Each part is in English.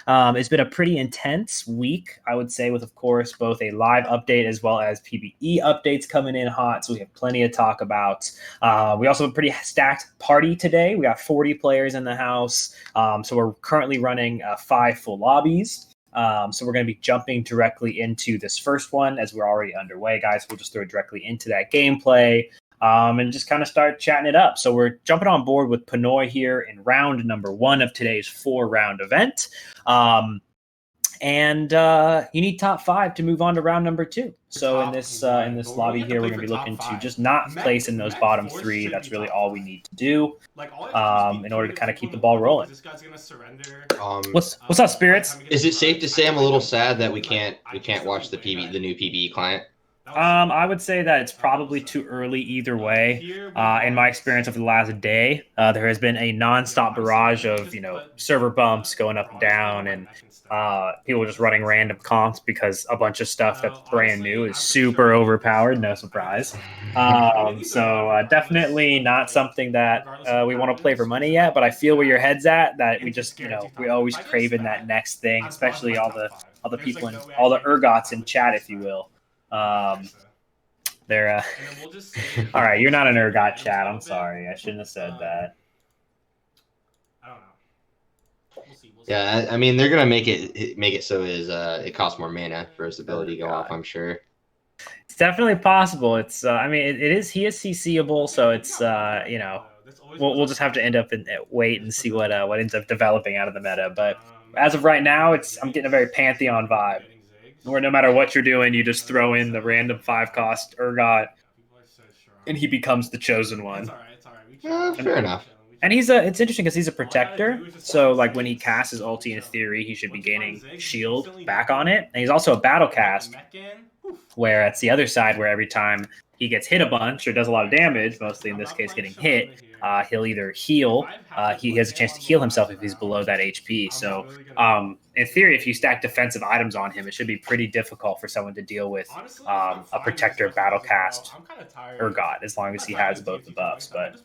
It's been a pretty intense week, I would say, with, of course, both a live update as well as PvE updates coming in hot. So we have plenty to talk about. We also have a pretty stacked party today. We got 40 players in the house. So we're currently running 5 full lobbies. So we're going to be jumping directly into this first one as we're already underway, guys. We'll just throw it directly into that gameplay. And just kind of start chatting it up. So we're jumping on board with Pinoy here in round number 1 of today's 4-round event. And you need top 5 to move on to round number 2. So in this lobby here, we're going to be looking to just not place in those bottom 3. That's really all we need to do in order to kind of keep the ball rolling. What's up, Spirits? Is it safe to say I'm a little sad that we can't watch the new PvE client? I would say that it's probably too early either way. In my experience over the last day, there has been a nonstop barrage of server bumps going up and down, and people just running random comps because a bunch of stuff that's brand new is super overpowered. No surprise. So definitely not something that we want to play for money yet. But I feel where your head's at. That we just we always craving that next thing, especially all the people and all the ergots in chat, if you will. They're all right. You're not an ergot, chat. I'm sorry. I shouldn't have said that. I don't know. We'll see. Yeah, I mean they're gonna make it so it costs more mana for his ability to go off. I'm sure. It's definitely possible. It's I mean he is CCable, so it's we'll just have to end up and wait and see what ends up developing out of the meta. But as of right now, I'm getting a very Pantheon vibe. Where no matter what you're doing, you just throw in the random 5-cost ergot, and he becomes the chosen one. Fair enough. And it's interesting because he's a protector. So like when he casts his ulti, in theory, he should be gaining shield back on it. And he's also a battle cast, where it's the other side where every time he gets hit a bunch or does a lot of damage, mostly in this case getting hit, he'll either heal. He has a chance to heal himself if he's below that HP. So in theory, if you stack defensive items on him, it should be pretty difficult for someone to deal with a protector battle cast ergot, as long as he has both the buffs. But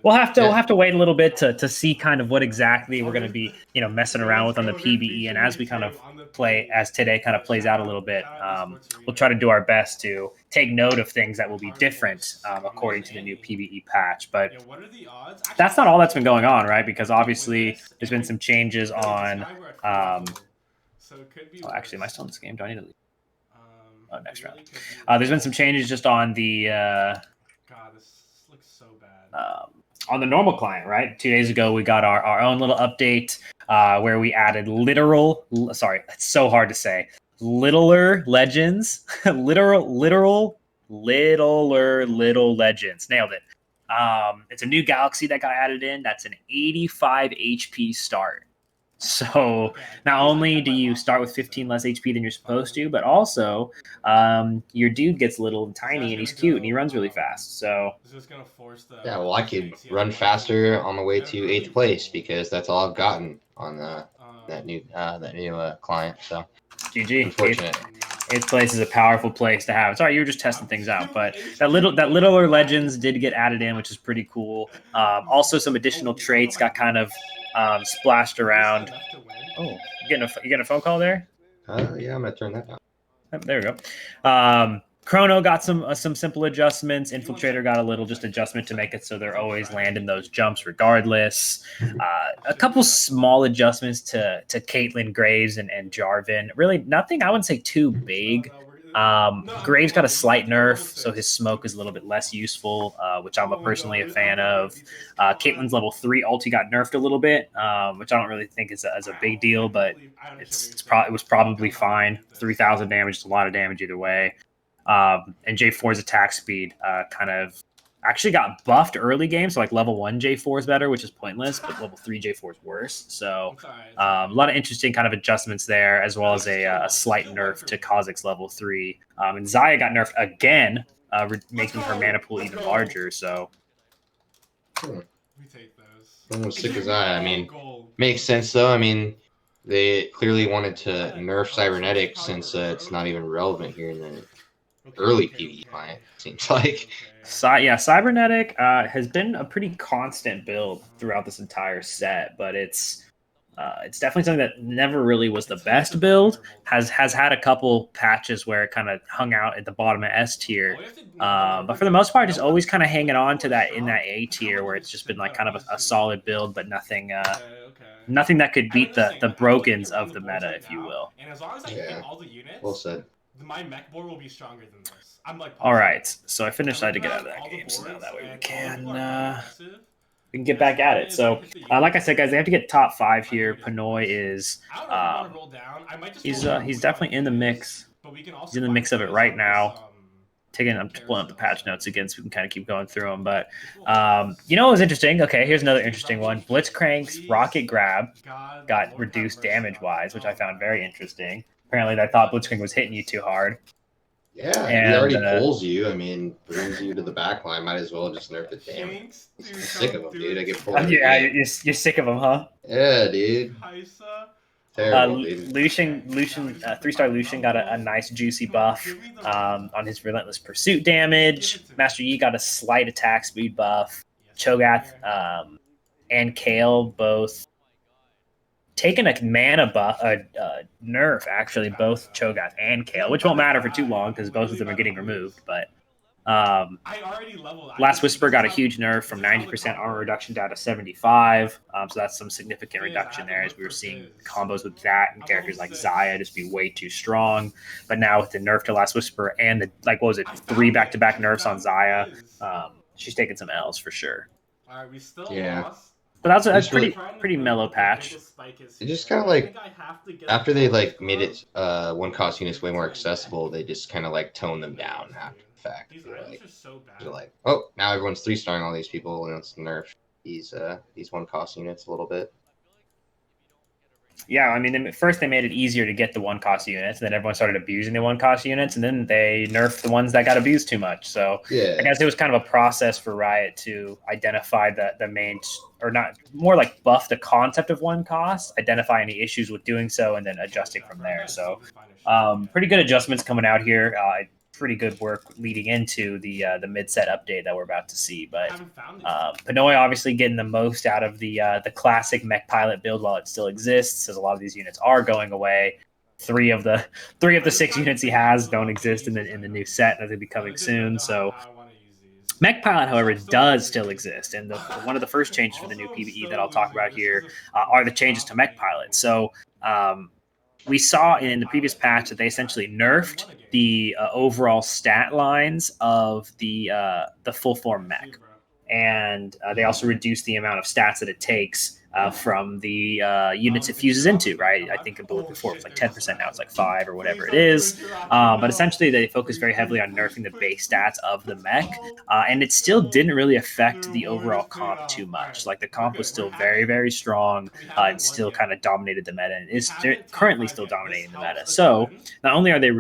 we'll have to wait a little bit to see kind of what exactly we're going to be messing around with on the PvE. And as we kind of play, as today kind of plays out a little bit, we'll try to do our best to take note of things that will be different according to the new PvE patch. But that's not all that's been going on, right? Because obviously there's been some changes on actually, am I still in this game? Do I need to leave? Next round. There's been some changes just on the God, this looks so bad. On the normal client, right? 2 days ago, we got our own little update where we added it's so hard to say. Littler legends. Littler legends. Nailed it. It's a new galaxy that got added in. That's an 85 HP start. So not only do you start with 15 less HP than you're supposed to, but also your dude gets little and tiny, and he's cute, and he runs really fast. So yeah, well, I could run faster on my way to 8th place because that's all I've gotten on that new client. So GG. Unfortunate. 8th place is a powerful place to have. Sorry, you were just testing things out, but that littler legends did get added in, which is pretty cool. Also, some additional traits got kind of splashed around. Oh, you getting a phone call there? Yeah, I'm gonna turn that down. There we go. Chrono got some simple adjustments. Infiltrator got a little just adjustment to make it so they're always landing those jumps regardless. A couple small adjustments to Caitlyn, Graves, and Jarvan. Really nothing I wouldn't say too big. Graves got a slight nerf, so his smoke is a little bit less useful, which I'm personally a fan of. Caitlyn's level 3 ulti got nerfed a little bit, which I don't really think is a big deal, but it was probably fine. 3,000 damage is a lot of damage either way. And J4's attack speed kind of actually got buffed early game, so like level 1 J4 is better, which is pointless, but level 3 J4 is worse. So a lot of interesting kind of adjustments there, as well as a slight nerf to Kha'Zix's level 3. And Xayah got nerfed again, making her mana pool even larger. So we take those. Almost sick as I mean, makes sense though. I mean, they clearly wanted to nerf Cybernetics since it's not even relevant here in the early PvE client, seems like. Cybernetic has been a pretty constant build throughout this entire set, but it's It's definitely something that never really was the best build. Has had a couple patches where it kind of hung out at the bottom of S tier, but for the most part, it's always kind of hanging on to that in that A tier where it's just been like kind of a solid build, but nothing nothing that could beat the brokens of the meta, if you will. And as long as I hit all the units, well said. My mech board will be stronger than this. I'm like, all right. So I finished. I had to get out of that game, so now that way we can get back at it. So, like I said, guys, they have to get top 5 here. Pinoy is he's definitely in the mix. He's in the mix of it right now. I'm pulling up the patch notes again so we can kind of keep going through them. But you know what was interesting? Okay, here's another interesting one. Blitzcrank's Rocket Grab got reduced damage-wise, which I found very interesting. Apparently, I thought Blitzcrank was hitting you too hard. Yeah, and, he already pulls you. I mean, brings you to the back line. Might as well just nerf the damage. I'm sick of him, dude. I get pulled. Yeah, you're sick of him, huh? Yeah, dude. Terrible, dude. Lucien, 3-star Lucien got a nice juicy buff on his Relentless Pursuit damage. Master Yi got a slight attack speed buff. Cho'Gath and Kale both taken a mana buff, nerf actually, both Cho'Gath and Kale, which won't matter for too long because both of them are getting removed. But Last Whisper got a huge nerf from 90% armor reduction down to 75. So that's some significant reduction there, as we were seeing combos with that and characters like Xayah just be way too strong. But now with the nerf to Last Whisper and the 3 back-to-back nerfs on Xayah, she's taking some L's for sure. Yeah. But that's pretty mellow patch. It just kind of like after they made it one cost units way more accessible, they just kind of toned them down after the fact. They're like, oh, now everyone's 3-starring all these people, and let's nerf these one cost units a little bit. Yeah, I mean, at first they made it easier to get the 1-cost units, and then everyone started abusing the 1-cost units, and then they nerfed the ones that got abused too much. So yeah. I guess it was kind of a process for Riot to identify the main, or not, more like buff the concept of 1-cost, identify any issues with doing so, and then adjusting from there. So pretty good adjustments coming out here. Pretty good work leading into the mid-set update that we're about to see. But Pinoy obviously getting the most out of the classic mech pilot build while it still exists, as a lot of these units are going away. 3 of the 6 units he has don't exist in the new set, and they'll be coming soon. So Mech Pilot, however, does still exist, and one of the first changes for the new PvE that I'll talk about here are the changes to Mech Pilot. So we saw in the previous patch that they essentially nerfed the overall stat lines of the full form mech, and they also reduced the amount of stats that it takes from the units it fuses into. Right, I believe before it was 10%, now it's 5 or whatever it is. But essentially, they focus very heavily on nerfing the base stats of the mech, and it still didn't really affect the overall comp too much. The comp was still very, very strong, and still kind of dominated the meta, and is currently still dominating the meta. So not only are they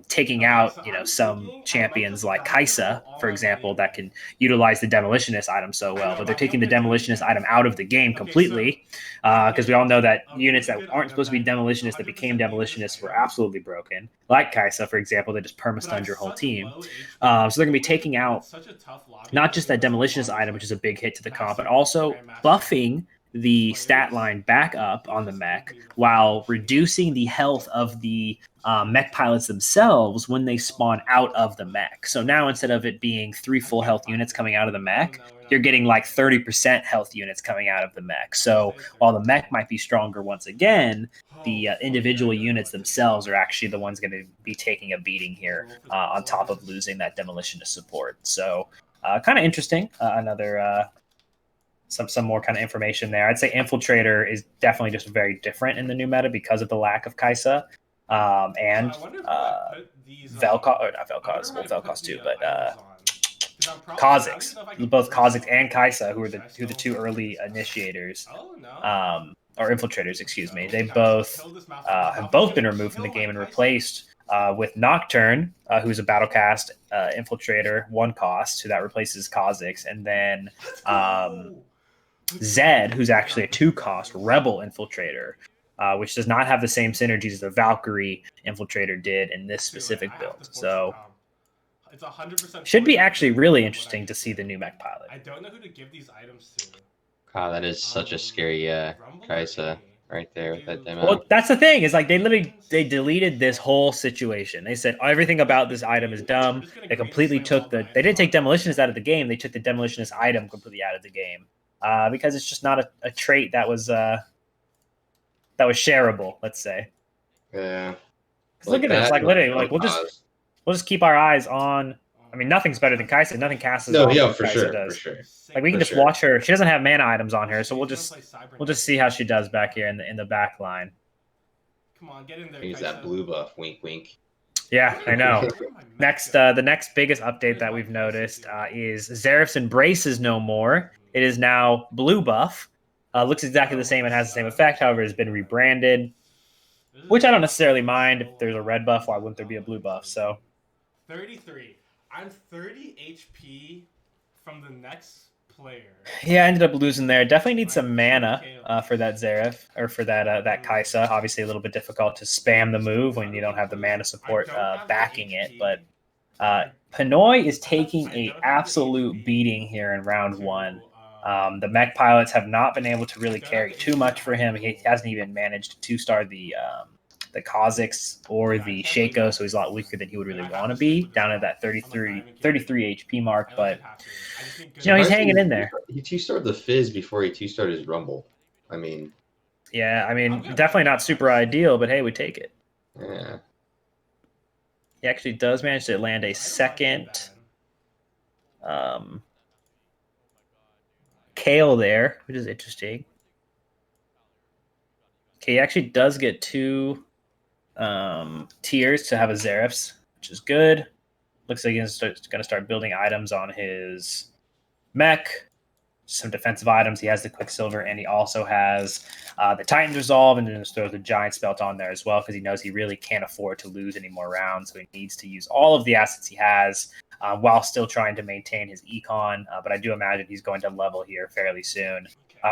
taking out some champions like Kaisa, for example, that can utilize the Demolitionist item so well, but they're taking the Demolitionist item out of the game completely, because we all know that units that aren't supposed to be Demolitionists that became Demolitionists were absolutely broken, like Kaisa, for example. They just perma-stunned your whole team. So they're going to be taking out not just that Demolitionist item, which is a big hit to the comp, but also buffing the stat line back up on the mech while reducing the health of the mech pilots themselves when they spawn out of the mech. So now instead of it being 3 full health units coming out of the mech, you're getting 30% health units coming out of the mech. So while the mech might be stronger once again, the individual units themselves are actually the ones going to be taking a beating here, on top of losing that Demolitionist support. So kind of interesting. Another some more kind of information there. I'd say Infiltrator is definitely just very different in the new meta because of the lack of Kaisa, and Vel'Koz, or not Vel'Koz, well, Vel'Koz too, but Kha'Zix. Both Kha'Zix and Kaisa, who are the 2 early initiators, or infiltrators, excuse me. They both have both been removed from the game and replaced with Nocturne, who's a Battlecast infiltrator, 1 cost, so that replaces Kha'Zix, and then Zed, who's actually a 2-cost Rebel infiltrator, which does not have the same synergies as the Valkyrie infiltrator did in this specific build. So it's 100% should be actually really interesting to see the new mech pilot. I don't know who to give these items to. Wow, that is such a scary Kaisa right there with that demo. Well, that's the thing, is like they deleted this whole situation. They said everything about this item is dumb. They completely took they didn't take demolitionist out of the game. They took the demolitionist item completely out of the game because it's just not a trait that was shareable. Let's say. Yeah. Look at this. Like literally, like we'll just keep our eyes on. I mean, nothing's better than Kaisa. Nothing casts as yeah, for Kaisa sure, does. For sure. Like we can just watch her. She doesn't have mana items on her, so we'll just see how she does back here in the back line. Come on, get in there. Use that blue buff. Wink, wink. Yeah, I know. Next, the next biggest update that we've noticed is Xerath's Embrace is no more. It is now blue buff. Looks exactly the same and has the same effect. However, it's been rebranded, which I don't necessarily mind. If there's a red buff, why wouldn't there be a blue buff? So 33. I'm 30 HP from the next player. Yeah, I ended up losing there. Definitely need some mana for that Xerath, or for that Kaisa. Obviously, a little bit difficult to spam the move when you don't have the mana support backing it. But Pinoy is taking an absolute beating here in round one. The mech pilots have not been able to really carry too much for him. He hasn't even managed to 2-star the Kazakhs or the Shaco, so he's a lot weaker than he would really want to be, down at that 33 HP mark. But he's hanging in there. He 2-starred the Fizz before he 2-starred his Rumble. I mean, yeah, I mean, definitely not super ideal, but hey, we take it. Yeah. He actually does manage to land a second Kale there, which is interesting. Okay, he actually does get 2 tiers to have a Xerath's, which is good. Looks like he's going to start building items on his mech, some defensive items. He has the Quicksilver, and he also has the Titan's Resolve, and then just throws the Giant Spelt on there as well, because he knows he really can't afford to lose any more rounds, so he needs to use all of the assets he has while still trying to maintain his econ. But I do imagine he's going to level here fairly soon,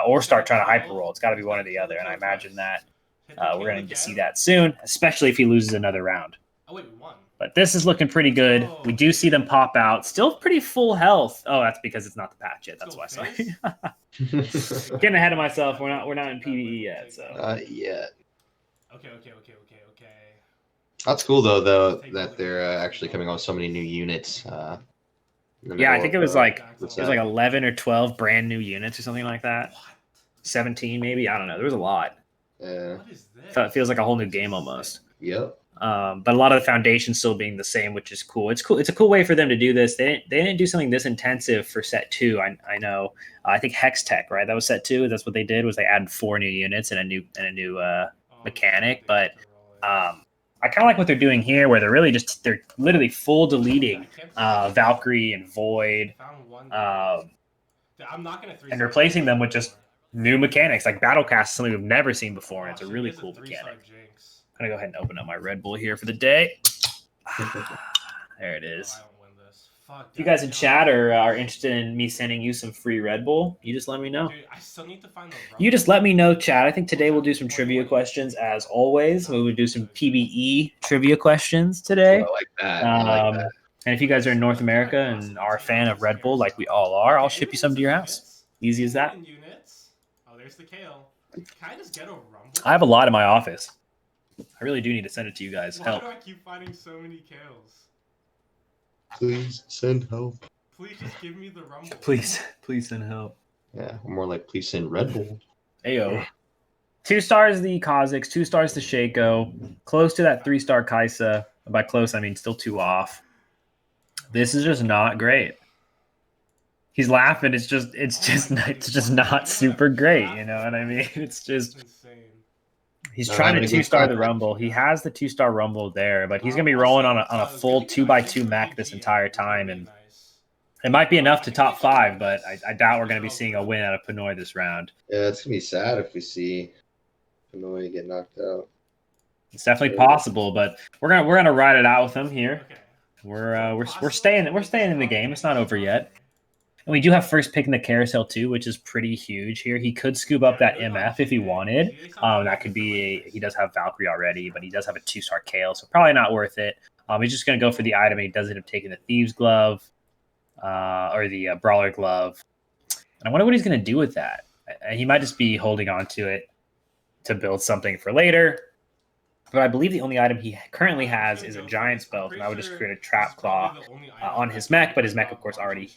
or start trying to hyper roll. It's got to be one or the other, and I imagine that we're going to see that soon, especially if he loses another round. Oh wait, we won. But this is looking pretty good. We do see them pop out. Still pretty full health. Oh, that's because it's not the patch yet. That's why. Sorry. Getting ahead of myself. We're not in PvE yet. So. Not yet. Okay. That's cool though that they're actually coming out with so many new units. Yeah, I think it was like 11 or 12 brand new units or something like that. 17 maybe. I don't know. There was a lot. Yeah. What is this? It feels like a whole new game almost. Yep. But a lot of the foundations still being the same, which is cool. It's cool. It's a cool way for them to do this. They didn't do something this intensive for set 2. I know. I think Hex Tech, right? That was set 2. That's what they did, was they added 4 new units and a new mechanic. But I kind of like what they're doing here, where they're literally full deleting Valkyrie and Void, and replacing them with just new mechanics like Battlecast, something we've never seen before, and it's a really cool mechanic. I'm gonna go ahead and open up my Red Bull here for the day. There it is. If you guys in chat are interested in me sending you some free Red Bull, you just let me know. Dude, I still need to find the You just let me know, chat. I think today we'll do some trivia questions as always. We would do some PvE trivia questions today. I like that. And if you guys are in North America and are a fan of Red Bull, like we all are, I'll ship you some to your house. Easy as that. Oh, there's the Kale. Can I just get a Rumble? I have a lot in my office. I really do need to send it to you guys. Why Help. do I keep finding so many Kales? Please send help. Please just give me the Rumble. Please send help. Yeah, more like please send Red Bull. Ayo. 2 stars the Kazakhs, 2 stars the Shaco, close to that 3-star Kaisa. By close, I mean still 2 off. This is just not great. He's laughing. It's just not super great. You know what I mean? It's just. He's trying to 2-star the Rumble. He has the 2-star Rumble there, but he's going to be rolling on a full 2x2 mech this entire time, and it might be enough to top 5, but I doubt we're going to be seeing a win out of Pinoy this round. Yeah, it's going to be sad if we see Pinoy get knocked out. It's definitely possible, but we're gonna ride it out with him here. We're staying in the game. It's not over yet. And we do have first pick in the carousel too, which is pretty huge here. He could scoop up that MF if he wanted. That could be he does have Valkyrie already, but he does have a 2-star Kale, so probably not worth it. He's just going to go for the item, and he does end up taking the Thieves Glove or the Brawler Glove. And I wonder what he's going to do with that. He might just be holding on to it to build something for later. But I believe the only item he currently has is a Giant's Belt, and I would just create a Trap Claw on his mech, but his mech, of course, already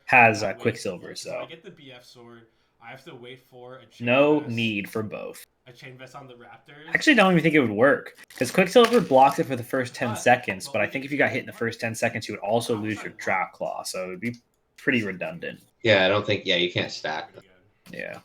has Quicksilver, so I get the BF sword. I have to wait for a chain no vest, need for both. a chain vest on the Raptors. I actually don't even think it would work, because Quicksilver blocks it for the first 10 seconds, but I think if you got hit in the first 10 seconds, you would also lose your Trap Claw, so it would be pretty redundant. Yeah, I don't think. Yeah, you can't stack them. Yeah.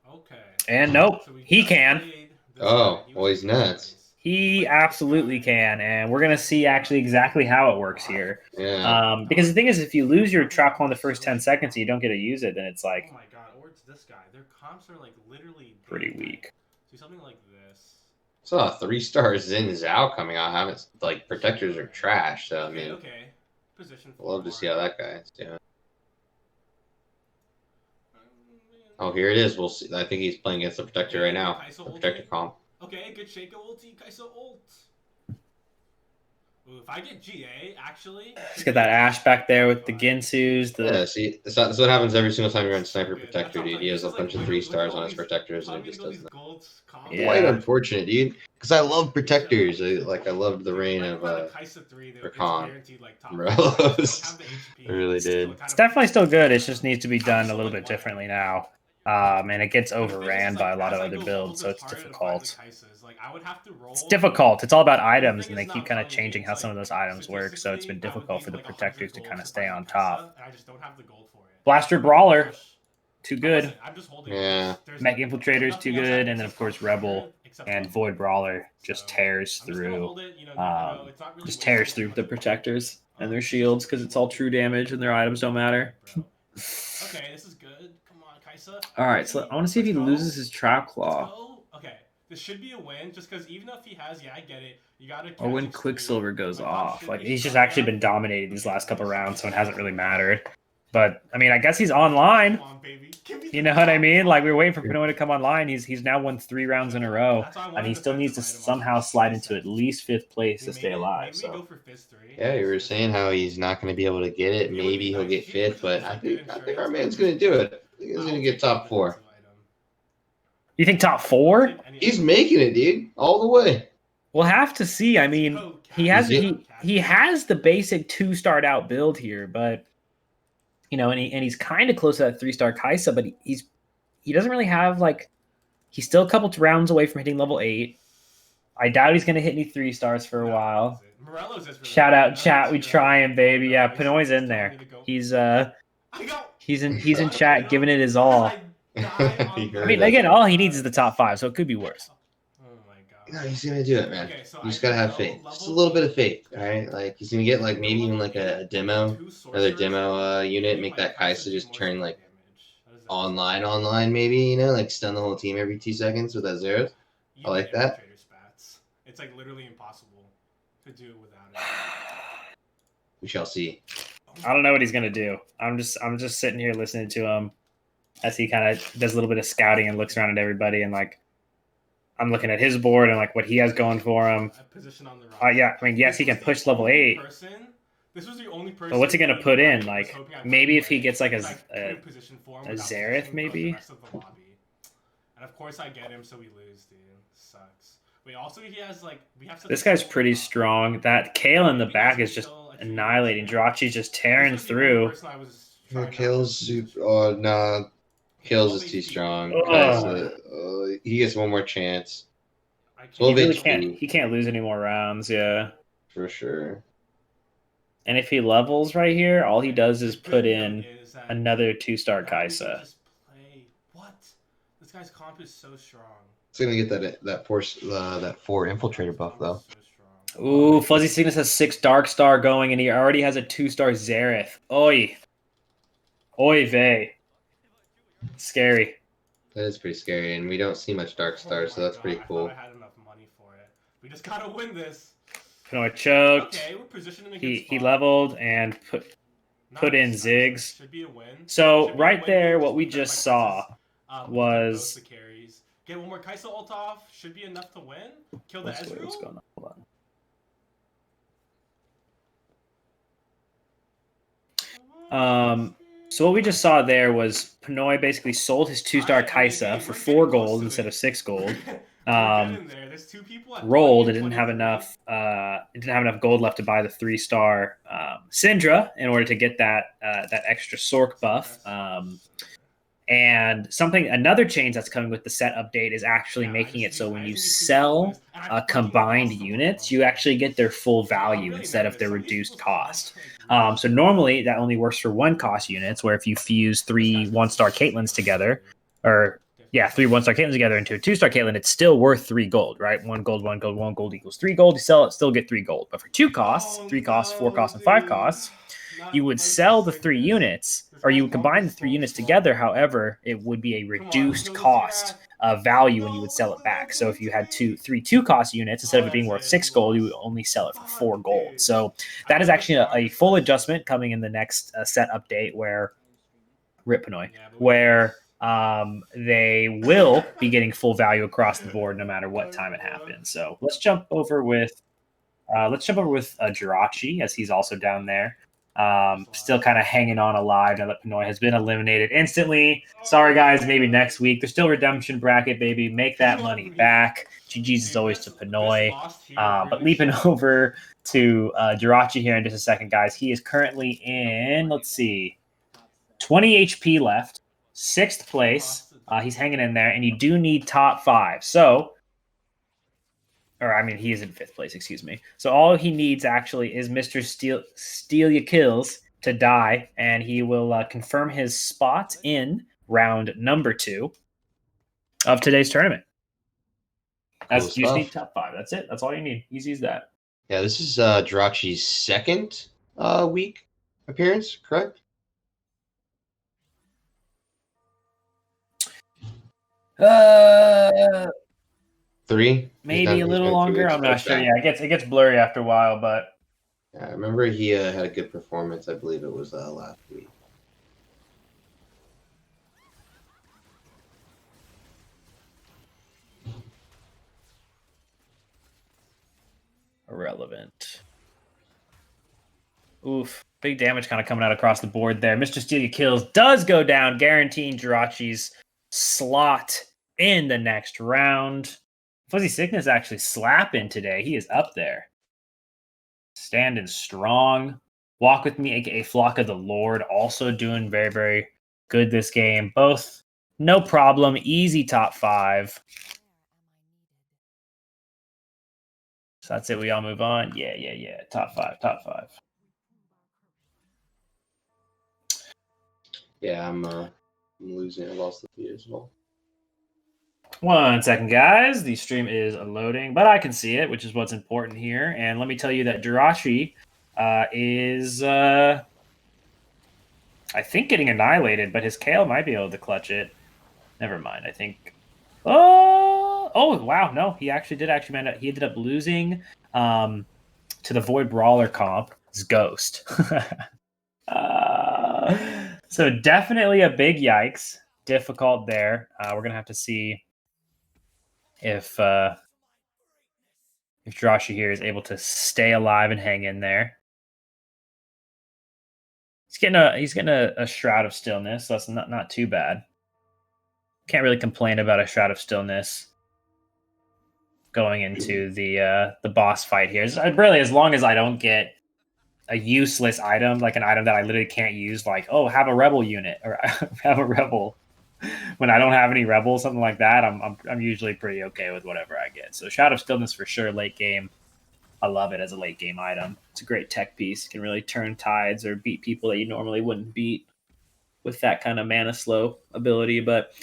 Okay. And nope, he can. Oh, well, he's nuts. He absolutely can, and we're gonna see actually exactly how it works here. Yeah. Because the thing is, if you lose your trap claw in the first 10 seconds and you don't get to use it, then it's like, oh my god, or it's this guy. Their comps are like literally pretty weak. Do something like this. Saw 3-star Xin Zhao coming out. Haven't like protectors are trash. So I mean, okay. Position. I'd love to see how that guy is doing. Oh, here it is. We'll see. I think he's playing against the protector right now. The protector comp. Okay, good Shaco ulti, Kai'Sa ult. Ooh, if I get GA, actually... Let's get that Ash back there with the Ginsus. Yeah, see, that's what happens every single time you run Sniper Protector, dude. He has a bunch of 3-stars on his protectors, and it just does nothing. Yeah. Quite unfortunate, dude. Because I love protectors. I loved the reign of Rakan. Morellos. I really did. It's definitely still good. It just needs to be done a little bit differently now. And it gets overran by a lot of other builds, so it's difficult. It's difficult. It's all about items, and they keep kind of changing how some of those items work, so it's been difficult for the protectors to kind of stay on top. Blaster Brawler, too good. Yeah. Mech Infiltrator's too good, and then of course Rebel and Void Brawler just tears through the protectors and their shields because it's all true damage and their items don't matter. Okay, this is good. Come on, Kai'Sa. All right, so I want to see if he loses his Trap Claw. Okay, this should be a win, just because even if he has, I get it. You gotta. Or when Quicksilver goes off. Like, he's just actually been dominating these last couple rounds, so it hasn't really mattered. But, I mean, I guess he's online. Come on, baby. You know what I mean? Like, we were waiting for Pinoy to come online. He's now won 3 rounds in a row, and he still needs to somehow slide into at least 5th place to stay alive. So. Yeah, you were saying how he's not going to be able to get it. Maybe he'll get 5th, but I think our man's going to do it. I think he's going to get top 4. You think top 4? He's making it, dude, all the way. We'll have to see. I mean, he has the basic 2-starred out build here, but you know, and he's kind of close to that 3-star Kai'Sa, but he doesn't really have like he's still a couple rounds away from hitting level 8. I doubt he's gonna hit any 3-stars for a while. Shout out chat, we trying, baby. Yeah, Pinoy's in there. He's in chat giving it his all. I mean, again, all he needs is the top 5, so it could be worse. No, he's gonna do it, man. You just gotta have faith. Just a little bit of faith, all right? Like he's gonna get like maybe even like a demo, another demo unit, make that Kai'Sa just turn like online, maybe, you know, like stun the whole team every 2 seconds with that Zeros. I like that. It's like literally impossible to do without it. We shall see. I don't know what he's gonna do. I'm just sitting here listening to him as he kind of does a little bit of scouting and looks around at everybody, and like I'm looking at his board and like what he has going for him. Yeah, I mean, yes, he can push level 8. This was the only person. But what's he gonna put in? Like maybe if he gets like a Zareth, maybe. And of course I get him, so we lose, dude. Sucks. Wait, also he has like this guy's pretty strong. That Kale in the back is just annihilating. Jirachi's just tearing through. Yeah, Kale's super. Oh nah. Kills is too strong. He gets one more chance. He can't lose any more rounds, yeah. For sure. And if he levels right here, all he does is put in another 2-star Kai'Sa. What? This guy's comp is so strong. It's gonna get that 4 infiltrator buff though. Ooh, Fuzzy Cygnus has 6 Dark Star going, and he already has a 2-star Zareth. Oy vey. Scary. That is pretty scary, and we don't see much Dark Stars, so that's pretty cool. I had enough money for it. We just gotta win this. Pinoy choked. Okay, we're positioned in a good he spot. leveled and put in Ziggs. Should be a win. So right there, what we just saw was. Get one more Kai'Sa ult off. Should be enough to win. Kill the Ezreal. What's going on? Hold on. So what we just saw there was Pinoy basically sold his 2-star Kaisa for 4 gold instead of 6 gold. Rolled. It didn't have enough. It didn't have enough gold left to buy the 3-star Syndra in order to get that extra Sork buff. And another change that's coming with the set update is actually making it so when you sell combined units, you actually get their full value instead of their reduced cost. So normally that only works for 1-cost units, where if you fuse 3 1-star Caitlins together, or 3 1-star Caitlins together into a 2-star Caitlin, it's still worth 3 gold, right? 1 gold, 1 gold, 1 gold equals 3 gold. You sell it, still get 3 gold. But for 2 costs, 3 costs, 4 costs, and 5 costs, you would sell the 3 units, or you would combine the 3 units together. However, it would be a reduced cost value when you would sell it back. So if you had 3 2-cost units, instead of it being worth 6 gold, you would only sell it for 4 gold. So that is actually a full adjustment coming in the next set update, where Rip Pinoy, where they will be getting full value across the board no matter what time it happens. So let's jump over with Jirachi, as he's also down there. Still kind of hanging on alive now that Pinoy has been eliminated instantly. Sorry, guys, maybe next week. There's still redemption bracket, baby. Make that money back. GG's is always to Pinoy. But leaping over to Jirachi here in just a second, guys. He is currently in, 20 HP left, 6th place. He's hanging in there, and you do need top 5. He is in 5th place, excuse me. So all he needs actually is Mr. Steal Ya Kills to die, and he will confirm his spot in round number 2 of today's tournament. You just need top 5. That's it. That's all you need. Easy as that. Yeah, this is Jirachi's 2nd week appearance, correct? Three, maybe a little longer. I'm not sure. Yeah, it gets blurry after a while, but yeah, I remember he had a good performance. I believe it was last week. Irrelevant. Oof, big damage kind of coming out across the board there. Mr. Steal Ya Kills does go down, guaranteeing Jirachi's slot in the next round. Fuzzy Sickness actually slapping today. He is up there. Standing strong. Walk With Me, aka Flock of the Lord, also doing very, very good this game. Both, no problem. Easy top 5. So that's it. We all move on. Yeah. Top 5. Yeah, I'm losing. I lost the feed as well. 1 second, guys. The stream is loading, but I can see it, which is what's important here. And let me tell you that Jirachi is, I think, getting annihilated, but his Kale might be able to clutch it. Never mind. I think. Oh, wow. No, he did end up. He ended up losing to the Void Brawler comp. His Ghost. So definitely a big yikes. Difficult there. We're gonna have to see if Jirachi here is able to stay alive and hang in there. He's getting a Shroud of Stillness, so that's not too bad. Can't really complain about a Shroud of Stillness going into the boss fight here. Really, as long as I don't get a useless item, like an item that I literally can't use, like, have a rebel unit, or have a rebel when I don't have any rebels, something like that, I'm usually pretty okay with whatever I get. So Shroud of Stillness for sure, late game. I love it as a late game item. It's a great tech piece. It can really turn tides or beat people that you normally wouldn't beat with that kind of mana slow ability. But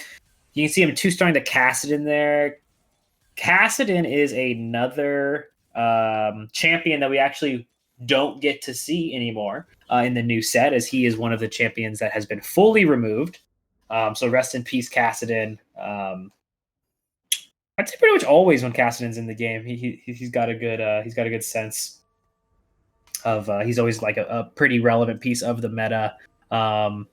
you can see him 2-starring the Kassadin there. Kassadin is another champion that we actually don't get to see anymore in the new set, as he is one of the champions that has been fully removed. So rest in peace, Kassadin. I'd say pretty much always when Kassadin's in the game, he's got a good sense of he's always like a pretty relevant piece of the meta. But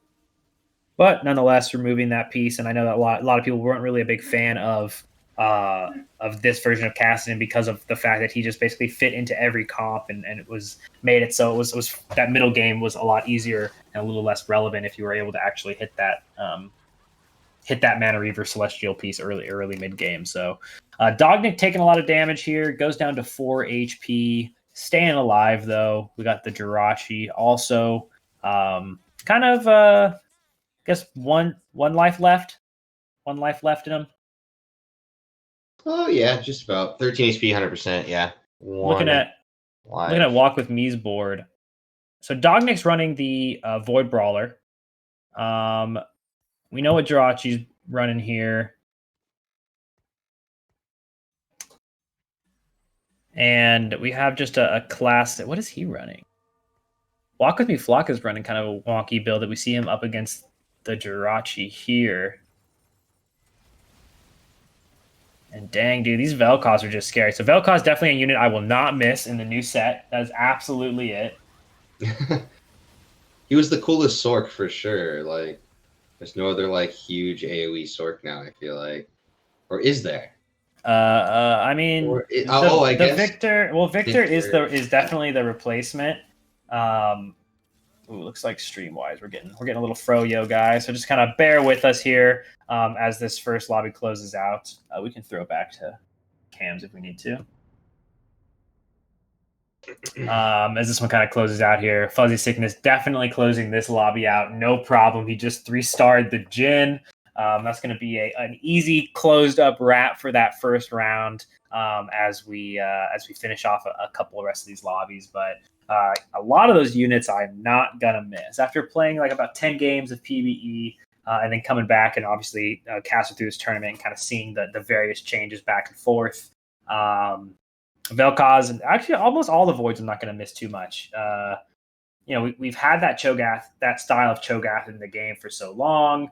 nonetheless, removing that piece, and I know that a lot of people weren't really a big fan of of this version of Kassadin because of the fact that he just basically fit into every comp, and it was made it so it was that middle game was a lot easier and a little less relevant if you were able to actually hit that Mana Reaver Celestial piece early mid game. So Dognik taking a lot of damage here, goes down to 4 HP, staying alive though. We got the Jirachi also, kind of I guess one life left in him. Oh yeah, just about 13 HP, 100%. Yeah. Looking at Walk with Me's board. So Dognik's running the Void Brawler. We know what Jirachi's running here. And we have just a class. What is he running? Walk with Me Flock is running kind of a wonky build that we see him up against the Jirachi here. And dang, dude, these Vel'Koz are just scary. So Vel'Koz definitely a unit I will not miss in the new set. That is absolutely it. He was the coolest Sork for sure. Like, there's no other like huge AoE Sork now, I feel like. Or is there? I mean, I guess Victor. Well, Victor is definitely the replacement. Looks like stream wise we're getting a little froyo, guys. So just kind of bear with us here as this first lobby closes out. We can throw back to cams if we need to. As this one kind of closes out here, Fuzzy Sickness definitely closing this lobby out, no problem. He just 3-starred the Jhin. That's going to be an easy closed up wrap for that first round as we finish off a couple of rest of these lobbies. But a lot of those units I'm not going to miss. After playing like about 10 games of PvE and then coming back and obviously casting through this tournament and kind of seeing the various changes back and forth. Vel'Koz, and actually almost all the Voids I'm not going to miss too much. We've had that Cho'Gath, that style of Cho'Gath in the game for so long.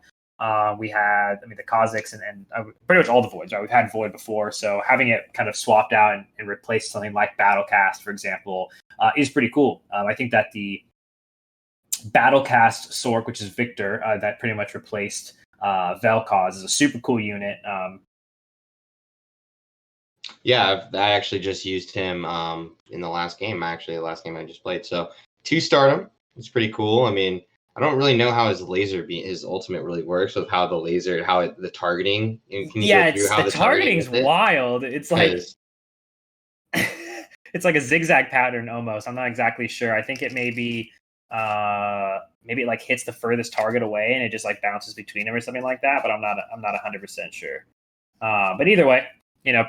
We had, the Kha'Zix and pretty much all the Voids, right? We've had Void before, so having it kind of swapped out and replaced something like Battlecast, for example, is pretty cool. I think that the Battlecast Sork, which is Victor, that pretty much replaced Vel'Koz, is a super cool unit. Yeah, I actually just used him in the last game. The last game I just played. So 2-start him. It's pretty cool. I mean, I don't really know how his ultimate really works with how the targeting. Can you go through how the targeting's wild. It's like it's like a zigzag pattern almost. I'm not exactly sure. I think it may be maybe it like hits the furthest target away and it just like bounces between them or something like that. But I'm not 100% sure. But either way,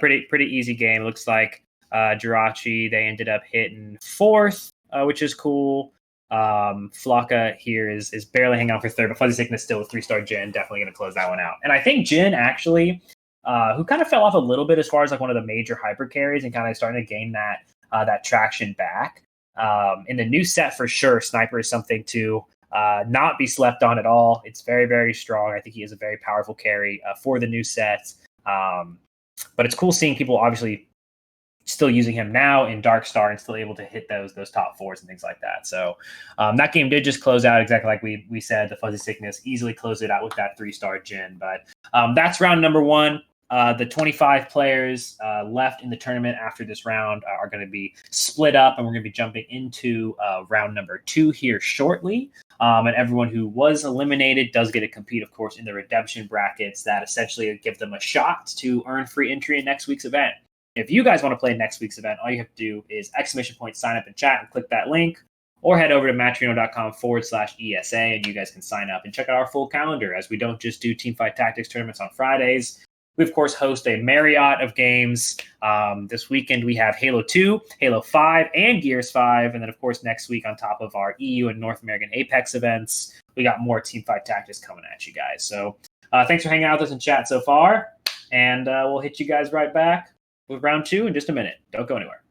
pretty easy game. It looks like Jirachi, they ended up hitting 4th, which is cool. Flocka here is barely hanging on for 3rd, but Fuzzy Sickness still with 3-star Jhin, definitely going to close that one out. And I think Jhin actually, who kind of fell off a little bit as far as like one of the major hyper carries and kind of starting to gain that traction back. In the new set for sure, Sniper is something to not be slept on at all. It's very, very strong. I think he is a very powerful carry for the new set. But it's cool seeing people obviously still using him now in Dark Star and still able to hit those top 4s and things like that. So that game did just close out exactly like we said. The Fuzzy Sickness easily closed it out with that 3-star Jhin. But that's round number 1. The 25 players left in the tournament after this round are going to be split up, and we're going to be jumping into round number 2 here shortly. And everyone who was eliminated does get to compete, of course, in the redemption brackets that essentially give them a shot to earn free entry in next week's event. If you guys want to play next week's event, all you have to do is ! Sign up in chat and click that link, or head over to matcherino.com/ESA, and you guys can sign up and check out our full calendar, as we don't just do Teamfight Tactics tournaments on Fridays. We, of course, host a myriad of games. This weekend, we have Halo 2, Halo 5, and Gears 5. And then, of course, next week, on top of our EU and North American Apex events, we got more Teamfight Tactics coming at you guys. So thanks for hanging out with us in chat so far. And we'll hit you guys right back with round 2 in just a minute. Don't go anywhere.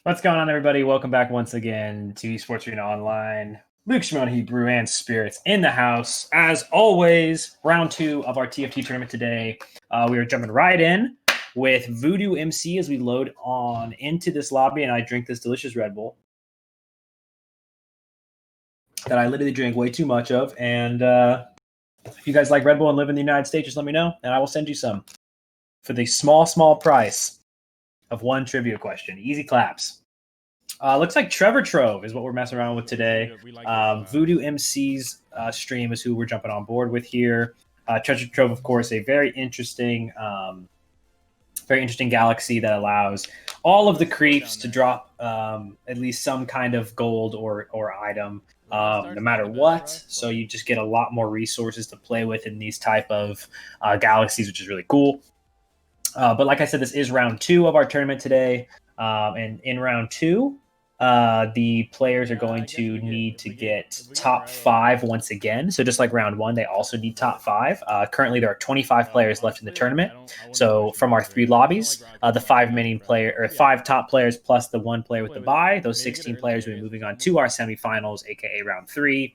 What's going on, everybody? Welcome back once again to Esports Arena Online. Luke Shimon, Hebrew, and Spirits in the house. As always, round 2 of our TFT tournament today. We are jumping right in with Voodoo MC as we load on into this lobby, and I drink this delicious Red Bull that I literally drink way too much of. And if you guys like Red Bull and live in the United States, just let me know, and I will send you some for the small price of one trivia question. Easy claps. Looks like Trevor Trove is what we're messing around with today. Voodoo MC's stream is who we're jumping on board with here. Trevor Trove, of course, a very interesting galaxy that allows all of the creeps to drop at least some kind of gold or item, no matter what. So you just get a lot more resources to play with in these type of galaxies, which is really cool. But like I said, this is round 2 of our tournament today. And in round 2, the players are going to need to get top 5 once again. So just like round 1, they also need top 5. Currently, there are 25 players left in the tournament. So from our 3 lobbies, the 5 top players plus the 1 player with the bye, those 16 players will be moving on to our semifinals, aka round 3,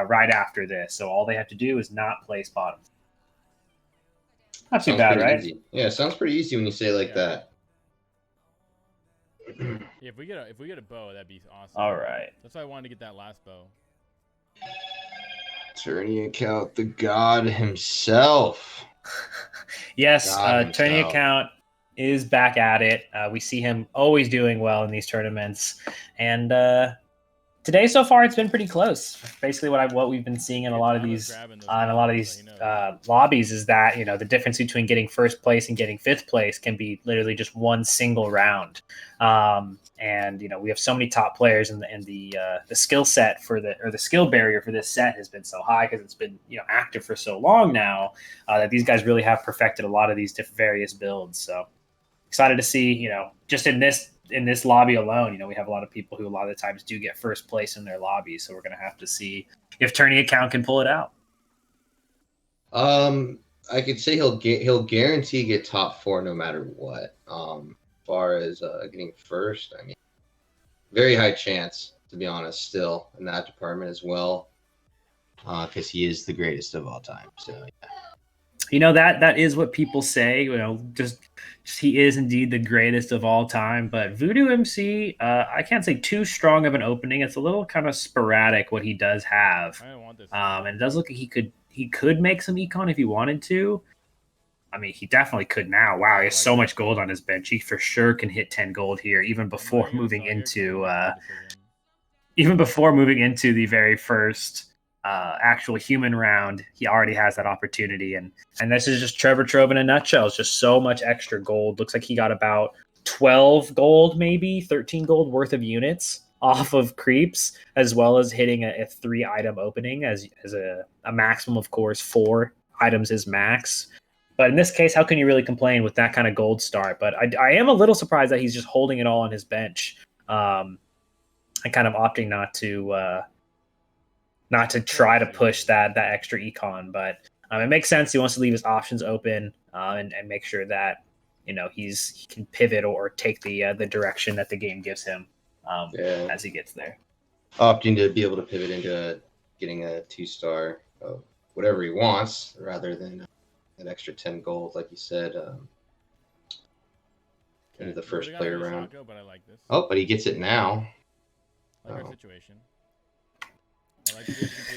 right after this. So all they have to do is not place bottom. Not too bad, right? Easy. Yeah, it sounds pretty easy when you say it like that. Yeah, if we get a bow, that'd be awesome. All right. That's why I wanted to get that last bow. Tourney account, the god himself. Yes, Tourney account is back at it. We see him always doing well in these tournaments, and today so far it's been pretty close. Basically, what we've been seeing in a lot of these lobbies is that the difference between getting first place and getting 5th place can be literally just one single round. And we have so many top players, and the skill set the skill barrier for this set has been so high because it's been active for so long now that these guys really have perfected a lot of these various builds. So excited to see just in this lobby alone, we have a lot of people who a lot of the times do get first place in their lobbies. So we're going to have to see if Tourney account can pull it out. I could say he'll guarantee get top 4 no matter what. As far as getting first, I mean, very high chance, to be honest, still in that department as well, because he is the greatest of all time. So yeah. That is what people say. Just he is indeed the greatest of all time. But Voodoo MC, I can't say too strong of an opening. It's a little kind of sporadic what he does have. I don't want this. And it does look like he could make some econ if he wanted to. I mean, he definitely could now. Wow, he has so much gold on his bench. He for sure can hit 10 gold here, even before moving into the very first actual human round. He already has that opportunity, and this is just Trevor Trove in a nutshell. It's just so much extra gold. Looks like he got about 12 gold, maybe 13 gold worth of units off of creeps, as well as hitting a 3 item opening as a maximum. Of course, 4 items is max. But in this case, how can you really complain with that kind of gold start? But I am a little surprised that he's just holding it all on his bench, and kind of opting not to try to push that extra econ. But it makes sense. He wants to leave his options open and make sure that he can pivot or take the direction that the game gives him as he gets there. Opting to be able to pivot into getting a 2-star of whatever he wants rather than an extra 10 gold, like you said, into the first player round. But I like this. Oh, but he gets it now. I like our situation.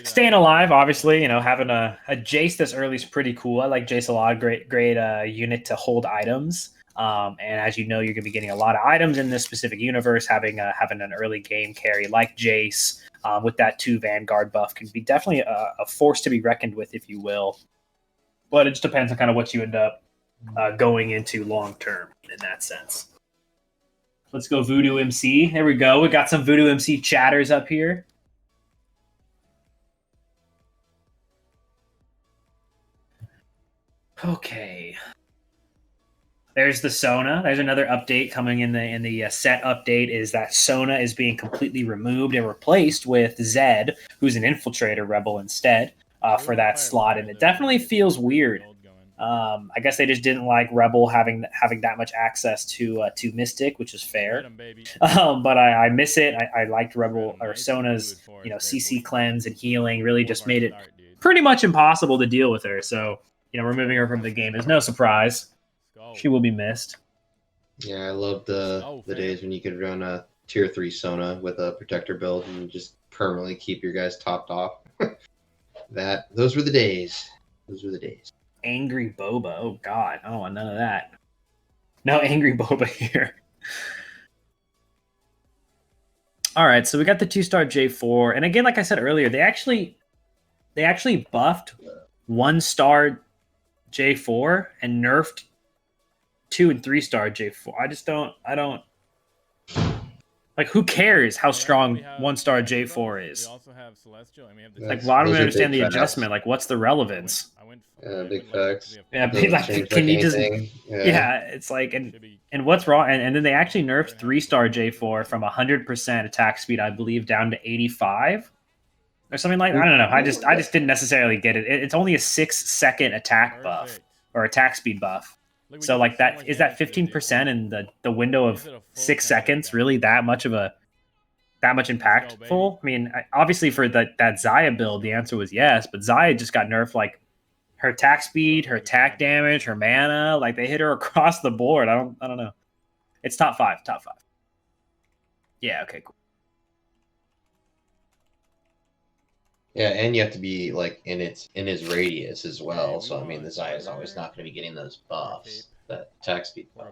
Staying alive, obviously, having a Jace this early is pretty cool. I like Jace a lot. Great unit to hold items. And as you know, you're going to be getting a lot of items in this specific universe. Having an early game carry like Jace with that 2 Vanguard buff can be definitely a force to be reckoned with, if you will. But it just depends on kind of what you end up going into long term in that sense. Let's go Voodoo MC. There we go. We got some Voodoo MC chatters up here. Okay. There's the Sona. There's another update coming in the set update is that Sona is being completely removed and replaced with Zed, who's an infiltrator rebel instead for that slot. And it definitely feels weird I guess they just didn't like Rebel having that much access to Mystic, which is fair. Hit 'em, baby. But I miss it. I liked Rebel or Nice Sona's food for you know us, CC boy. cleanse and healing really Fourth just hard made it start, dude. pretty much impossible to deal with her. So removing her from the game is no surprise. Let's go. She will be missed. Yeah, I love the fam. days when you could run a tier 3 Sona with a protector build and just permanently keep your guys topped off. Those were the days. Those were the days. Angry Boba. Oh God, I don't want none of that. No angry Boba here. All right, so we got the 2-star J4, and again, like I said earlier, they actually buffed 1-star J4 and nerfed 2 and 3-star J4. I don't like. Who cares how strong 1-star J4 We is? also have Celestial, and we have the Like, well, I don't Those are understand the big facts. adjustment. Like, what's the relevance? Big facts. Yeah, Doesn't like, change can you just? anything. Yeah, it's like, and what's wrong? And then they actually nerfed 3-star J4 from 100% attack speed, I believe, down to 85 or something like that. I don't know. I just didn't necessarily get it. It's only a 6-second attack buff or attack speed buff. So like that is that 15% in the window of 6 seconds really that much impactful? I mean, obviously for that Xayah build, the answer was yes, but Xayah just got nerfed. Like her attack speed, her attack damage, her mana, like they hit her across the board. I don't know. It's top five. Yeah, okay, cool. Yeah, and you have to be like in his radius as well. So I mean, the Xayah is always not going to be getting those buffs, that attack speed buff.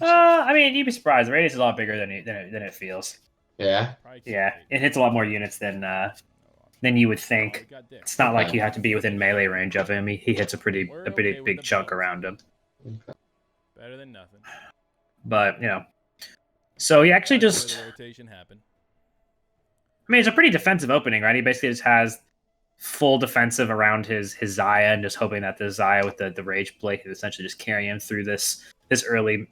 I mean, you'd be surprised. The radius is a lot bigger than it feels. Yeah. Yeah, it hits a lot more units than you would think. It's not like you have to be within melee range of him. He hits a pretty big chunk around him. Better than nothing. But so he actually just. Rotation happened. I mean, it's a pretty defensive opening, right? He basically just has full defensive around his Xayah and just hoping that the Xayah with the Rage Blade could essentially just carry him through this early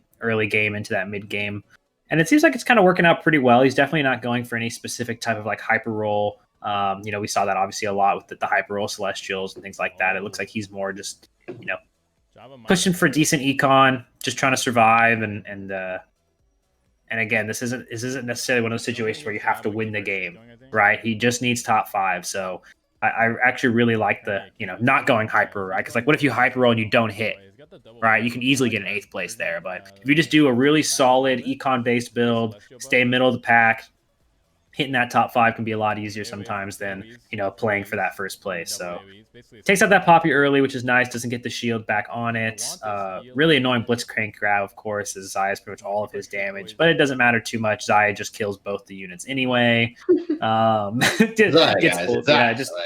game into that mid game. And it seems like it's kind of working out pretty well. He's definitely not going for any specific type of like hyper roll. We saw that obviously a lot with the hyper roll Celestials and things like that. It looks like he's more just pushing for decent econ, just trying to survive and again, this isn't necessarily one of those situations where you have to win the game, right? He just needs top 5. So I actually really like the not going hyper, right? Because like, what if you hyper roll and you don't hit, right? You can easily get an 8th place there. But if you just do a really solid econ based build, stay middle of the pack, hitting that top 5 can be a lot easier sometimes than playing for that first place. So takes out that Poppy early, which is nice. Doesn't get the shield back on it. Really annoying Blitzcrank grab, of course, as Xayah's pretty much all of his damage, but it doesn't matter too much. Xayah just kills both the units anyway.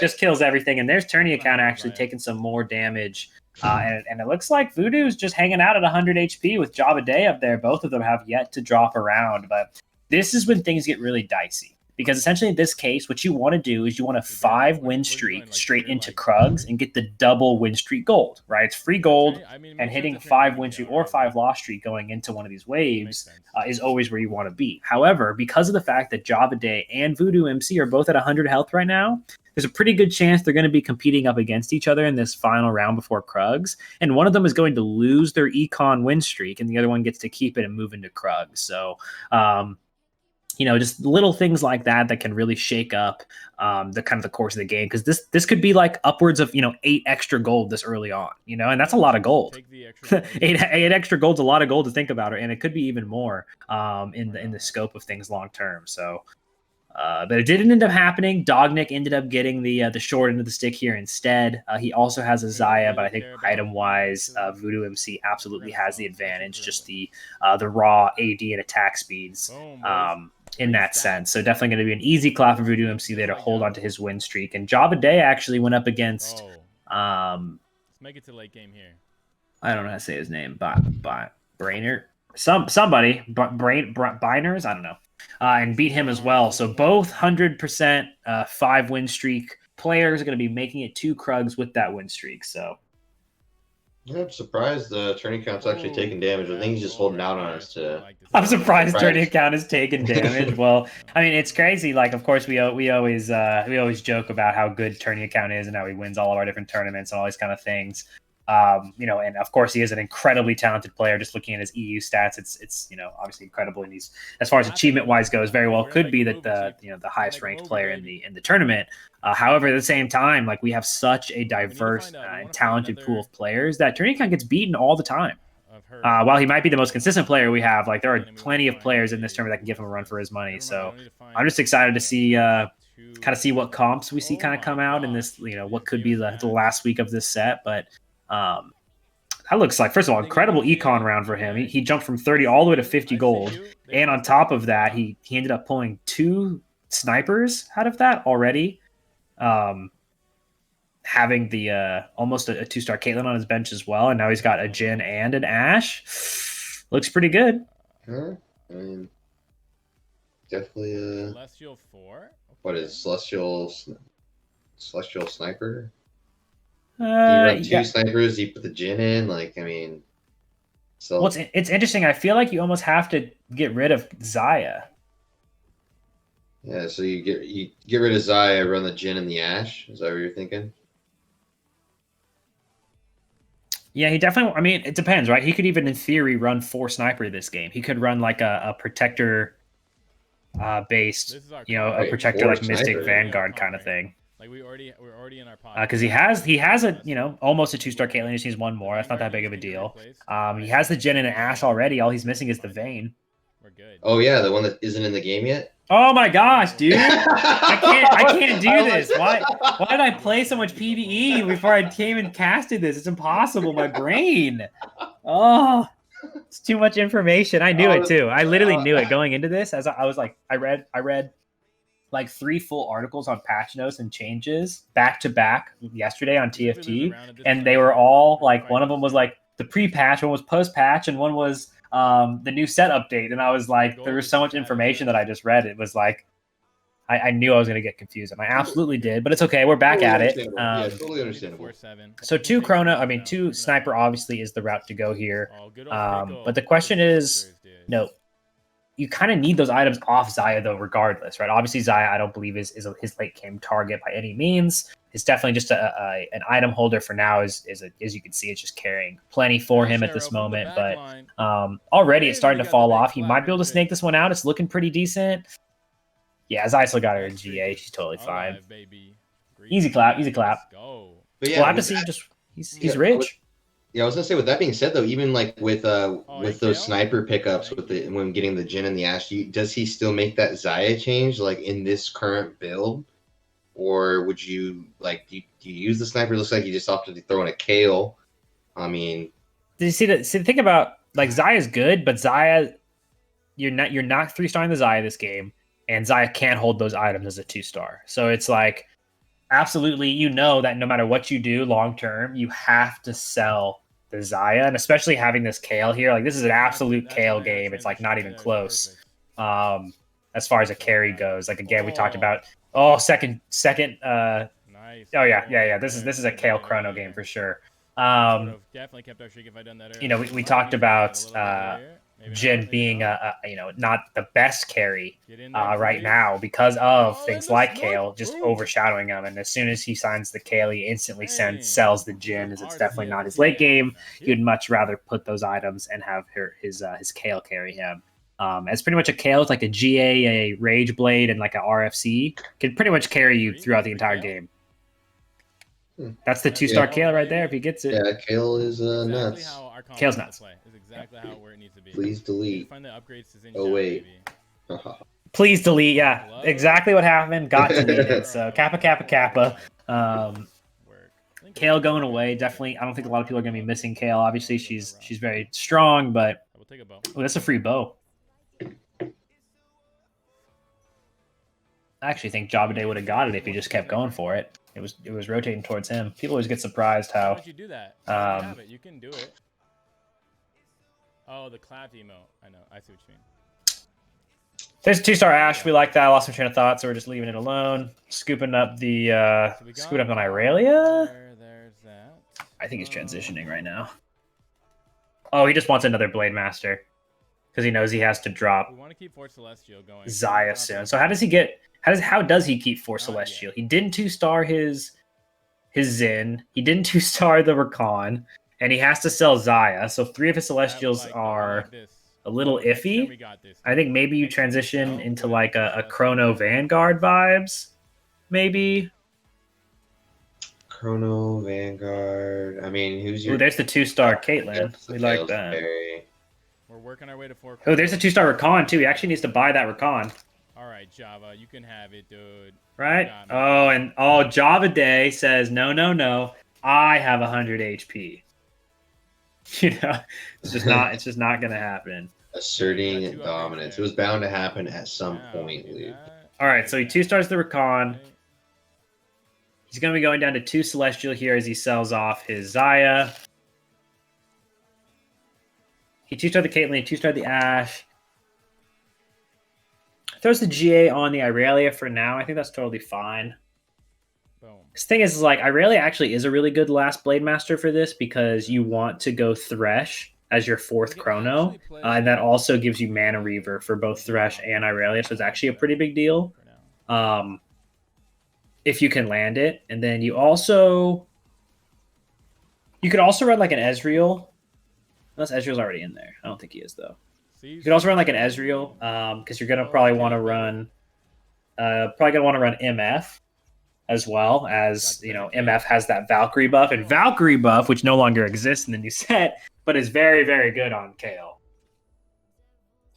Just kills everything. And there's Tourney account actually taking some more damage. And it looks like Voodoo's just hanging out at 100 HP with Jabba Day up there. Both of them have yet to drop around, but this is when things get really dicey. Because essentially in this case, what you want to do is you want a 5 win streak straight into Krugs and get the double win streak gold, right? It's free gold, and hitting 5 win streak or 5 loss streak going into one of these waves is always where you want to be. However, because of the fact that Jabba Day and Voodoo MC are both at 100 health right now, there's a pretty good chance they're going to be competing up against each other in this final round before Krugs, and one of them is going to lose their econ win streak, and the other one gets to keep it and move into Krugs. So, just little things like that can really shake up the course of the game, because this could be like upwards of 8 extra gold this early on, and that's a lot of gold. 8 extra gold's a lot of gold to think about, and it could be even more in the scope of things long term. So, but it didn't end up happening. Dognick ended up getting the short end of the stick here instead. He also has a Xayah, but I think item wise, Voodoo MC absolutely has the advantage. Just the raw AD and attack speeds. In that sense. So definitely going to be an easy clap for Voodoo MC there to hold on to his win streak. And Jabba Day actually went up against let's make it to late game here. I don't know how to say his name, but Brainer. Somebody, Biners, I don't know. And beat him as well. So both 100% 5 win streak players are going to be making it 2 Krugs with that win streak. So I'm surprised the turning count's actually taking damage. I think he's just holding out on us to. I'm surprised turning count is taking damage. Well, I mean, it's crazy. Like, of course, we always joke about how good turning count is and how he wins all of our different tournaments and all these kind of things. You know, and of course he is an incredibly talented player. Just looking at his EU stats, it's you know, obviously incredible, and he's, as far as achievement wise goes, very well could be that the, you know, the highest ranked player in the tournament. However, at the same time, like, we have such a diverse and talented pool of players that Trinity gets beaten all the time. While he might be the most consistent player we have, like, there are plenty of players in this tournament that can give him a run for his money. So I'm just excited to see kind of see what comps we see kind of come out in this, you know, what could be the last week of this set. But that looks like, first of all, incredible econ round for him. He jumped from 30 all the way to 50 gold, and on top of that, he ended up pulling 2 snipers out of that already. Having the almost a 2-star Caitlyn on his bench as well, and now he's got a Jhin and an Ashe. Looks pretty good. I mean, definitely Celestial 4. What is Celestial Sniper? You run 2 snipers, you put the Jhin in, like, I mean, so well, it's interesting. I feel like you almost have to get rid of Xayah. Yeah, so you get rid of Xayah, run the Jhin and the Ashe. Is that what you're thinking? Yeah, he definitely. I mean, it depends, right? He could even, in theory, run 4 sniper this game. He could run like a protector based, you know, a protector like Mystic sniper. Vanguard kind of thing. Like we're already in our pod. Because he has a, you know, almost a 2-star Caitlyn. He just needs 1 more. That's not that big of a deal. He has the Jhin and an Ashe already. All he's missing is the Vayne. We're good. Oh yeah, the one that isn't in the game yet. Oh my gosh, dude! I can't do this. Why did I play so much PvE before I came and casted this? It's impossible. My brain. Oh, it's too much information. I knew it too. I literally knew it going into this. As I was like, I read like 3 full articles on patch notes and changes back to back yesterday on TFT, and they were all like, one of them was like the pre-patch, one was post-patch, and one was the new set update. And I was like, there was so much information that I just read. It was like, I knew I was going to get confused, and I absolutely did. But it's okay. We're back at it. Yeah, totally understandable. So 2 sniper obviously is the route to go here. But the question is, no, you kind of need those items off Xayah though, regardless, right? Obviously, Xayah, I don't believe is his late game target by any means. It's definitely just an item holder for now. As you can see, it's just carrying plenty for him at this moment. But already it's starting to fall off. He might be able to snake this one out. It's looking pretty decent. Yeah, Xayah still got her in GA. She's totally fine. Easy clap. But yeah, we'll have to see. He's rich. Yeah, I was gonna say, with that being said though, even like with those sniper pickups when getting the Jhin and the Ashe, does he still make that Xayah change like in this current build? Or would you like do you use the sniper? It looks like you just opted to throw in a Kale. I mean, did you see the thing about, like, Xayah's good, but Xayah, you're not 3-starring the Xayah this game, and Xayah can't hold those items as a 2-star. So it's like, absolutely, you know that no matter what you do long term, you have to sell the Xayah, and especially having this Kale here, like, this is an absolute Kale game. It's like not even close. As far as a carry goes, like, again, we talked about second. Nice. Oh yeah. This is a Kale chrono game for sure. Definitely kept our streak if I'd done that earlier. You know, we talked about Jhin being you know, not the best carry right now because of things like Kale just overshadowing him. And as soon as he signs the Kale, he instantly sells the Jhin, as it's definitely not his late game. You'd much rather put those items and have his Kale carry him. It's pretty much a Kale with like a GA, a Rage Blade, and like a RFC can pretty much carry you throughout the entire game. That's the 2-star Kale right there if he gets it. Yeah, Kale is nuts. Kale's nuts. Is exactly how where it needs to be. Please delete. Find the upgrades to Oh wait. Please delete. Yeah, exactly what happened. Got deleted. So Kappa. Kale going away. Definitely. I don't think a lot of people are going to be missing Kale. Obviously, she's very strong, but that's a free bow. I actually think Jabba would have got it if he just kept going for it. It was rotating towards him. People always get surprised how. Why don't you do that? You have it. You can do it. Oh, the clap emote. I know. I see what you mean. There's a 2-star Ashe. We like that. I lost my train of thought, so we're just leaving it alone. Scooping up on Irelia. There's that. I think he's transitioning right now. Oh, he just wants another Blade Master because he knows he has to drop We want to keep Force Celestial going. Xayah soon. So how does he keep Force Celestial? He didn't 2-star his his Zin. He didn't 2-star the Rakan, and he has to sell Zaya. So 3 of his Celestials are a little iffy. I think maybe you transition into like a Chrono Vanguard vibes, maybe. Chrono Vanguard. I mean, who's your? Ooh, there's the 2-star Caitlyn. We like that. We're working our way to 4. Oh, there's a 2-star Rakan too. He actually needs to buy that Rakan. All right, Java, you can have it, dude. Right? Oh, and Java Day says no. I have 100 HP. You know, it's just not gonna happen. Asserting dominance. It was bound to happen at some point, Luke. All right, so he 2-stars the Rakan. He's going to be going down to 2 Celestial here as he sells off his Zaya. He 2-starred the Caitlyn, he 2-starred the Ashe. Throws the GA on the Irelia for now. I think that's totally fine. Boom. This thing is like, Irelia actually is a really good last Blade Master for this because you want to go Thresh as your 4th Chrono. And that also gives you Mana Reaver for both Thresh and Irelia, so it's actually a pretty big deal. If you can land it. And then you could also run like an Ezreal. Unless Ezreal's already in there. I don't think he is, though. You could also run like an Ezreal, because you're gonna probably want to run MF as well, as you know, MF has that Valkyrie buff, and Valkyrie buff, which no longer exists in the new set, but is very, very good on Kale.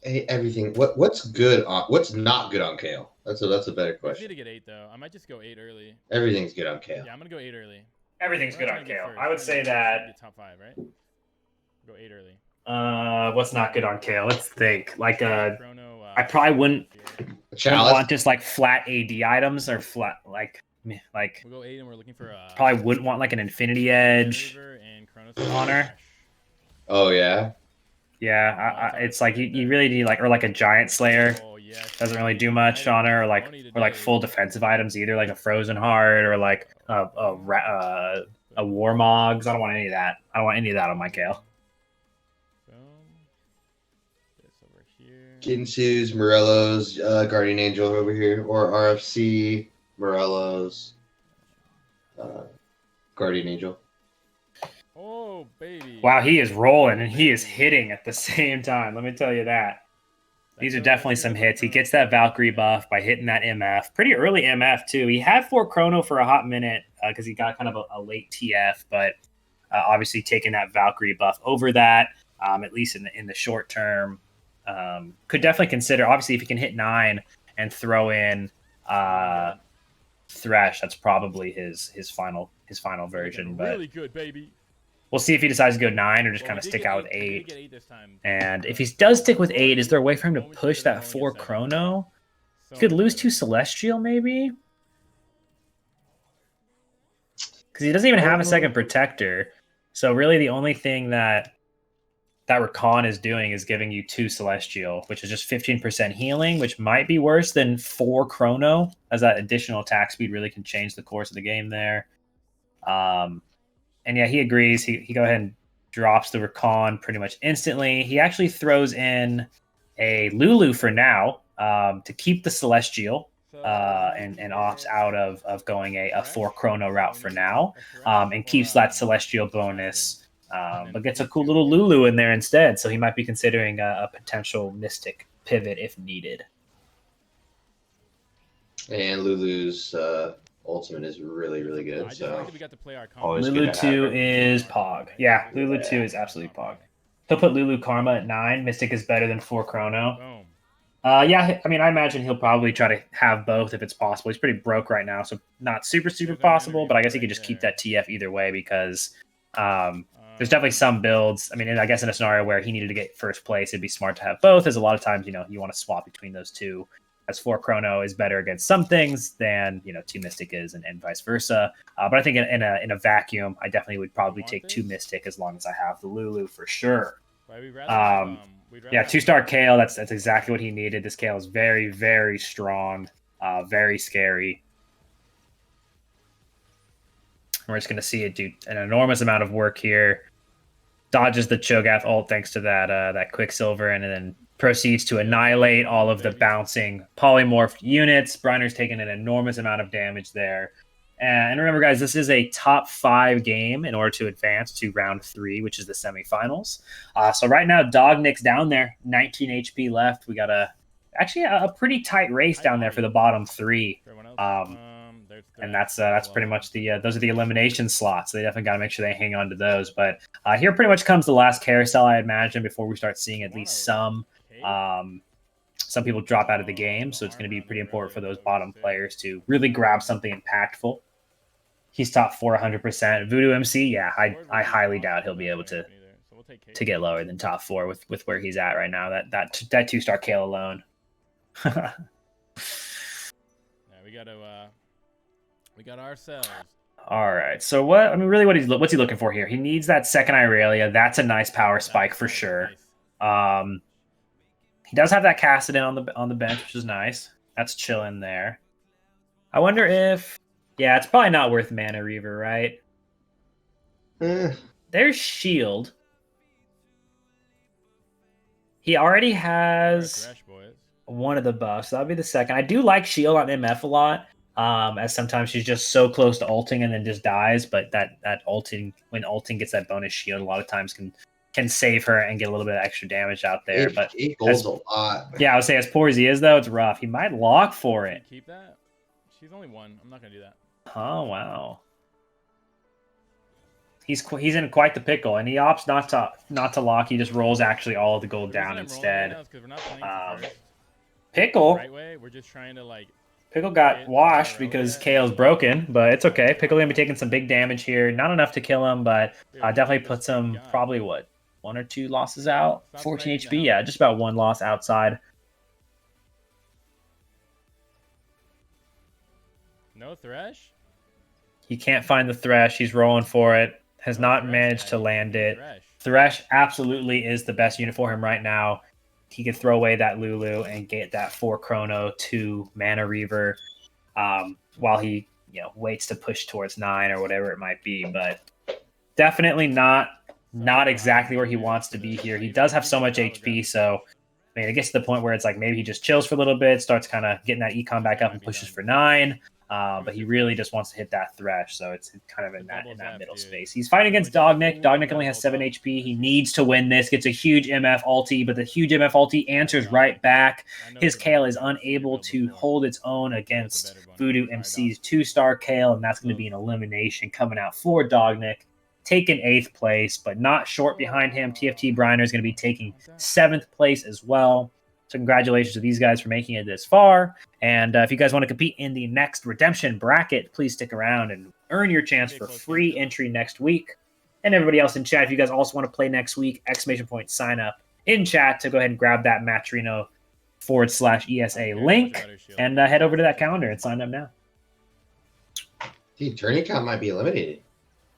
Hey, everything. What's good on? What's not good on Kale? That's a better I need question. to get 8 though. I might just go 8 early. Everything's good on Kale. Yeah, I'm gonna go 8 early. Everything's good on Kale. I would say that. Top 5, right? Go 8 early. What's not good on Kale? Let's think. Like Chrono, I probably wouldn't Chalice. want just like flat AD items or flat like We'll go 8 and we're looking for probably wouldn't want like an Infinity Edge honor. Oh yeah. Yeah, it's like you really need like, or like a Giant Slayer. Doesn't really do much on her, or like full defensive items either, like a Frozen Heart or like a Warmogs. I don't want any of that. I don't want any of that on my Kale. Kinsu's, Morello's, Guardian Angel over here, or RFC, Morello's, Guardian Angel. Oh, baby. Wow, he is rolling and he is hitting at the same time. Let me tell you that. These are definitely some hits. He gets that Valkyrie buff by hitting that MF. Pretty early MF, too. He had 4 Chrono for a hot minute because he got kind of a late TF, but obviously taking that Valkyrie buff over that, at least in the short term, could definitely consider. Obviously, if he can hit 9 and throw in Thresh, that's probably his final version. But really good, baby. We'll see if he decides to go 9 or just kind of stick out with 8. And if he does stick with 8, is there a way for him to push that 4 Chrono? He could lose 2 Celestial, maybe? Because he doesn't even have a second Protector. So really the only thing that Rakan is doing is giving you 2 Celestial, which is just 15% healing, which might be worse than 4 Chrono, as that additional attack speed really can change the course of the game there. And yeah, he agrees. He go ahead and drops the Rakan pretty much instantly. He actually throws in a Lulu for now to keep the Celestial and opts out of going a 4 Chrono route for now, and keeps that Celestial bonus, but gets a cool little Lulu in there instead. So he might be considering a potential Mystic pivot if needed. And Lulu's ultimate is really, really good. So Lulu 2 is Pog. Yeah, Lulu 2 is absolutely Pog. He'll put Lulu Karma at 9. Mystic is better than 4 Chrono. Yeah, I mean, I imagine he'll probably try to have both if it's possible. He's pretty broke right now, so not super possible, but I guess he could just keep that TF either way because there's definitely some builds. I mean, I guess in a scenario where he needed to get first place, it'd be smart to have both, as a lot of times, you want to swap between those two. As 4 Chrono is better against some things than 2 Mystic is, and vice versa. But I think in a vacuum, I definitely would probably take 2 Mystic as long as I have the Lulu for sure. Yeah, 2-star Kale. That's exactly what he needed. This Kale is very, very strong, very scary. We're just gonna see it do an enormous amount of work here. Dodges the Cho'Gath ult thanks to that Quicksilver, and then proceeds to annihilate all of the bouncing polymorphed units. Briner's taking an enormous amount of damage there. And remember, guys, this is a top 5 game in order to advance to round 3, which is the semifinals. So right now, Dognick's down there, 19 HP left. We got a pretty tight race down there for the bottom 3. And that's pretty much those are the elimination slots. So they definitely got to make sure they hang on to those. But here pretty much comes the last carousel, I imagine, before we start seeing at least some people drop out of the game. So it's going to be pretty important for those bottom players to really grab something impactful. He's top 400%. Voodoo MC, yeah, I highly doubt he'll be able to get lower than top 4 with where he's at right now. That 2-star Kale alone. Yeah, we got ourselves. All right. So what's he looking for here? He needs that second Irelia. That's a nice power spike for sure. He does have that Kassadin on the bench, which is nice. That's chilling there. I wonder if it's probably not worth Mana Reaver, right? There's Shield. He already has one of the buffs. That'll be the second. I do like Shield on MF a lot. As sometimes she's just so close to ulting and then just dies, but that ulting, when ulting gets that bonus shield, a lot of times can save her and get a little bit of extra damage out there. But 8 gold's a lot. Yeah, I would say as poor as he is, though, it's rough. He might lock for it. Keep that. She's only 1. I'm not gonna do that. Oh wow. He's in quite the pickle, and he opts not to lock. He just rolls actually all of the gold down instead. Pickle. Right way. We're just trying to Pickle got washed because Kale's broken, but it's okay. Pickle gonna be taking some big damage here. Not enough to kill him, but definitely puts him probably 1 or 2 losses out. 14 HP, yeah, just about 1 loss outside. No Thresh? He can't find the Thresh. He's rolling for it. Has not managed to land it. Thresh absolutely is the best unit for him right now. He could throw away that Lulu and get that 4 Chrono to Mana Reaver while he waits to push towards 9 or whatever it might be. But definitely not exactly where he wants to be here. He does have so much HP, so I mean, it gets to the point where it's like maybe he just chills for a little bit, starts kind of getting that econ back up and pushes for 9. But he really just wants to hit that Thresh, so it's kind of in that middle space. He's fighting against Dognick. Dognick only has 7 HP. He needs to win this. Gets a huge MF ulti, but the huge MF ulti answers right back. His Kale is unable to hold its own against Voodoo MC's 2-star Kale, and that's going to be an elimination coming out for Dognick. Taking 8th place, but not short behind him. TFT Briner is going to be taking 7th place as well. So congratulations to these guys for making it this far. And if you guys want to compete in the next redemption bracket, please stick around and earn your chance for free entry next week. And everybody else in chat, if you guys also want to play next week, ! Sign up in chat to go ahead and grab that Matrino /ESA link and head over to that calendar and sign up now. Dude, tourney account might be eliminated.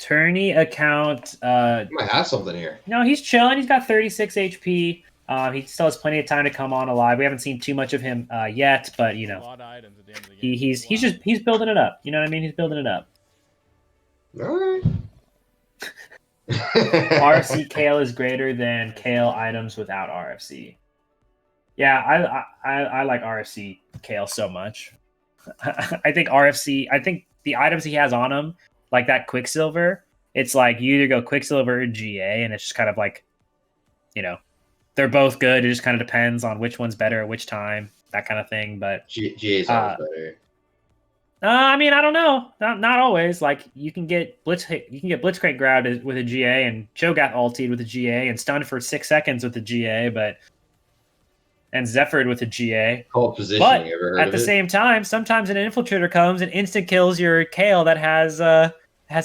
Tourney account. You might have something here. No, he's chilling. He's got 36 HP. He still has plenty of time to come on alive. We haven't seen too much of him yet, but he's building it up. You know what I mean? He's building it up. All right. RFC Kale is greater than Kale items without RFC. Yeah, I like RFC Kale so much. I think the items he has on him, like that Quicksilver, it's like you either go Quicksilver or GA, and it's just kind of like, they're both good. It just kind of depends on which one's better at which time, that kind of thing. But GA is always better. I mean, I don't know. Not always. Like you can get Blitzcrank grabbed with a GA and Cho'Gath ultied with a GA and stunned for 6 seconds with a GA, and Zephyr'd with a GA. Cold positioning. But ever heard at of the it? same time, sometimes an infiltrator comes and instant kills your Kale that has a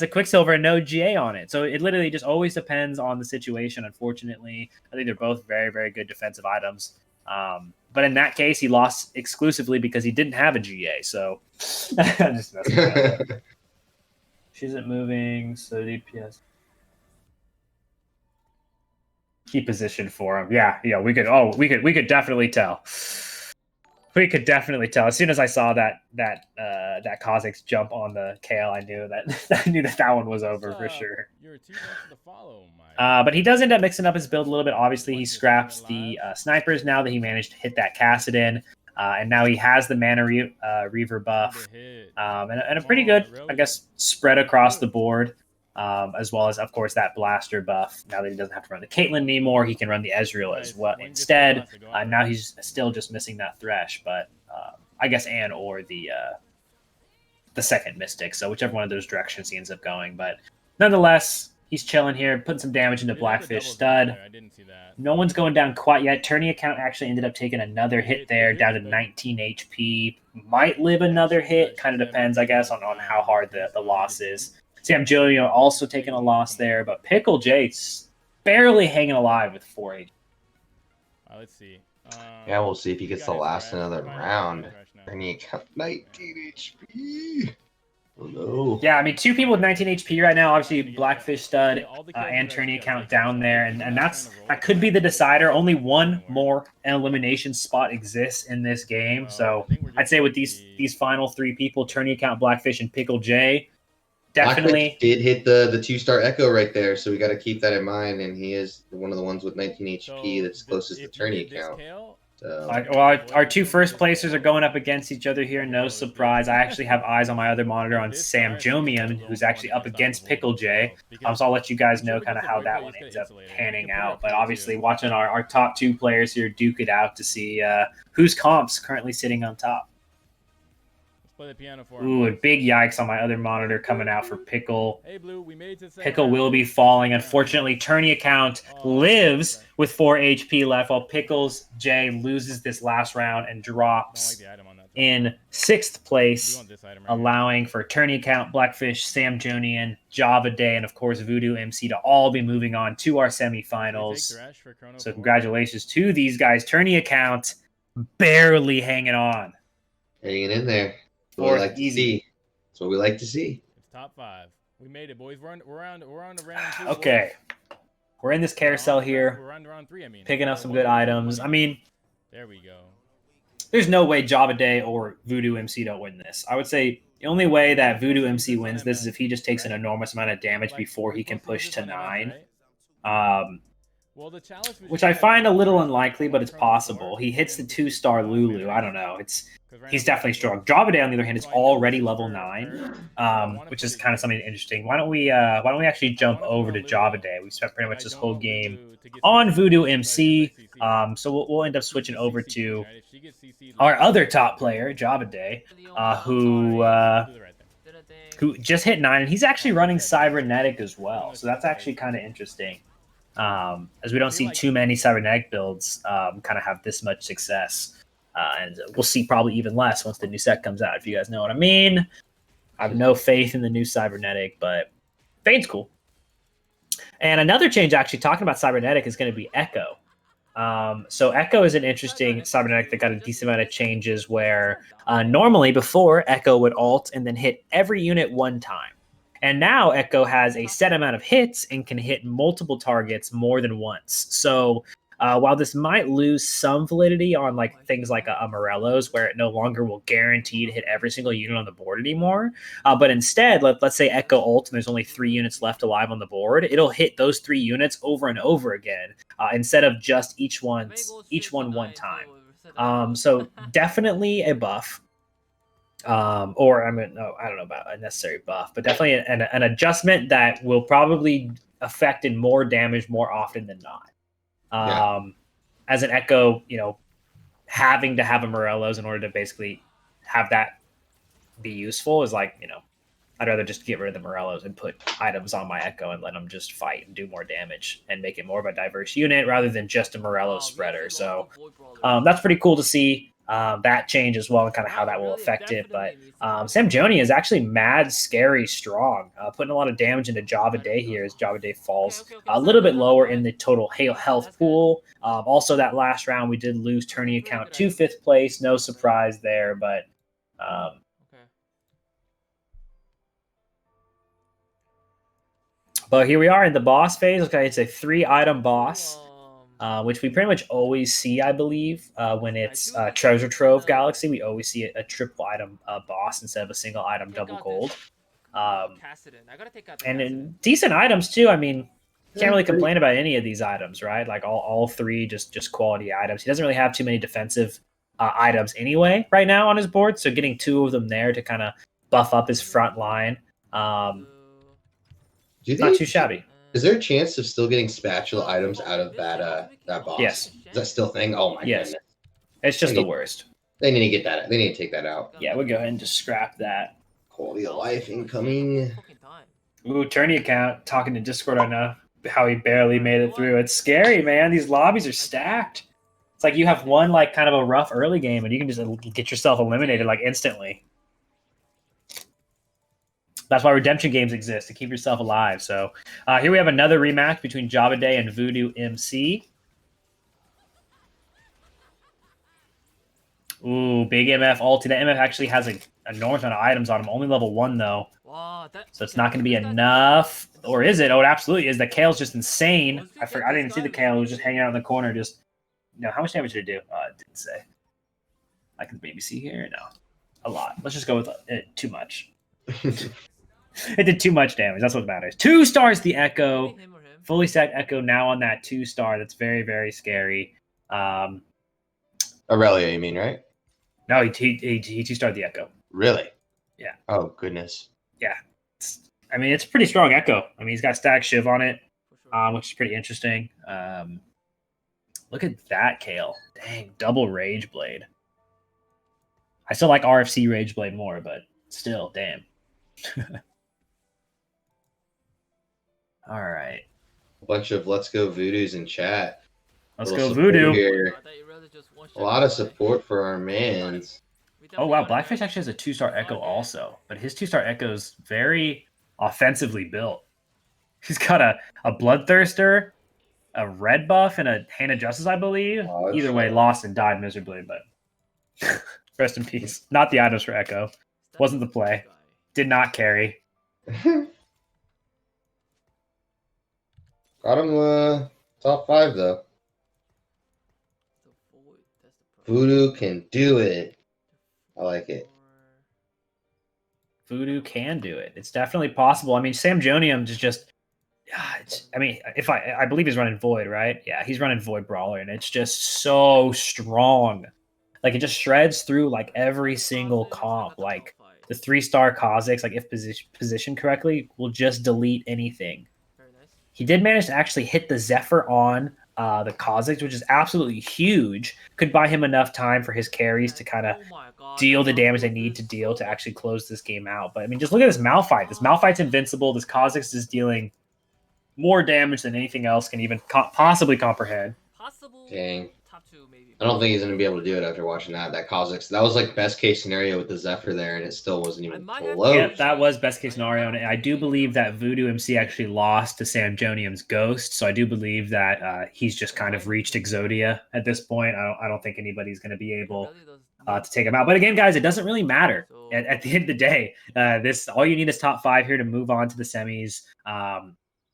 Quicksilver and no GA on it. So it literally just always depends on the situation, unfortunately. I think they're both very, very good defensive items. But in that case, he lost exclusively because he didn't have a GA. So just messing around. She isn't moving, so DPS. Key position for him. Yeah, we could definitely tell. We could definitely tell. As soon as I saw that Kha'Zix jump on the Kale, I knew that one was over for sure. You're too much to follow, Mike. But he does end up mixing up his build a little bit. Obviously, he scraps the snipers now that he managed to hit that Kassadin. And now he has the Mana Reaver buff, and a pretty good, I guess, spread across the board, as well as, of course, that Blaster buff. Now that he doesn't have to run the Caitlyn anymore, he can run the Ezreal as well instead. Now he's still just missing that Thresh, but I guess or the second Mystic, so whichever one of those directions he ends up going. But nonetheless, he's chilling here, putting some damage into Blackfish Stud. I didn't see that. No one's going down quite yet. Tourney account actually ended up taking another hit there, down to 19 HP. Might live another hit. Kind of depends, I guess, on how hard the loss is. Sam Julio also taking a loss there, but Pickle Jace barely hanging alive with 4 HP. Let's see. Yeah, we'll see if he gets to last another round. Tourney account 19 HP. Oh no. Yeah, I mean, 2 people with 19 HP right now. Obviously, Blackfish Stud and Tourney account down there, and that could be the decider. Only one more elimination spot exists in this game, so I'd say with these final 3 people, Tourney account, Blackfish, and Pickle J, definitely Blackfish did hit the 2-star Echo right there, so we got to keep that in mind. And he is one of the ones with 19 HP that's closest to Tourney account. So. Well, our 2 first placers are going up against each other here. No surprise. I actually have eyes on my other monitor on Sam Jomian, who's actually up against Pickle J. So I'll let you guys know kind of how that one ends up panning out. But obviously, watching our top 2 players here duke it out to see whose comp's currently sitting on top. Play the piano for Ooh, and big yikes on my other monitor coming out for Pickle. Hey, Blue, we made it to Pickle will be falling. Unfortunately, Tourney account lives with 4 HP left, while Pickles J loses this last round and drops in 6th place, allowing for Tourney account, Blackfish, Sam Jonian, Java Day, and of course Voodoo MC to all be moving on to our semifinals. So congratulations to these guys. Tourney account barely hanging on. Hanging in there. What we like to see. That's what we like to see. It's top 5. We made it, boys. We're on the round 2. Okay. We're in this carousel here. We're on round 3, I mean. Picking up some good items. I mean, there we go. There's no way Java Day or Voodoo MC don't win this. I would say the only way that Voodoo MC wins this is if he just takes an enormous amount of damage before he can push to 9. Which I find a little unlikely, but it's possible. He hits the 2-star Lulu. I don't know. He's definitely strong. Java Day, on the other hand, is already level 9, which is kind of something interesting. Why don't we actually jump over to Java Day? We spent pretty much this whole game on Voodoo MC, so we'll end up switching over to our other top player, Java Day, who just hit 9, and he's actually running Cybernetic as well. So that's actually kind of interesting. As we don't see too many Cybernetic builds kind of have this much success. And we'll see probably even less once the new set comes out, if you guys know what I mean. I have no faith in the new Cybernetic, but Fade's cool. And another change, actually, talking about Cybernetic, is going to be Echo. So Echo is an interesting Cybernetic that got a decent amount of changes where normally before Echo would ult and then hit every unit 1 time. And now Echo has a set amount of hits and can hit multiple targets more than once. So while this might lose some validity on things like a Morello's, where it no longer will guarantee to hit every single unit on the board anymore, but instead, let's say Echo ult and there's only 3 units left alive on the board, it'll hit those 3 units over and over again instead of just each one 1 time. So definitely a buff. Or I don't know about a necessary buff, but definitely an adjustment that will probably affect in more damage more often than not. As an Echo, having to have a Morello's in order to basically have that be useful is I'd rather just get rid of the Morello's and put items on my Echo and let them just fight and do more damage and make it more of a diverse unit rather than just a Morello spreader. So that's pretty cool to see. That change as well and kind of how that will affect it. But Sam Joni is actually mad, scary, strong, putting a lot of damage into Java Day here as Java Day falls a little bit lower in the total health pool. Also, that last round, we did lose Tourney account to 5th place. No surprise there, but here we are in the boss phase. Okay, it's a 3-item boss. Which we pretty much always see, I believe, when it's Treasure Trove Galaxy. We always see a triple item boss instead of a single item double gold. And in decent items, too. I mean, can't really complain about any of these items, right? All 3 just quality items. He doesn't really have too many defensive items anyway right now on his board. So getting 2 of them there to kind of buff up his front line, Do you not think too shabby. is there a chance of still getting spatula items out of that boss? Yes. Is that still a thing? Oh my Yes. goodness. It's just the worst. They need to get that. They need to take that out. Yeah, we'll go ahead and just scrap that. Quality of life incoming. Ooh, tourney account talking to Discord on how he barely made it through. It's scary, man. These lobbies are stacked. It's like you have one like kind of a rough early game, and you can just get yourself eliminated like instantly. That's why redemption games exist, to keep yourself alive. So here we have another rematch between Java Day and Voodoo MC. Ooh, big MF ulti. That MF actually has an enormous amount of items on him. Only level 1, though. So it's not going to be enough. Or is it? Oh, it absolutely is. The Kale's just insane. I didn't even see the Kale. It was just hanging out in the corner. Just, how much damage did it do? It didn't say. I can maybe see here. No. A lot. Let's just go with too much. It did too much damage. That's what matters. 2 stars the Echo. Fully stacked Echo now on that 2-star. That's very, very scary. Aurelia, you mean, right? No, he 2-starred the Echo. Really? Yeah. Oh, goodness. Yeah. It's a pretty strong Echo. He's got stacked Shiv on it, which is pretty interesting. Look at that, Kale. Dang, double Rage Blade. I still like RFC Rage Blade more, but still, damn. All right. A bunch of Let's Go Voodoos in chat. Let's go Voodoo. Here. A lot of support for our mans. Oh, wow. Blackfish actually has a 2-star Echo also, but his 2-star Echo is very offensively built. He's got a Bloodthirster, a red buff, and a Hand of Justice, I believe. Either way, lost and died miserably, but rest in peace. Not the items for Echo. Wasn't the play. Did not carry. Got him top 5, though. Voodoo can do it. I like it. Voodoo can do it. It's definitely possible. Sam Jonium is just. I believe he's running Void, right? Yeah, he's running Void Brawler, and it's just so strong. Like it just shreds through like every single comp. Like the 3-star Kha'Zix, like if positioned correctly, will just delete anything. He did manage to actually hit the Zephyr on the Kha'Zix, which is absolutely huge. Could buy him enough time for his carries to kind of deal the damage they need to deal to actually close this game out. But just look at this Malphite. This Malphite's invincible. This Kha'Zix is dealing more damage than anything else can even possibly comprehend. Dang. I don't think he's going to be able to do it after watching that Kha'Zix. That was like best case scenario with the Zephyr there, and it still wasn't even close. Yep, that was best case scenario, and I do believe that Voodoo MC actually lost to Samjonium's Ghost, so I do believe that he's just kind of reached Exodia at this point. I don't think anybody's going to be able to take him out. But again, guys, it doesn't really matter. At the end of the day, this all you need is top 5 here to move on to the semis.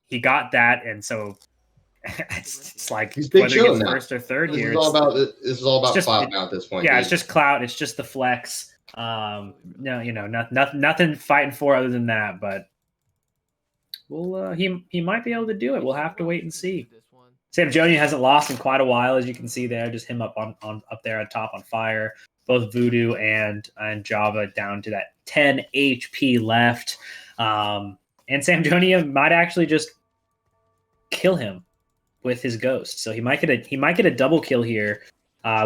He got that, and so it's like he's big whether he gets first or third this here. This is all about clout now at this point. Yeah, dude. It's just clout. It's just the flex. Nothing fighting for other than that. But he might be able to do it. We'll have to wait and see. Sam Jonium hasn't lost in quite a while, as you can see there. Just him up there on top on fire. Both Voodoo and Java down to that 10 HP left. And Sam Jonium might actually just kill him with his Ghost. So he might get a double kill here,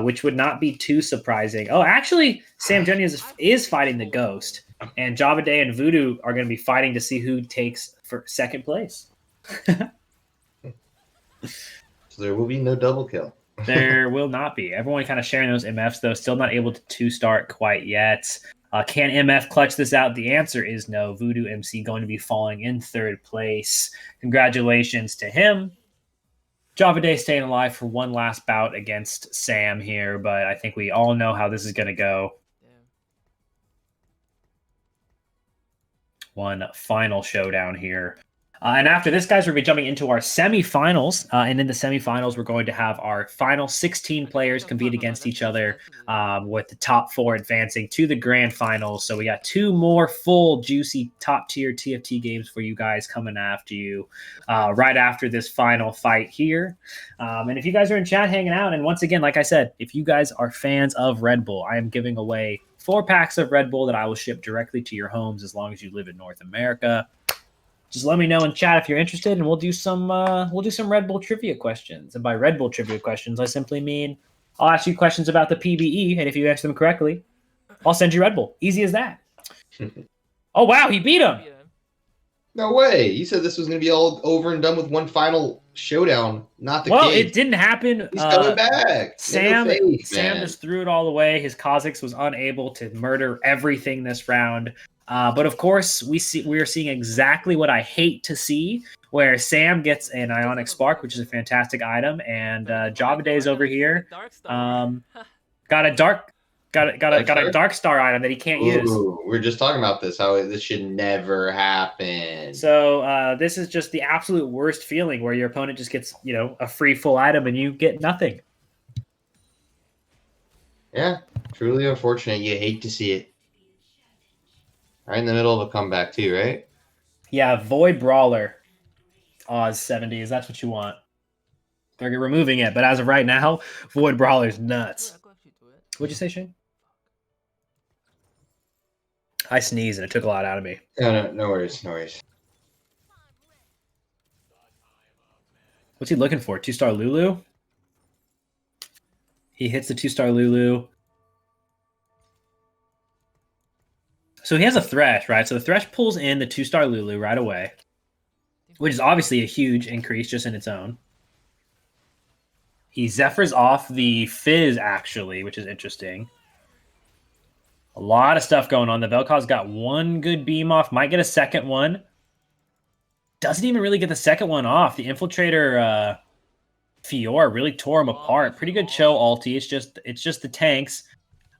which would not be too surprising. Oh, actually, Sam Jonium is fighting the Ghost, and Java Day and Voodoo are going to be fighting to see who takes for second place. So there will be no double kill. There will not be. Everyone kind of sharing those MFs, though. Still not able to start quite yet. Can MF clutch this out? The answer is no. Voodoo MC going to be falling in third place. Congratulations to him. Java Day staying alive for one last bout against Sam here, but I think we all know how this is going to go. One final showdown here. And after this, guys, we're going to be jumping into our semifinals. And in the semifinals, we're going to have our final 16 players compete against each other, with the top 4 advancing to the grand finals. So we got 2 more full, juicy, top-tier TFT games for you guys coming after you right after this final fight here. And if you guys are in chat hanging out, and once again, like I said, if you guys are fans of Red Bull, I am giving away 4 packs of Red Bull that I will ship directly to your homes as long as you live in North America. Just let me know in chat if you're interested, and we'll do some Red Bull trivia questions. And by Red Bull trivia questions, I simply mean I'll ask you questions about the PBE, and if you answer them correctly, I'll send you Red Bull. Easy as that. Oh wow, he beat him. No way. You said this was going to be all over and done with one final showdown. Not the case. Well, it didn't happen. He's coming back. Sam Man. just threw it all away. His Kha'Zix was unable to murder everything this round. But of course, we are seeing exactly what I hate to see, where Sam gets an Ionic Spark, which is a fantastic item, and Javaday's over here got a Dark Star item that he can't use. We're just talking about this, how this should never happen. So this is just the absolute worst feeling, where your opponent just gets a free full item and you get nothing. Yeah, truly unfortunate. You hate to see it. Right in the middle of a comeback too, right? Yeah, Void Brawler. Oz 70s. That's what you want. They're removing it, but as of right now, Void Brawler's nuts. What'd you say, Shane? I sneezed and it took a lot out of me. No worries, no worries. What's he looking for? 2-star Lulu? He hits the 2-star Lulu. So he has a Thresh, right? So the Thresh pulls in the 2-star Lulu right away, which is obviously a huge increase just in its own. He Zephyrs off the Fizz, actually, which is interesting. A lot of stuff going on. The Vel'Koz got 1 good beam off. Might get a second one. Doesn't even really get the second one off. The Infiltrator Fiora really tore him apart. Pretty good Cho ulti. It's just the tanks.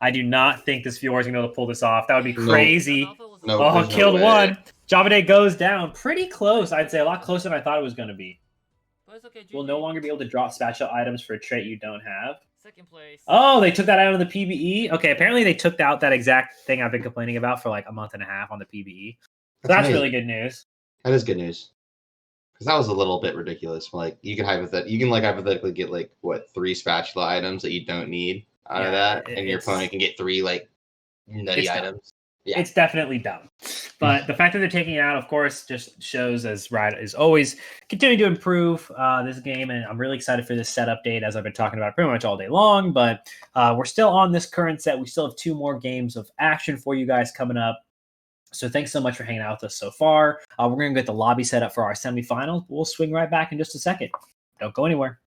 I do not think this Fiora is going to be able to pull this off. That would be crazy. No, killed one. Javaday goes down. Pretty close, I'd say. A lot closer than I thought it was going to be. We'll no longer be able to drop special items for a trait you don't have. Second place. Oh, they took that out of the PBE? Okay, apparently they took out that exact thing I've been complaining about for like a month and a half on the PBE. So that's really good news. That is good news. Because that was a little bit ridiculous. Like you can hypothetically get like 3 spatula items that you don't need out of that, and your opponent can get 3 like nutty items. Yeah. It's definitely dumb. But the fact that they're taking it out, of course, just shows, as Riot is always continuing to improve this game. And I'm really excited for this set update, as I've been talking about pretty much all day long. But we're still on this current set. We still have 2 more games of action for you guys coming up. So thanks so much for hanging out with us so far. We're going to get the lobby set up for our semifinals. We'll swing right back in just a second. Don't go anywhere.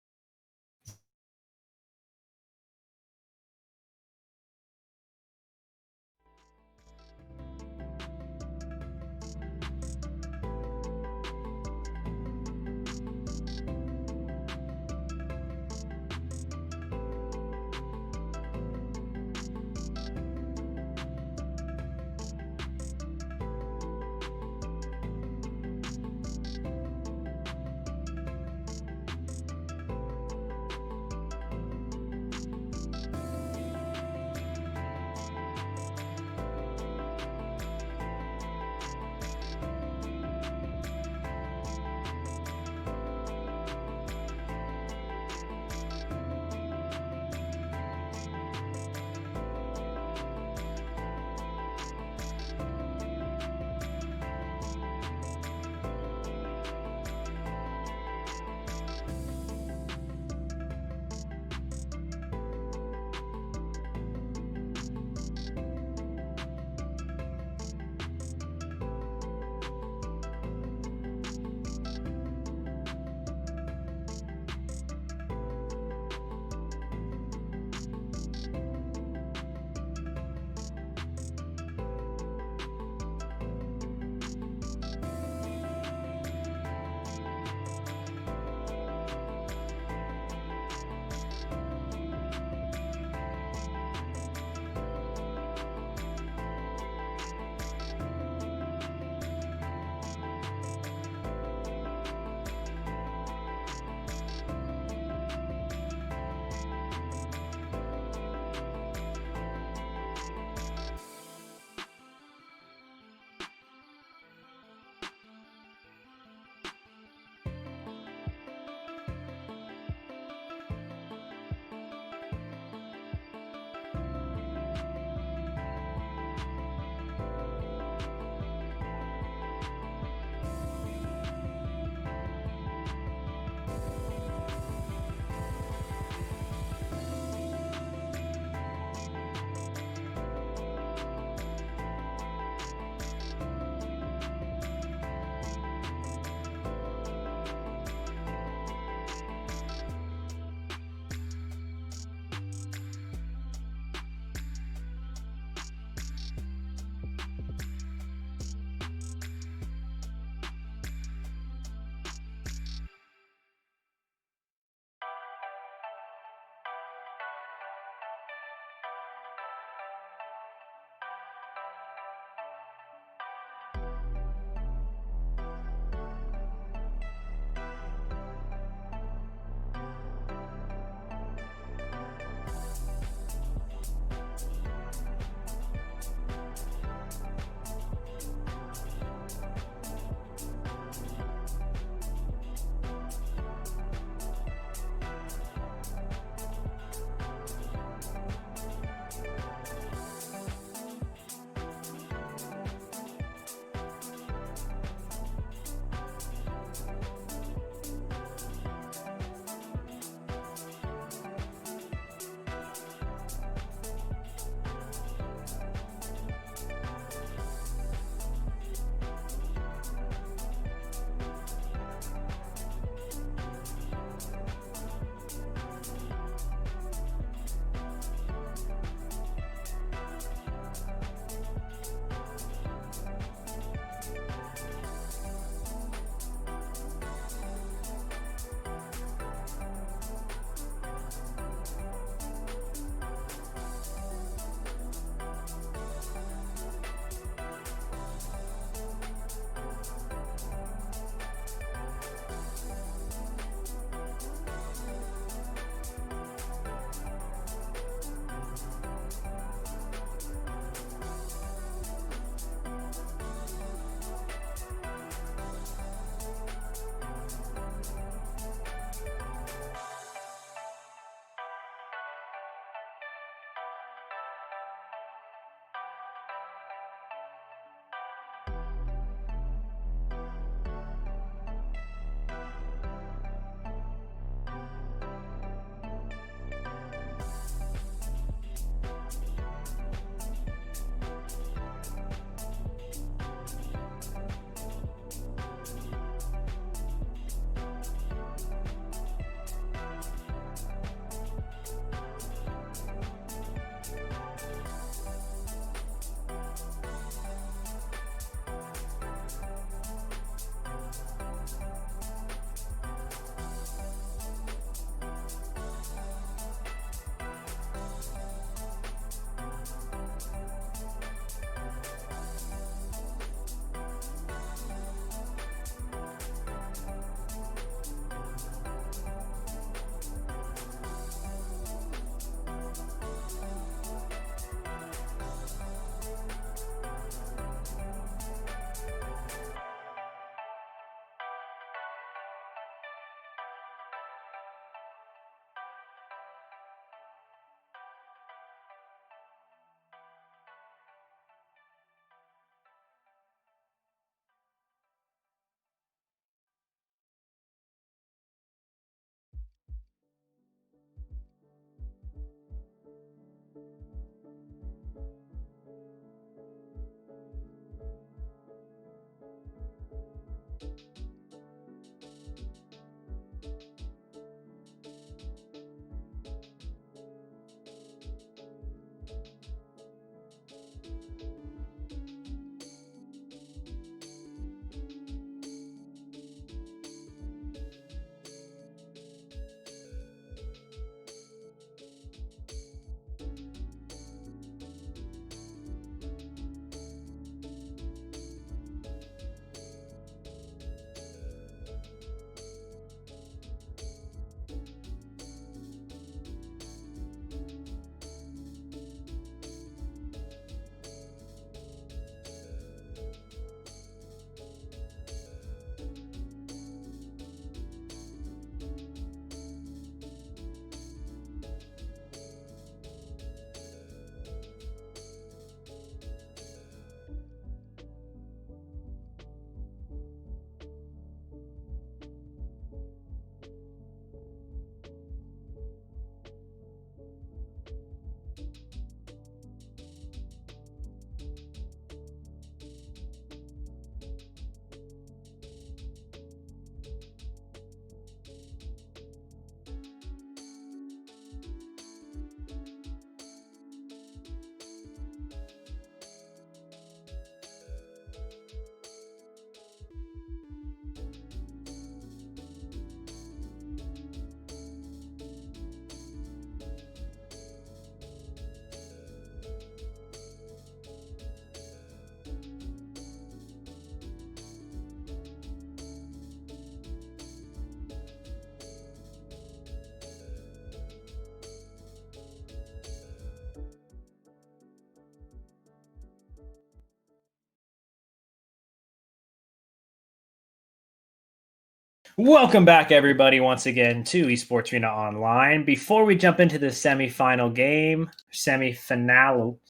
Welcome back, everybody, once again to Esports Arena Online. Before we jump into the semifinal game, semifinal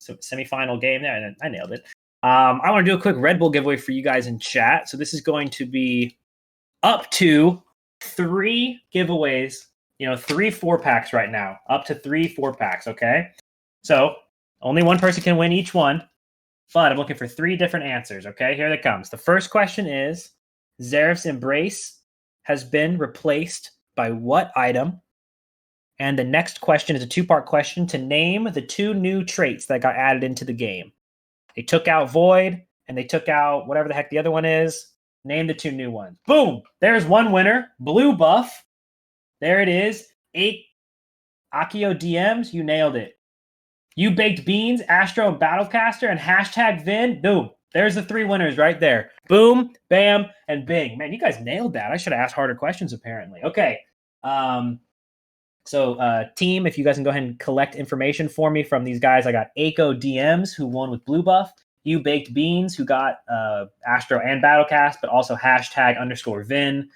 game there, I nailed it. I want to do a quick Red Bull giveaway for you guys in chat. So this is going to be up to 3 giveaways, 3 4-packs right now, up to 3 4-packs, okay? So only one person can win each one, but I'm looking for 3 different answers, okay? Here it comes. The first question is, Xerath's Embrace has been replaced by what item? And the next question is a 2-part question to name the 2 new traits that got added into the game. They took out Void, and they took out whatever the heck the other one is. Name the 2 new ones. Boom! There's one winner. Blue buff. There it is. 8 Akio DMs. You nailed it. You Baked Beans, Astro, and Battlecaster, and hashtag Vin. Boom. There's the 3 winners right there. Boom, bam, and bing. Man, you guys nailed that. I should have asked harder questions, apparently. Okay. So, team, if you guys can go ahead and collect information for me from these guys. I got Aiko DMs, who won with Blue Buff. You Baked Beans, who got Astro and Battlecast, but also hashtag _Vin,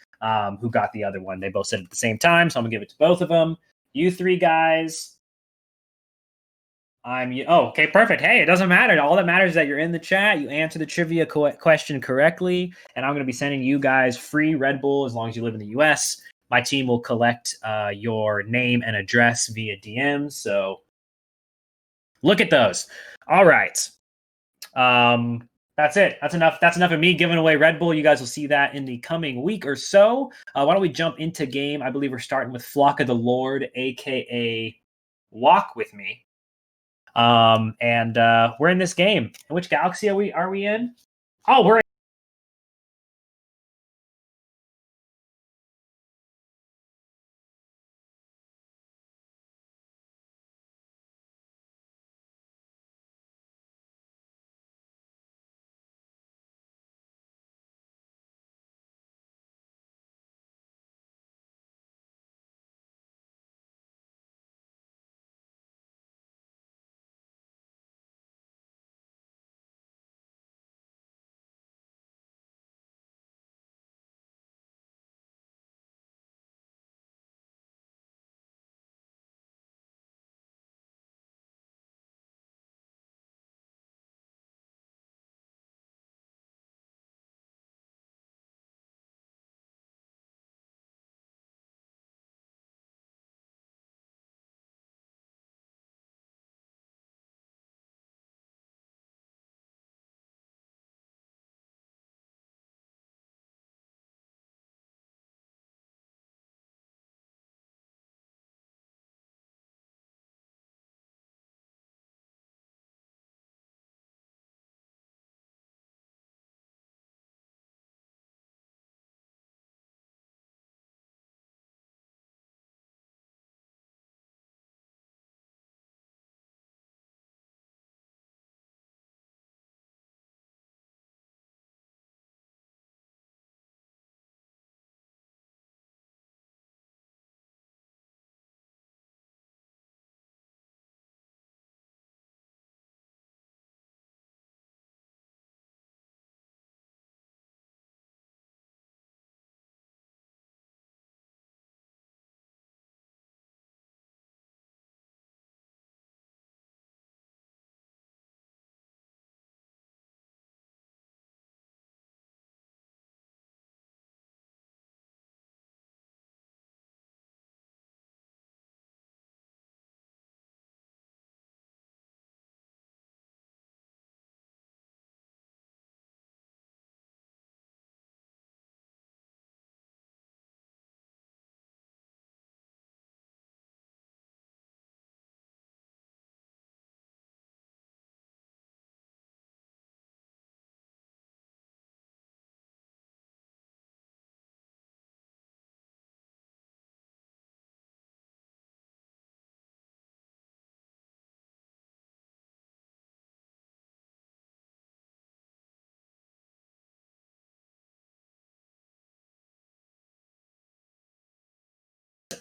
who got the other one. They both said it at the same time, so I'm going to give it to both of them. You 3 guys... okay, perfect. Hey, it doesn't matter. All that matters is that you're in the chat. You answer the trivia question correctly, and I'm going to be sending you guys free Red Bull as long as you live in the U.S. My team will collect your name and address via DM. So look at those. All right. That's it. That's enough. That's enough of me giving away Red Bull. You guys will see that in the coming week or so. Why don't we jump into game? I believe we're starting with Flock of the Lord, aka Walk With Me. And we're in this game. Which galaxy are we in? Oh, we're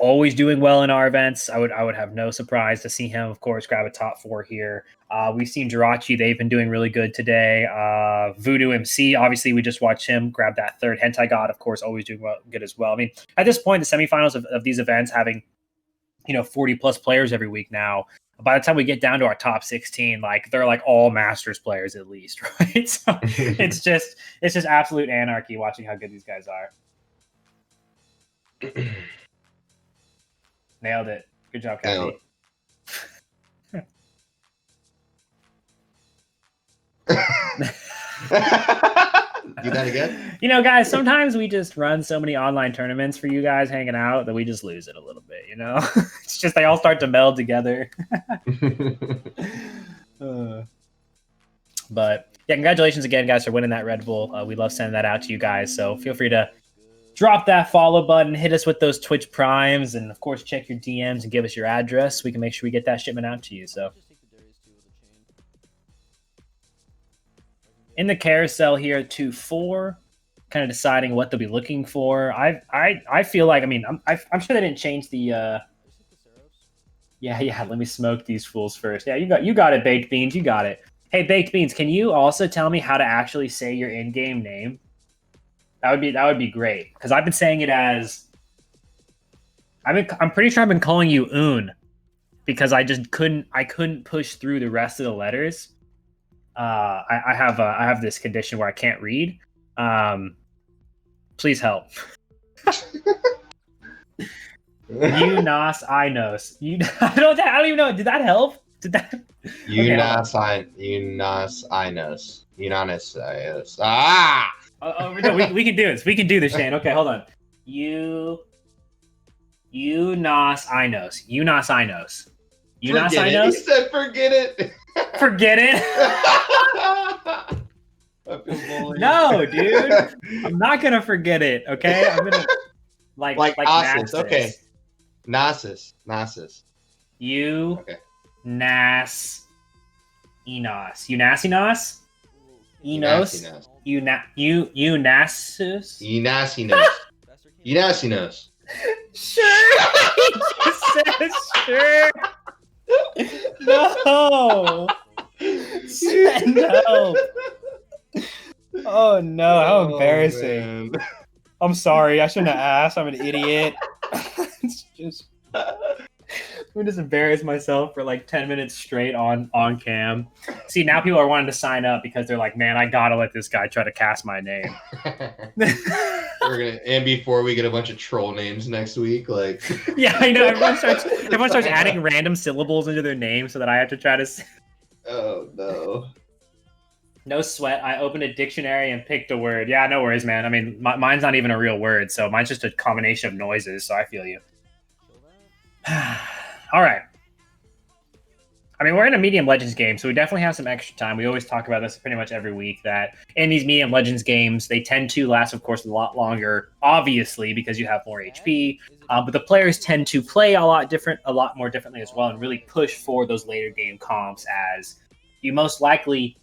always doing well in our events. I would have no surprise to see him, of course, grab a top 4 here. We've seen Jirachi. They've been doing really good today. Voodoo MC, obviously, we just watched him grab that 3rd. Hentai God, of course, always doing good as well. I mean, at this point, the semifinals of these events having, 40 plus players every week now. By the time we get down to our top 16, like they're like all Masters players at least, right? So it's just absolute anarchy watching how good these guys are. Nailed it. Good job, Kathy. Do that again? Guys, sometimes we just run so many online tournaments for you guys hanging out that we just lose it a little bit, It's just they all start to meld together. But yeah, congratulations again, guys, for winning that Red Bull. We love sending that out to you guys. So feel free to drop that follow button, hit us with those Twitch primes, and of course, check your DMs and give us your address. We can make sure we get that shipment out to you. So in the carousel here, 2-4, kind of deciding what they'll be looking for. I feel like, I'm sure they didn't change the. Yeah. Let me smoke these fools first. Yeah, you got it, Baked Beans. You got it. Hey, Baked Beans, can you also tell me how to actually say your in-game name? That would be great, because I've been saying it as. I'm pretty sure I've been calling you Un, because I just couldn't push through the rest of the letters. I have this condition where I can't read. Please help. Unas Inos. I don't even know. Did that help? Did that? Unas Inos. Unanis Ios. Ah. No, we can do this. We can do this, Shane. Okay, hold on. Unas Inos. Unas Inos. Unas Inos. He said, "Forget it." Forget it. No, dude. I'm not gonna forget it. Okay, I'm gonna like Nasus. Okay, Nasus. Okay. Nas. Enos. Unasinos. Enos. Unasus. Unasinos. Sure. He just says sure. No. No. Oh no, how embarrassing. I'm sorry, I shouldn't have asked. I'm an idiot. It's just I'm just embarrass myself for like 10 minutes straight on cam. See, now people are wanting to sign up because they're like, man, I gotta let this guy try to cast my name. And before we get a bunch of troll names next week, like yeah, I know. Everyone starts adding random syllables into their name so that I have to try to. Oh no. No sweat. I opened a dictionary and picked a word. Yeah, no worries, man. I mean, mine's not even a real word, so mine's just a combination of noises. So I feel you. All right. I mean, we're in a Medium Legends game, so we definitely have some extra time. We always talk about this pretty much every week, that in these Medium Legends games, they tend to last, of course, a lot longer, obviously, because you have more HP. But the players tend to play a lot more differently as well, and really push for those later game comps, as you most likely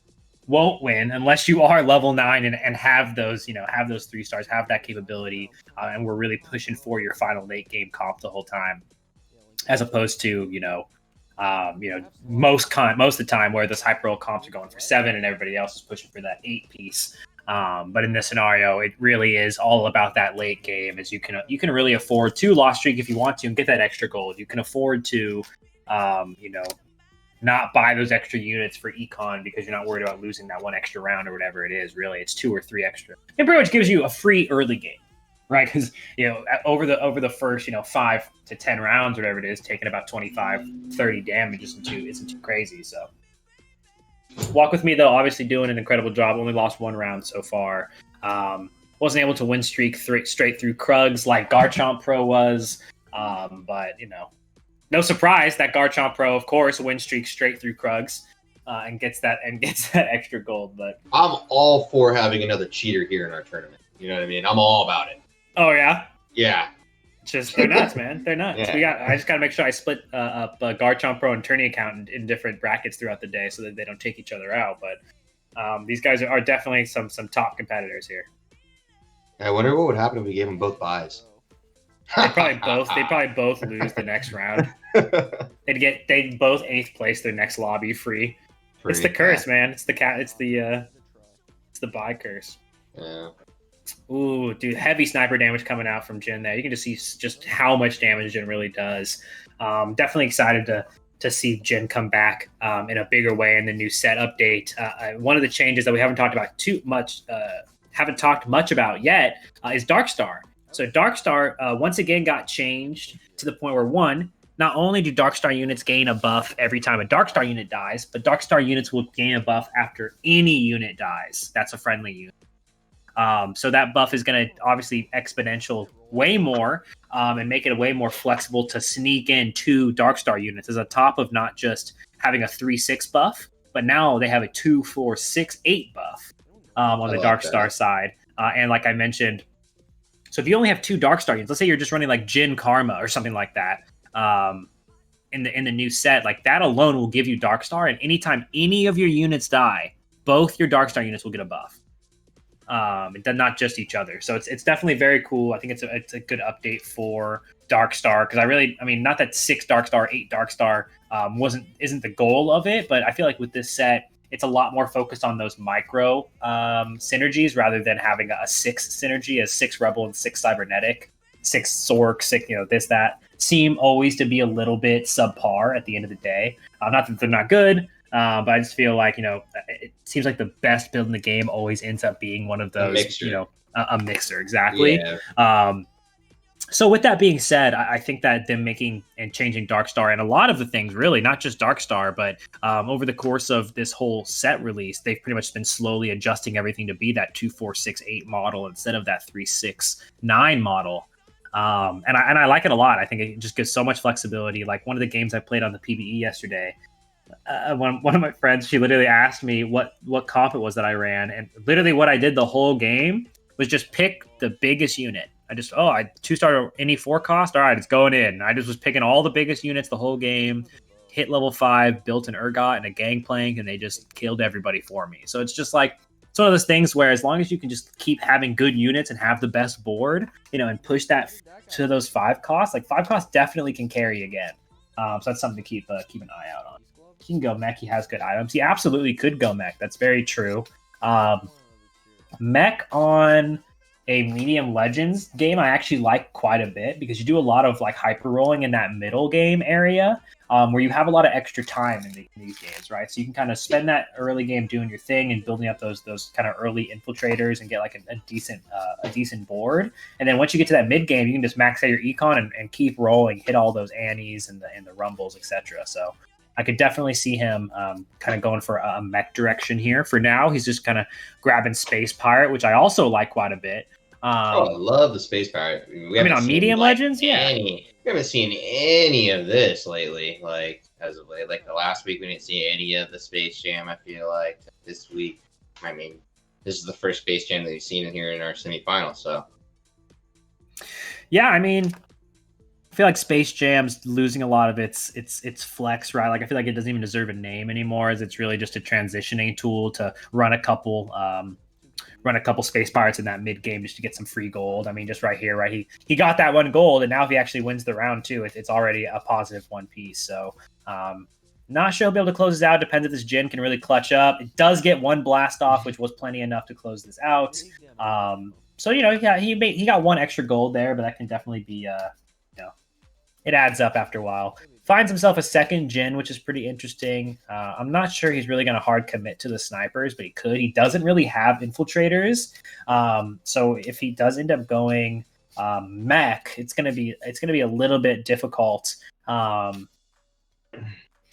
won't win unless you are level 9 and have those, have those 3 stars, have that capability, and we're really pushing for your final late game comp the whole time, as opposed to most of the time where those hyper roll comps are going for 7 and everybody else is pushing for that 8 piece. But in this scenario, it really is all about that late game, as you can really afford to lost streak if you want to and get that extra gold. You can afford to not buy those extra units for econ because you're not worried about losing that one extra round or whatever it is. Really, it's 2 or 3 extra. It pretty much gives you a free early game, right? Because over the first 5 to 10 rounds, or whatever it is, taking about 25-30 damage isn't too crazy. So Walk With Me, though, obviously doing an incredible job. Only lost 1 round so far. Wasn't able to win streak straight through Krugs like Garchomp Pro was, but no surprise that Garchomp Pro, of course, wins streak straight through Krugs, and gets that extra gold. But I'm all for having another cheater here in our tournament. You know what I mean? I'm all about it. Oh yeah, yeah. Just they're nuts, man. They're nuts. Yeah. I just gotta make sure I split up Garchomp Pro and Tourney account in different brackets throughout the day so that they don't take each other out. But these guys are definitely some top competitors here. I wonder what would happen if we gave them both buys. They probably both lose the next round. They'd both 8th place their next lobby free. It's the curse, man. It's the buy curse. Yeah. Ooh, dude, heavy sniper damage coming out from Jin there. You can just see just how much damage Jin really does. Definitely excited to see Jin come back in a bigger way in the new set update. One of the changes that we haven't talked much about yet is Darkstar. So Darkstar once again got changed to the point where not only do Darkstar units gain a buff every time a Darkstar unit dies, but Darkstar units will gain a buff after any unit dies. That's a friendly unit. So that buff is going to obviously exponential way more and make it way more flexible to sneak in 2 Darkstar units as a top of not just having a 3/6 buff, but now they have a 2, 4, 6, 8 buff on the Darkstar side. And like I mentioned, so if you only have 2 Darkstar units, let's say you're just running like Jin Karma or something like that, in the new set, like that alone will give you Darkstar, and anytime any of your units die, both your Darkstar units will get a buff. Not just each other. So it's definitely very cool. I think it's a good update for Darkstar, because not that 6 Darkstar, 8 Darkstar isn't the goal of it, but I feel like with this set, it's a lot more focused on those micro synergies rather than having a 6 synergy as 6 Rebel and 6 Cybernetic, 6 Sork, 6 this that seem always to be a little bit subpar at the end of the day. Not that they're not good. But I just feel like, it seems like the best build in the game always ends up being one of those, a mixer. Exactly. Yeah. So with that being said, I think that them making and changing Darkstar and a lot of the things, really, not just Darkstar, but over the course of this whole set release, they've pretty much been slowly adjusting everything to be that 2, 4, 6, 8 model instead of that 3, 6, 9 model. And I like it a lot. I think it just gives so much flexibility. Like one of the games I played on the PvE yesterday, one of my friends, she literally asked me what comp it was that I ran, and literally what I did the whole game was just pick the biggest unit. I 2-star any 4 cost. All right, it's going in. I just was picking all the biggest units the whole game. Hit level 5, built an Urgot and a Gangplank, and they just killed everybody for me. So it's just like it's one of those things where as long as you can just keep having good units and have the best board, and push that to those 5 costs. Like 5 costs definitely can carry again. So that's something to keep an eye out on. He can go mech. He has good items. He absolutely could go mech. That's very true. Mech on a medium legends game I actually like quite a bit, because you do a lot of like hyper rolling in that middle game area where you have a lot of extra time in these games, right? So you can kind of spend that early game doing your thing and building up those kind of early infiltrators and get like a decent board. And then once you get to that mid game, you can just max out your econ and keep rolling, hit all those Annies and the rumbles, etc. So I could definitely see him kind of going for a mech direction here. For now, he's just kind of grabbing Space Pirate, which I also like quite a bit. I love the Space Pirate. On Medium Legends, yeah. We haven't seen any of this lately. Like, as of late, like the last week, we didn't see any of the Space Jam. I feel like this week, this is the first Space Jam that we've seen in here in our semifinal. So, yeah, I feel like Space Jam's losing a lot of its flex, right? Like I feel like it doesn't even deserve a name anymore, as it's really just a transitioning tool to run a couple Space Pirates in that mid game just to get some free gold. Just right here, right? He got that 1 gold, and now if he actually wins the round too, it's already a positive 1 piece. So not sure he'll be able to close this out. Depends if this Jin can really clutch up. It does get 1 blast off, which was plenty enough to close this out. So he got 1 extra gold there, but that can definitely be it adds up after a while. Finds himself a second Jin, which is pretty interesting. I'm not sure he's really going to hard commit to the snipers, but he could. He doesn't really have infiltrators, so if he does end up going mech, it's gonna be a little bit difficult.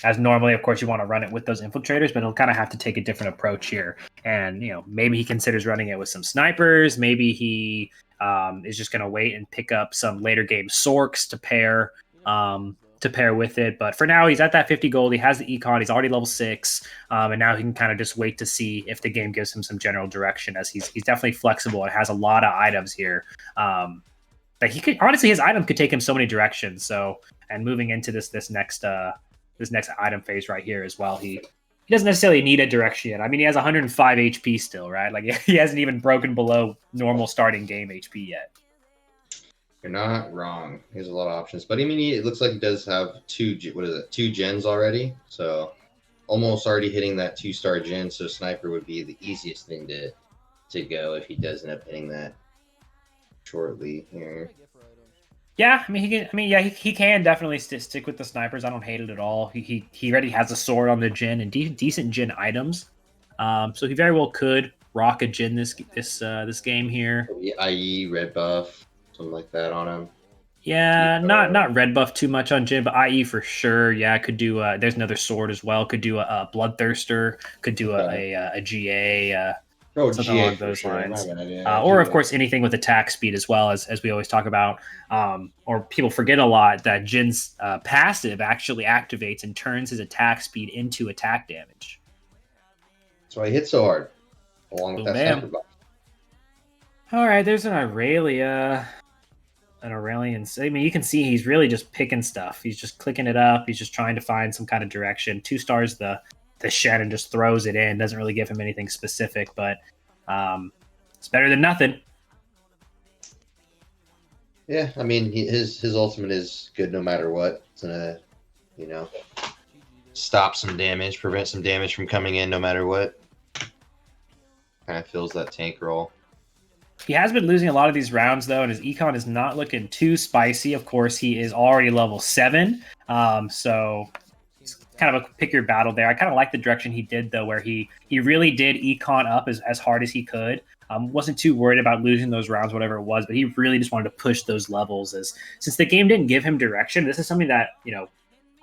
As normally, of course, you want to run it with those infiltrators, but he'll kind of have to take a different approach here. And maybe he considers running it with some snipers. Maybe he is just going to wait and pick up some later game Sorks to pair with it. But for now, he's at that 50 gold. He has the econ. He's already level 6. And now he can kind of just wait to see if the game gives him some general direction, as he's definitely flexible and has a lot of items here. But he could, honestly, his item could take him so many directions. So, and moving into this next item phase right here as well, he doesn't necessarily need a direction yet. He has 105 HP still, right? Like he hasn't even broken below normal starting game HP yet. You're not wrong. He has a lot of options, but I mean, it looks like he does have two gens already. So almost already hitting that 2-star gen. So sniper would be the easiest thing to go if he does end up hitting that shortly here. Yeah, I mean, he can. I mean, yeah, he can definitely stick with the snipers. I don't hate it at all. He already has a sword on the Jin and decent Jin items, so he very well could rock a Jin this game here. IE red buff, something like that on him. Yeah, not red buff too much on Jin, but IE for sure. Yeah, could do. There's another sword as well. Could do a Bloodthirster. Could do a GA. Something GA along those lines. Yeah, or, of course, anything with attack speed as well, as we always talk about. Or people forget a lot that Jin's passive actually activates and turns his attack speed into attack damage. That's why he hits so hard, along with that sniper buff. All right, there's an Aurelia. An Aurelian. I mean, you can see he's really just picking stuff. He's just clicking it up. He's just trying to find some kind of direction. 2 stars the shed and just throws it in. Doesn't really give him anything specific, but it's better than nothing. Yeah, I mean, his ultimate is good no matter what. It's gonna, stop some damage, prevent some damage from coming in no matter what. Kind of fills that tank role. He has been losing a lot of these rounds, though, and his econ is not looking too spicy. Of course, he is already level 7, so it's kind of a pick your battle there. I kind of like the direction he did, though, where he really did econ up as hard as he could. Wasn't too worried about losing those rounds, whatever it was, but he really just wanted to push those levels. Since the game didn't give him direction, this is something that,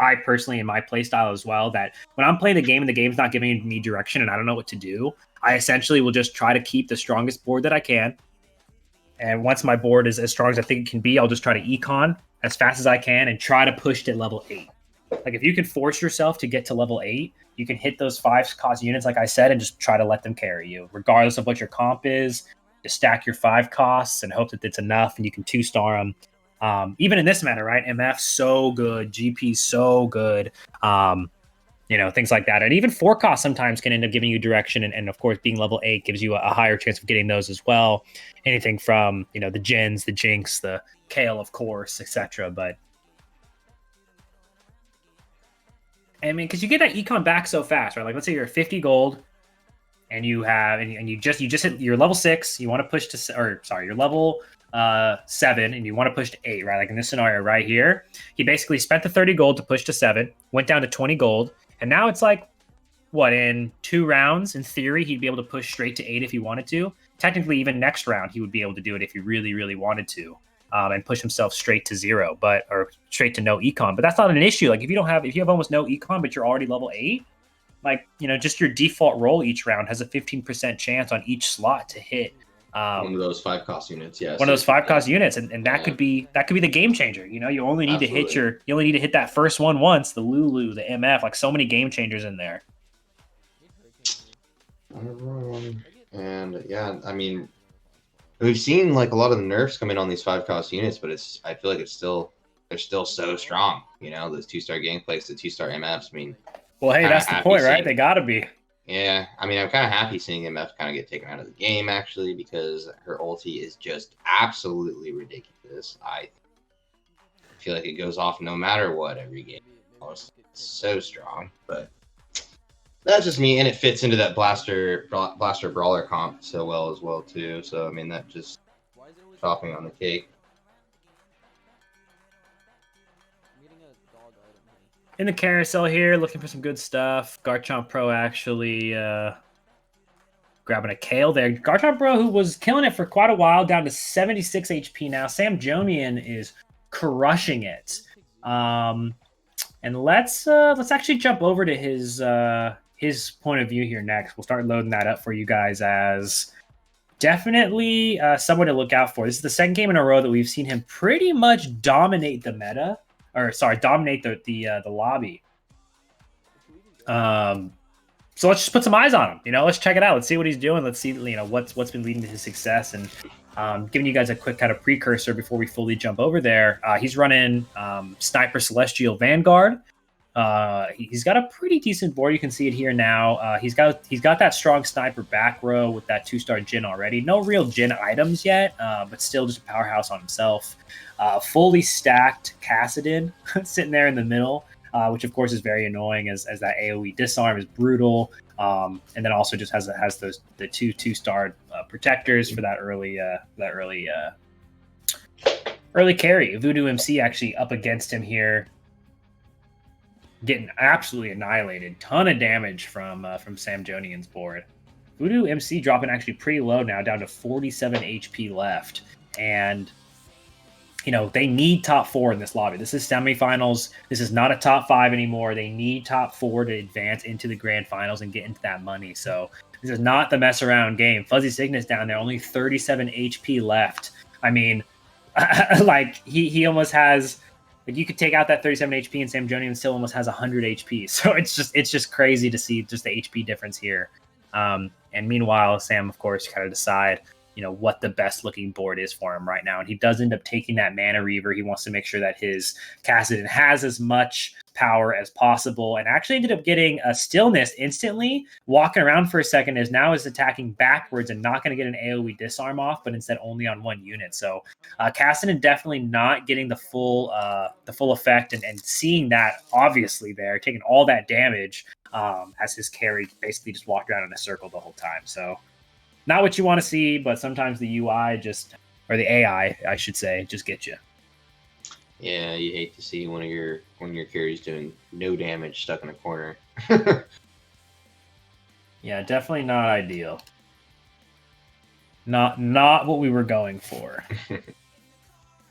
I personally, in my playstyle as well, that when I'm playing the game and the game's not giving me direction and I don't know what to do, I essentially will just try to keep the strongest board that I can. And once my board is as strong as I think it can be, I'll just try to econ as fast as I can and try to push to level 8. Like, if you can force yourself to get to level 8, you can hit those 5-cost units, like I said, and just try to let them carry you. Regardless of what your comp is, just stack your 5 costs and hope that it's enough and you can 2-star them. Even in this matter, right? MF so good, GP so good, things like that. And even 4 costs sometimes can end up giving you direction. And of course, being level 8 gives you a higher chance of getting those as well. Anything from, the Jins, the Jinx, the Kale, of course, etc. But I mean, because you get that econ back so fast, right? Like, let's say you're at 50 gold and you have, and you just hit, you're level 6, you want to push to, you're level 7 and you want to push to 8, right? Like in this scenario right here, he basically spent the 30 gold to push to 7, went down to 20 gold. And now it's like, in 2 rounds, in theory, he'd be able to push straight to 8 if he wanted to. Technically, even next round, he would be able to do it if he really, really wanted to, and push himself straight to 0, or straight to no econ. But that's not an issue. Like, if you have almost no econ, but you're already level 8, like, just your default roll each round has a 15% chance on each slot to hit one of those 5-cost units. Yeah, one of those 5-cost units, and that could be the game changer. You only need to hit that first one once, the Lulu, the MF, like so many game changers in there. And yeah, I mean, we've seen like a lot of the nerfs come in on these 5-cost units, but I feel like they're still so strong. Those 2-star gameplays, the 2-star MFs. I mean, well, hey, that's the point, right? They gotta be. Yeah, I mean, I'm kind of happy seeing MF kind of get taken out of the game, actually, because her ulti is just absolutely ridiculous. I feel like it goes off no matter what every game. It's so strong, but that's just me, and it fits into that blaster brawler comp so well as well, too. So, I mean, that just topping on the cake. In the carousel here, looking for some good stuff. Garchomp Pro actually grabbing a Kale there. Garchomp Pro, who was killing it for quite a while, down to 76 HP now. Sam Jonian is crushing it. And let's actually jump over to his point of view here next. We'll start loading that up for you guys as definitely someone to look out for. This is the second game in a row that we've seen him pretty much dominate the meta. Dominate the lobby. So let's just put some eyes on him. Let's check it out. Let's see what he's doing. Let's see, what's been leading to his success. And giving you guys a quick kind of precursor before we fully jump over there. He's running Sniper Celestial Vanguard. He's got a pretty decent board. You can see it here now. He's got that strong sniper back row with that 2-star Jin already. No real Jin items yet, but still just a powerhouse on himself. Fully stacked Kassadin sitting there in the middle, which of course is very annoying as that AoE disarm is brutal. And then also just has the two-star protectors for that early carry. Voodoo MC actually up against him here, getting absolutely annihilated. Ton of damage from Sam Jonian's board. Voodoo MC dropping actually pretty low now, down to 47 HP left. And, they need top 4 in this lobby. This is semifinals. This is not a top 5 anymore. They need top 4 to advance into the grand finals and get into that money. So this is not the mess around game. Fuzzy Cygnus down there, only 37 HP left. I mean, like he almost has... Like you could take out that 37 HP and Sam Jonian still almost has 100 HP. So it's just crazy to see just the HP difference here. And meanwhile, Sam, of course, kind of decide, what the best looking board is for him right now. And he does end up taking that Mana Reaver. He wants to make sure that his Kassadin has as much power as possible, and actually ended up getting a stillness instantly. Walking around for a second is attacking backwards and not going to get an AoE disarm off, but instead only on one unit. So Kassadin definitely not getting the full effect, and seeing that obviously there, taking all that damage as his carry basically just walked around in a circle the whole time. So not what you want to see, but sometimes the UI or the AI, I should say, just gets you. Yeah, you hate to see one of your carries doing no damage stuck in a corner. Yeah, definitely not ideal. Not what we were going for.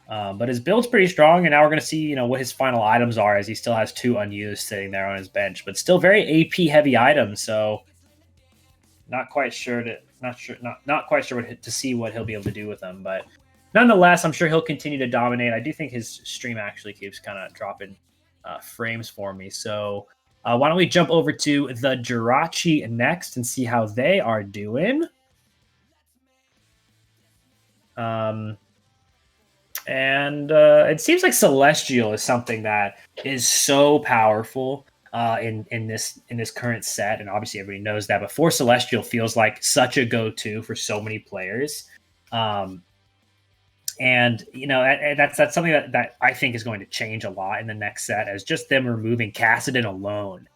But his build's pretty strong, and now we're going to see what his final items are, as he still has 2 unused sitting there on his bench, but still very AP heavy items. So not quite sure to see what he'll be able to do with them, but nonetheless, I'm sure he'll continue to dominate. I do think his stream actually keeps kind of dropping frames for me. So why don't we jump over to the Jirachi next and see how they are doing. It seems like Celestial is something that is so powerful in this current set, and obviously everybody knows that. But for Celestial feels like such a go-to for so many players. And that's something that I think is going to change a lot in the next set, as just them removing Kassadin alone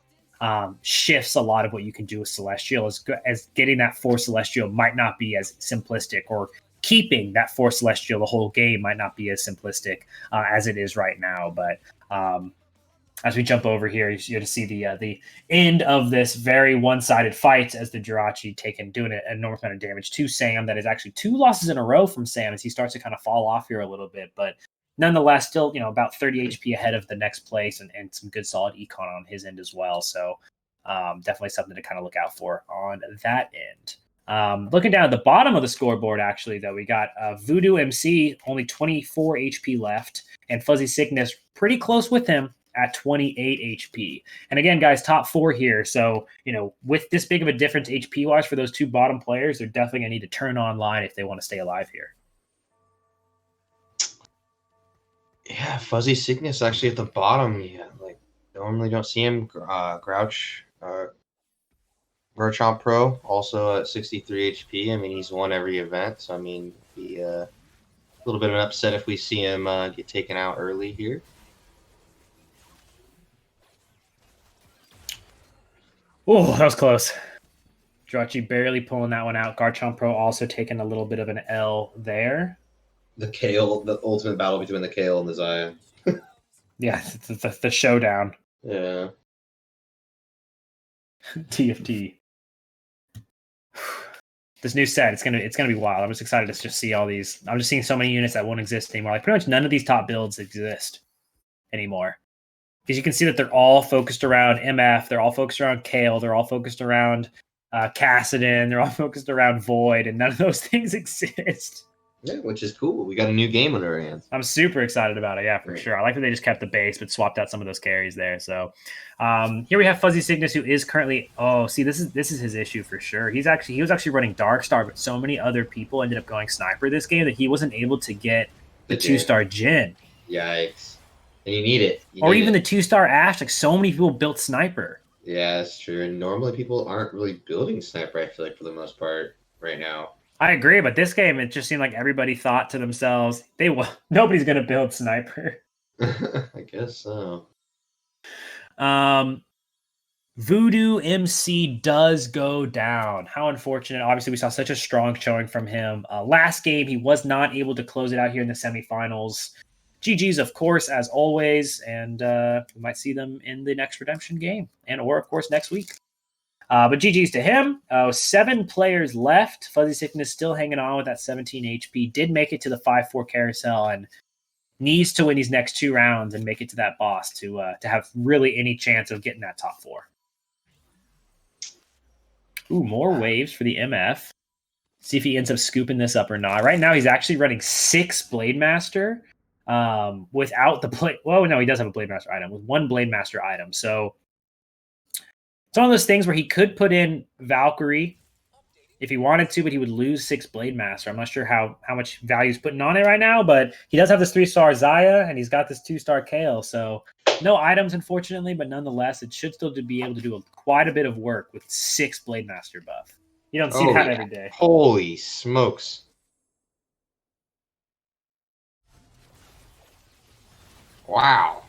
shifts a lot of what you can do with Celestial, as getting that 4 Celestial might not be as simplistic, or keeping that 4 Celestial the whole game might not be as simplistic as it is right now. But as we jump over here, you're to see the end of this very one-sided fight, as the Jirachi doing an enormous amount of damage to Sam. That is actually 2 losses in a row from Sam, as he starts to kind of fall off here a little bit. But nonetheless, still about 30 HP ahead of the next place, and some good solid econ on his end as well. So definitely something to kind of look out for on that end. Looking down at the bottom of the scoreboard, actually, though, we got Voodoo MC, only 24 HP left, and Fuzzy Cygnus pretty close with him at 28 HP. And again, guys, top 4 here. So, with this big of a difference HP-wise for those 2 bottom players, they're definitely going to need to turn online if they want to stay alive here. Yeah, Fuzzy Cygnus actually at the bottom. Yeah, like normally don't see him. Garchomp Pro also at 63 HP. I mean, he's won every event, so I mean, be a little bit of an upset if we see him get taken out early here. Oh, that was close. Jirachi barely pulling that one out. Garchomp Pro also taking a little bit of an L there. The ultimate battle between the Kale and the Zaya. Yeah, it's the showdown. Yeah. TFT. This new set, it's gonna be wild. I'm just excited to just see all these. I'm just seeing so many units that won't exist anymore. Like pretty much none of these top builds exist anymore, because you can see that they're all focused around MF. They're all focused around Kale. They're all focused around Kassadin. They're all focused around Void, and none of those things exist. Yeah, which is cool. We got a new game on our hands. I'm super excited about it. Yeah, for sure. I like that they just kept the base, but swapped out some of those carries there. So here we have Fuzzy Cygnus, who is currently. Oh, see, this is his issue for sure. He was actually running Darkstar, but so many other people ended up going Sniper this game that he wasn't able to get the 2-star Jin. Yikes. And you need it. You Or need even it. the 2-star Ash. Like so many people built Sniper. Yeah, that's true. And normally people aren't really building Sniper, I feel like, for the most part right now. I agree, but this game, it just seemed like everybody thought to themselves, nobody's going to build Sniper. I guess so. Voodoo MC does go down. How unfortunate. Obviously, we saw such a strong showing from him. Last game, he was not able to close it out here in the semifinals. GG's, of course, as always, and we might see them in the next Redemption game, or, of course, next week. But GG's to him. 7 players left. Fuzzy Sickness still hanging on with that 17 HP. Did make it to the 5-4 carousel and needs to win these next 2 rounds and make it to that boss to have really any chance of getting that top 4. Ooh, more waves for the MF. See if he ends up scooping this up or not. Right now, he's actually running 6 Blade Master without the Blade. Well, no, he does have a Blade Master item with 1 Blade Master item. So it's one of those things where he could put in Valkyrie if he wanted to, but he would lose 6 Blade Master. I'm not sure how much value he's putting on it right now, but he does have this 3-star Zaya, and he's got this 2-star Kale. So no items, unfortunately, but nonetheless, it should still be able to do quite a bit of work with 6 Blade Master buff. You don't see that every day. Holy smokes. Wow.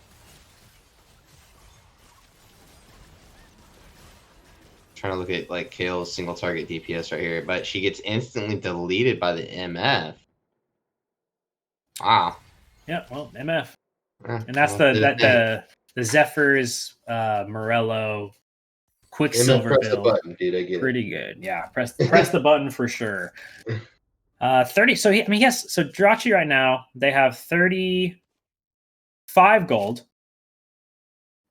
Trying to look at like Kale's single target DPS right here, but she gets instantly deleted by the MF. Wow. Yeah, well, MF. Yeah, And that's the Zephyrs, Morello, Quicksilver press build. the button, dude. I get Pretty good. Yeah, press the button for sure. 30. So yes. So Jirachi right now, they have 35 gold.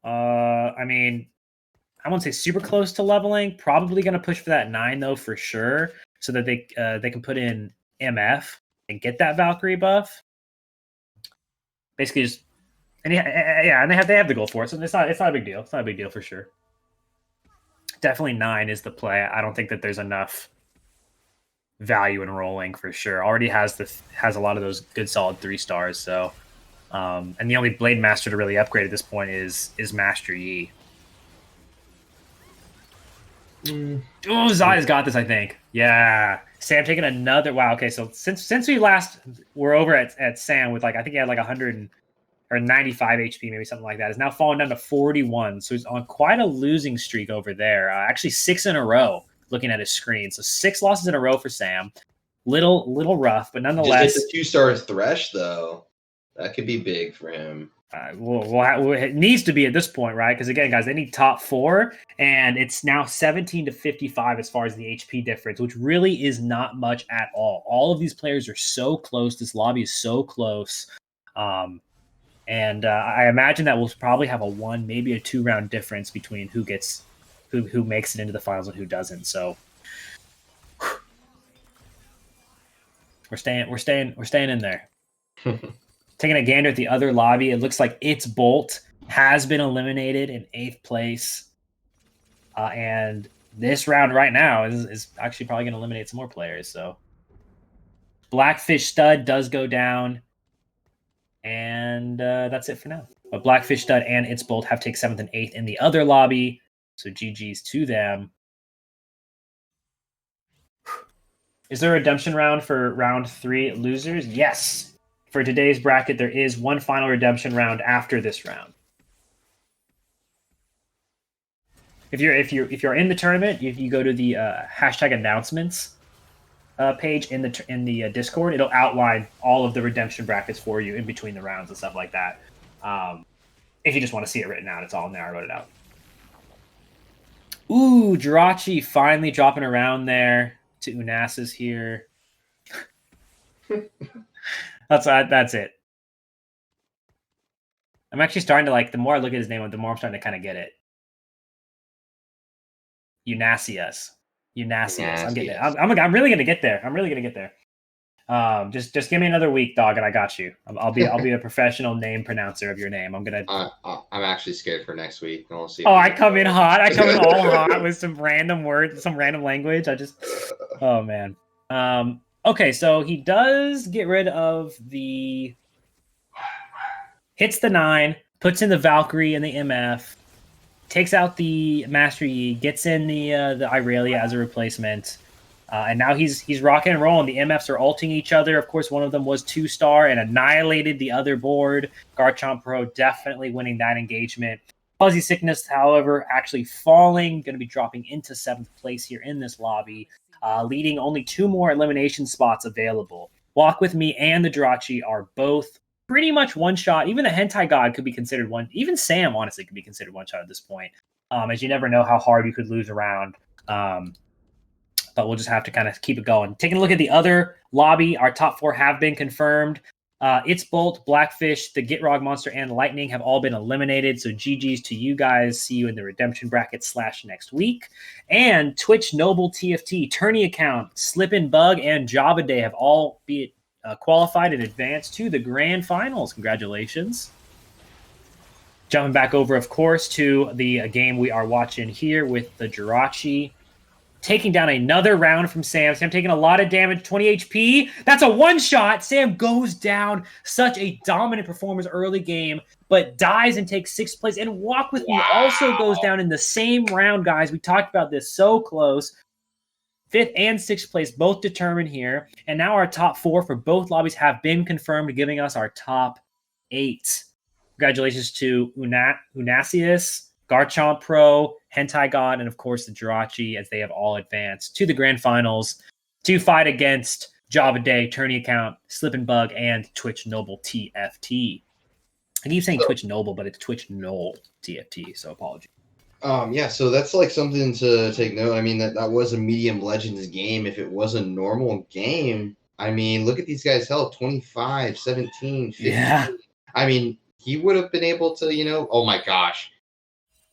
I won't say super close to leveling. Probably going to push for that 9 though, for sure, so that they can put in MF and get that Valkyrie buff. Basically, just and they have the gold for it, so it's not a big deal. It's not a big deal for sure. Definitely 9 is the play. I don't think that there's enough value in rolling for sure. Already has a lot of those good solid 3 stars. So, and the only Blade Master to really upgrade at this point is Master Yi. Oh, Zaya's got this, I think. Yeah, Sam taking another. Wow. Okay, so since we last were over at Sam with I think he had 100 or 95 HP, maybe something like that, is now falling down to 41. So he's on quite a losing streak over there. Actually, 6 in a row. Looking at his screen, so 6 losses in a row for Sam. Little rough, but nonetheless, just get the 2-star Thresh though. That could be big for him. It needs to be at this point, right? Because again, guys, they need top 4, and it's now 17 to 55 as far as the HP difference, which really is not much at all. All of these players are so close. This lobby is so close. And I imagine that we'll probably have a 1, maybe a 2 round difference between who makes it into the finals and who doesn't. So we're staying in there. Taking a gander at the other lobby, it looks like It's Bolt has been eliminated in 8th place. And this round right now is actually probably going to eliminate some more players. So Blackfish Stud does go down. And that's it for now. But Blackfish Stud and It's Bolt have take 7th and 8th in the other lobby. So GG's to them. Is there a redemption round for round 3 losers? Yes. For today's bracket, there is one final redemption round after this round. If you're in the tournament, you go to the hashtag announcements page in the Discord. It'll outline all of the redemption brackets for you in between the rounds and stuff like that. If you just want to see it written out, it's all in there. I wrote it out. Ooh, Jirachi finally dropping around there to Unasis here. That's it. I'm actually starting to the more I look at his name, the more I'm starting to kind of get it. Unasius. I'm getting it. I'm really gonna get there. Just give me another week, dog, and I got you. I'll be a professional name pronouncer of your name. I'm actually scared for next week. We'll see. I come in hot. I come in all hot with some random words, some random language. Oh man. Okay, so he does get rid of the hits the 9, puts in the Valkyrie and the MF, takes out the Master Yi, gets in the Irelia as a replacement. And now he's rocking and rolling. The MFs are ulting each other. Of course, one of them was 2-star and annihilated the other board. Garchomp Pro definitely winning that engagement. Fuzzy Sickness, however, actually falling, going to be dropping into 7th place here in this lobby, leading only 2 more elimination spots available. Walk With Me and the Jirachi are both pretty much one-shot. Even the Hentai God could be considered one. Even Sam, honestly, could be considered one-shot at this point, as you never know how hard you could lose around. But we'll just have to kind of keep it going. Taking a look at the other lobby, our top 4 have been confirmed. It's Bolt, Blackfish, the Gitrog Monster, and Lightning have all been eliminated. So GG's to you guys. See you in the redemption bracket / next week. And Twitch Noble TFT, Tourney Account, Slippin' Bug, and Java Day have all been qualified in advance to the grand finals. Congratulations. Jumping back over, of course, to the game we are watching here with the Jirachi. Taking down another round from Sam. Sam taking a lot of damage, 20 HP. That's a one-shot. Sam goes down. Such a dominant performance early game, but dies and takes 6th place. And Walk With Me also goes down in the same round, guys. We talked about this, so close. 5th and 6th place, both determined here. And now our top 4 for both lobbies have been confirmed, giving us our top 8. Congratulations to Unasius, Garchomp Pro, Hentai God, and of course the Jirachi, as they have all advanced to the grand finals to fight against Java Day, Tourney Account, Slippin' Bug, and Twitch Noble TFT. I keep saying Twitch Noble, but it's Twitch Noble TFT, so apologies. Yeah, so that's like something to take note. I mean, that was a medium Legends game. If it was a normal game, I mean, look at these guys' health, 25, 17, 15. Yeah. I mean, he would have been able to, oh my gosh.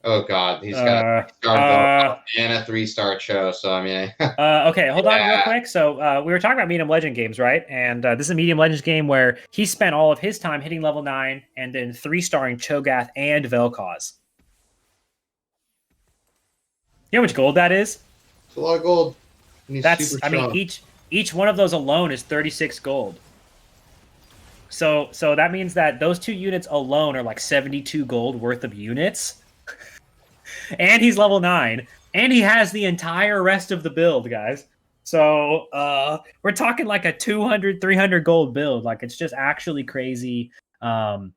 Oh God, he's got a 3-star and a 3-star Cho. So I mean, okay, hold on real quick. So we were talking about medium legend games, right? And this is a medium legends game where he spent all of his time hitting level 9 and then 3-starring Cho'Gath and Vel'Koz. You know how much gold that is? It's a lot of gold. That's, I mean, each one of those alone is 36 gold. So that means that those 2 units alone are like 72 gold worth of units. And he's level 9, and he has the entire rest of the build, guys. So we're talking like a 200, 300 gold build. Like, it's just actually crazy. And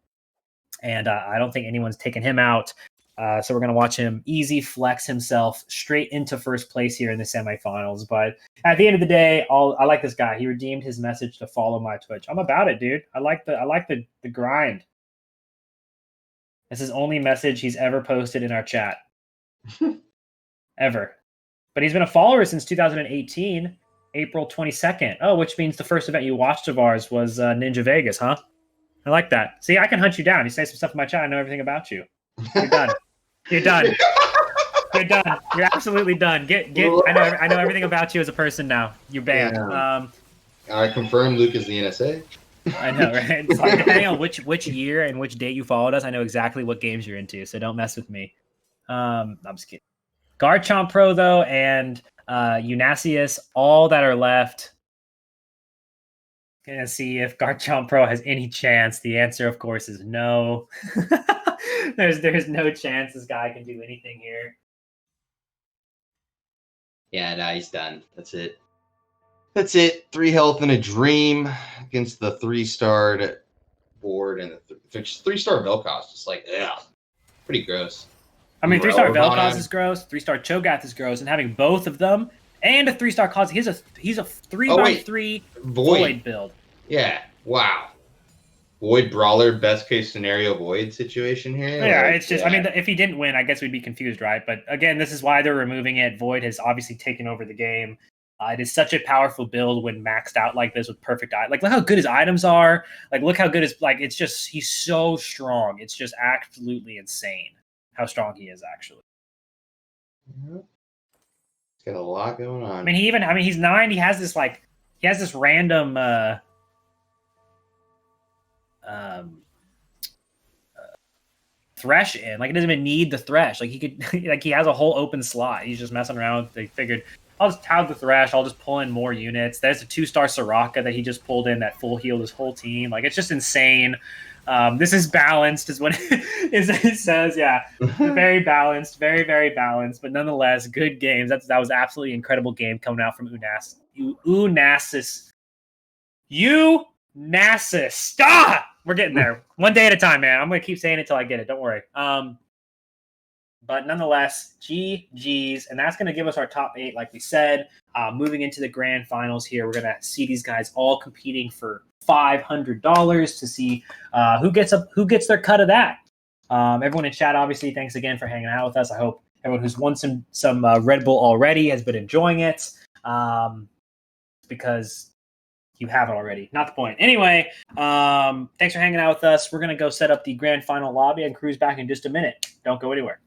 I don't think anyone's taken him out. So we're going to watch him easy flex himself straight into 1st place here in the semifinals. But at the end of the day, I like this guy. He redeemed his message to follow my Twitch. I'm about it, dude. I like the grind. It's his only message he's ever posted in our chat. Ever. But he's been a follower since 2018, April 22nd. Oh, which means the first event you watched of ours was Ninja Vegas, huh? I like that. See, I can hunt you down. You say some stuff in my chat, I know everything about you. You're done. You're done. You're done. You're absolutely done. Get. I know everything about you as a person now. You're banned. Yeah. I confirm Luke is the NSA. I know, right? It's like, depending on which year and which date you followed us, I know exactly what games you're into, so don't mess with me. I'm just kidding. Garchomp Pro, though, and Unasius, all that are left. Gonna see if Garchomp Pro has any chance. The answer, of course, is no. There's no chance this guy can do anything here. Yeah, no, he's done. That's it. That's it. 3 health and a dream against the 3-starred board and the 3-star Vel'Koz. Just like, yeah, pretty gross. I mean, 3-star Vel'Koz is gross. 3-star Cho'Gath is gross, and having both of them and a 3-star Koz, he's a 3x3 Void build. Yeah. Wow. Void Brawler, best case scenario Void situation here. Yeah, it's just, I mean, if he didn't win, I guess we'd be confused, right? But again, this is why they're removing it. Void has obviously taken over the game. It is such a powerful build when maxed out like this with perfect items. Like, look how good his items are. Like, look how good his, like, it's just, he's so strong. It's just absolutely insane how strong he is, actually. He's got a lot going on. I mean, he's 9. He has this random thresh in. Like, it doesn't even need the thresh. Like, he could, like, he has a whole open slot. He's just messing around. They figured, I'll just tag the thresh. I'll just pull in more units. There's a 2-star Soraka that he just pulled in that full healed his whole team. Like, it's just insane. This is balanced, is what it says. Yeah, very balanced, very, very balanced, but nonetheless, good games. That was absolutely incredible game coming out from Unasis. Stop! We're getting there. One day at a time, man. I'm going to keep saying it till I get it. Don't worry. But nonetheless, GG's. And that's going to give us our top 8, like we said. Moving into the grand finals here, we're going to see these guys all competing for $500 to see who gets their cut of that. Everyone in chat, obviously, thanks again for hanging out with us. I hope everyone who's won some Red Bull already has been enjoying it, because you haven't already. Not the point. Anyway, thanks for hanging out with us. We're going to go set up the grand final lobby and cruise back in just a minute. Don't go anywhere.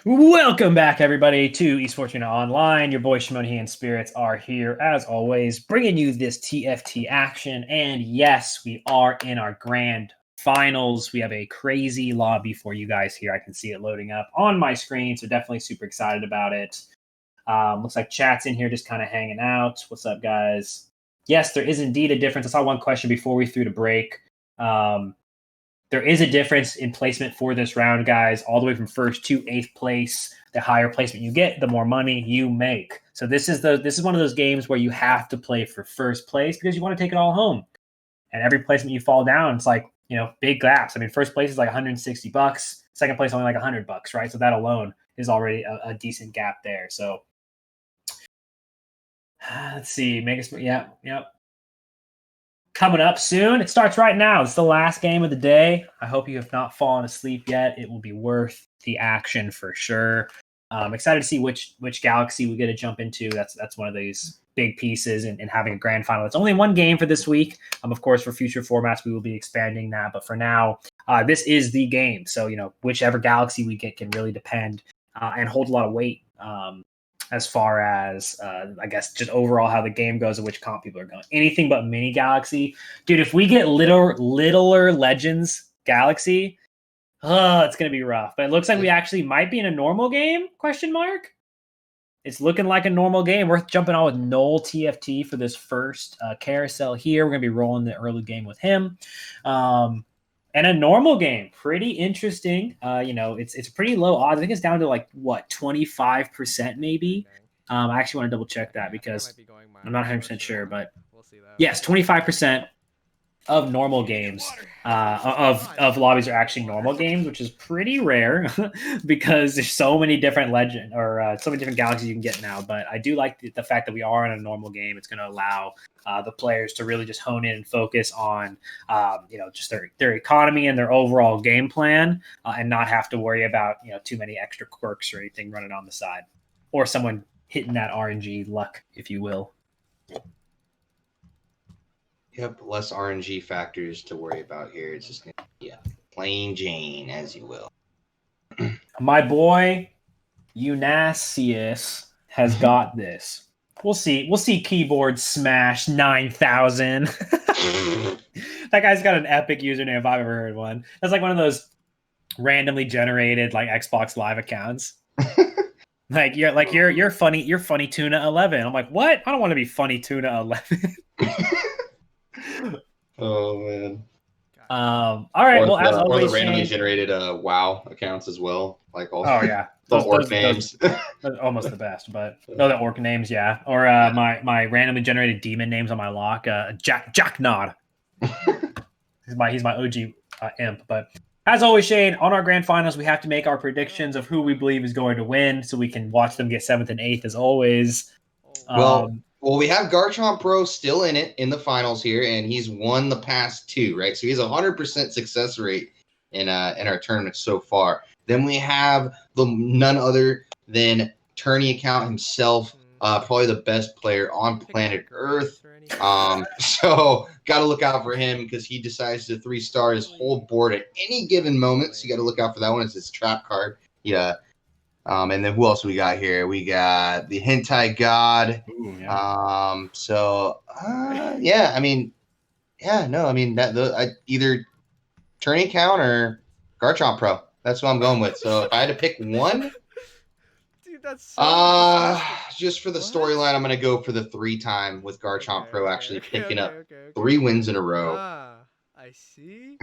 Welcome back, everybody, to East Fortuna Online. Your boy Shimon and Spirits are here, as always, bringing you this TFT action. And yes, we are in our grand finals. We have a crazy lobby for you guys here. I can see it loading up on my screen, so definitely super excited about it. Looks like chat's in here just kind of hanging out. What's up, guys? Yes, there is indeed a difference. I saw one question before we threw to break. There is a difference in placement for this round, guys, all the way from first to 8th place. The higher placement you get, the more money you make. So this is one of those games where you have to play for first place because you want to take it all home. And every placement you fall down, it's like, big gaps. I mean, first place is like $160. Second place only like $100, right? So that alone is already a decent gap there. So let's see. Yep. Coming up soon. It starts right now. It's the last game of the day. I hope you have not fallen asleep yet. It will be worth the action for sure. I'm excited to see which galaxy we get to jump into. That's one of these big pieces in having a grand final. It's only one game for this week. Of course, for future formats, we will be expanding that. But for now, this is the game. So, whichever galaxy we get can really depend and hold a lot of weight as far as, I guess, just overall how the game goes and which comp people are going. Anything but mini galaxy. Dude, if we get littler Legends galaxy, it's going to be rough. But it looks like we actually might be in a normal game, ? It's looking like a normal game. We're jumping on with Noel TFT for this first carousel here. We're going to be rolling the early game with him. And a normal game, pretty interesting. It's pretty low odds. I think it's down to 25% maybe. I actually want to double check that because I'm not 100% sure, but we'll see that. Yes, 25% of normal games of lobbies are actually normal games, which is pretty rare because there's so many different so many different galaxies you can get now. But I do like the fact that we are in a normal game. It's going to allow the players to really just hone in and focus on just their economy and their overall game plan, and not have to worry about too many extra quirks or anything running on the side, or someone hitting that RNG luck, if you will. Yep, less RNG factors to worry about here. It's just plain Jane, as you will. My boy Unasius has got this. We'll see. We'll see keyboard smash 9,000. That guy's got an epic username if I've ever heard one. That's like one of those randomly generated Xbox Live accounts. You're funny Tuna 11. I'm like, what? I don't want to be funny Tuna 11. Oh man. All right. Well, as always, or the randomly generated WoW accounts as well. Oh yeah, those orc names. Those are almost the best, but no, the orc names, yeah. Or my randomly generated demon names on my lock. Jack Nod. he's my OG imp. But as always, Shane, on our grand finals, we have to make our predictions of who we believe is going to win, so we can watch them get 7th and 8th as always. Well, we have Garchomp Pro still in the finals here, and he's won the past 2, right? So he's 100% success rate in our tournament so far. Then we have none other than Tourney account himself, probably the best player on planet Earth. So got to look out for him because he decides to 3-star his whole board at any given moment. So you got to look out for that one. It's his trap card. Yeah. And then who else we got here? We got the Hentai God. Ooh, yeah. Either Tourney account or Garchomp Pro. That's what I'm going with. So if I had to pick one, dude, that's so just for the storyline, I'm going to go for the 3-time with Garchomp Pro actually picking up 3 wins in a row. I see.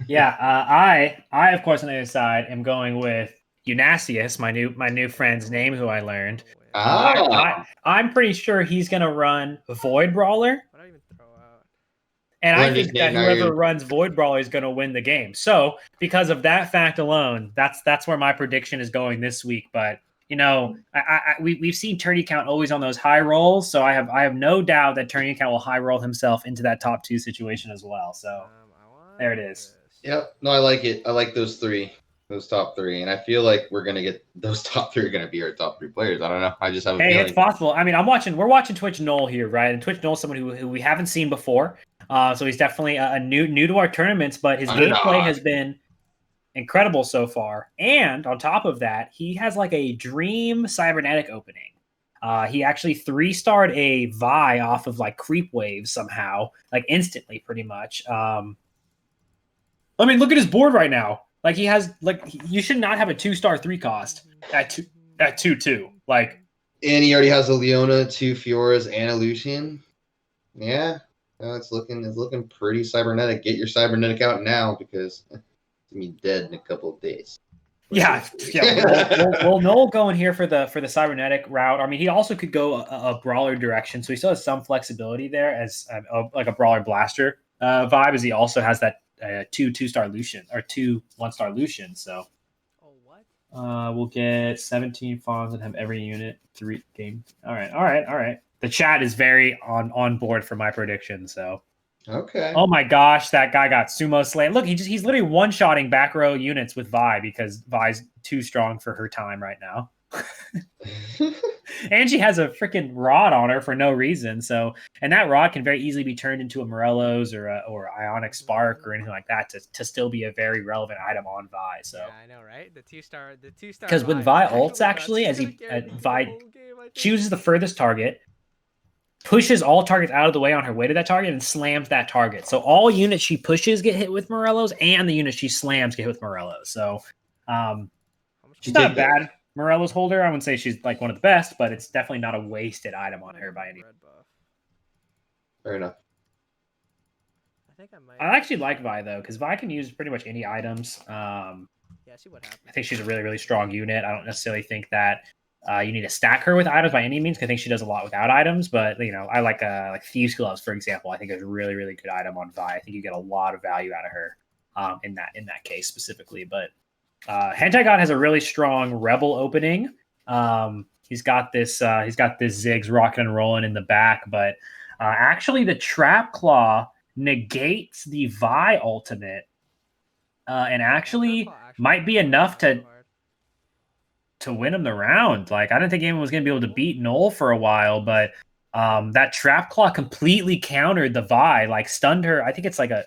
Yeah, I of course on the other side am going with Unasius, my new friend's name, who I learned. I'm pretty sure he's gonna run Void Brawler. What do I even throw out? And I think that whoever runs Void Brawler is going to win the game. So because of that fact alone, that's where my prediction is going this week. But we've seen Tourney Count always on those high rolls, so I have no doubt that Tourney Count will high roll himself into that top 2 situation as well. So there it is. Yep. No, I like it. I like those 3. Those top 3, and I feel like we're gonna get those top 3 are gonna be our top 3 players. I don't know. I just have a feeling. It's possible. I mean, we're watching Twitch Noel here, right? And Twitch Noel is someone who we haven't seen before, so he's definitely new to our tournaments. But his gameplay has been incredible so far. And on top of that, he has like a dream cybernetic opening. He actually 3-starred a Vi off of like creep waves somehow, like instantly, pretty much. I mean, look at his board right now. Like he has, like you should not have a 2-star 3 cost at 2/2. Like, and he already has a Leona, 2 Fioras, and a Lucien. Yeah, it's looking pretty cybernetic. Get your cybernetic out now because it's gonna be dead in a couple of days. Yeah. Well, Noel going here for the cybernetic route. I mean, he also could go a brawler direction, so he still has some flexibility there as like a brawler blaster vibe. As he also has that 2-star Lucien or 2 1-star Lucien. So, we'll get 17 farms and have every unit 3 game. All right. The chat is very on board for my prediction. So. Okay. Oh my gosh, that guy got sumo slayed. Look, he's literally one-shotting back row units with Vi because Vi's too strong for her time right now. And she has a freaking rod on her for no reason. So, and that rod can very easily be turned into a Morello's or Ionic Spark or anything like that to still be a very relevant item on Vi. So yeah, I know, right? The two star. Because when Vi ults, actually, as Vi chooses the furthest target, pushes all targets out of the way on her way to that target and slams that target. So all units she pushes get hit with Morello's, and the units she slams get hit with Morello's. So she's not a bad Morello's holder. I wouldn't say she's like one of the best, but it's definitely not a wasted item on her by any means. Fair enough. I actually like Vi though, because Vi can use pretty much any items. Yeah, see what happens. I think she's a really, really strong unit. I don't necessarily think that you need to stack her with items by any means. I think she does a lot without items, but I like Thieves Gloves, for example. I think is a really, really good item on Vi. I think you get a lot of value out of her in that case specifically. But Hentai God has a really strong Rebel opening. He's got this Ziggs rocking and rolling in the back, but actually the Trap Claw negates the Vi ultimate, and actually might be enough to win him the round. Like, I didn't think anyone was going to be able to beat Noel for a while, but that Trap Claw completely countered the Vi, like stunned her. I think it's like a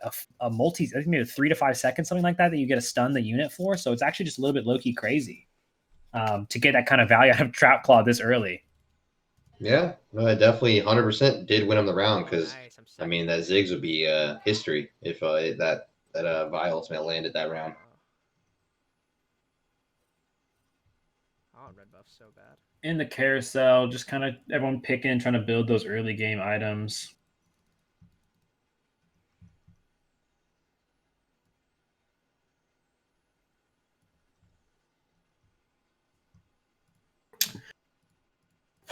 multi, I think maybe 3 to 5 seconds, something like that you get to stun the unit for. So it's actually just a little bit low-key crazy to get that kind of value out of Trap Claw this early. Yeah, no, I definitely 100% did win him the round because, I mean, that Ziggs would be history if that Vi ultimate landed that round. Red buff so bad. In the carousel, just kind of everyone picking, trying to build those early game items.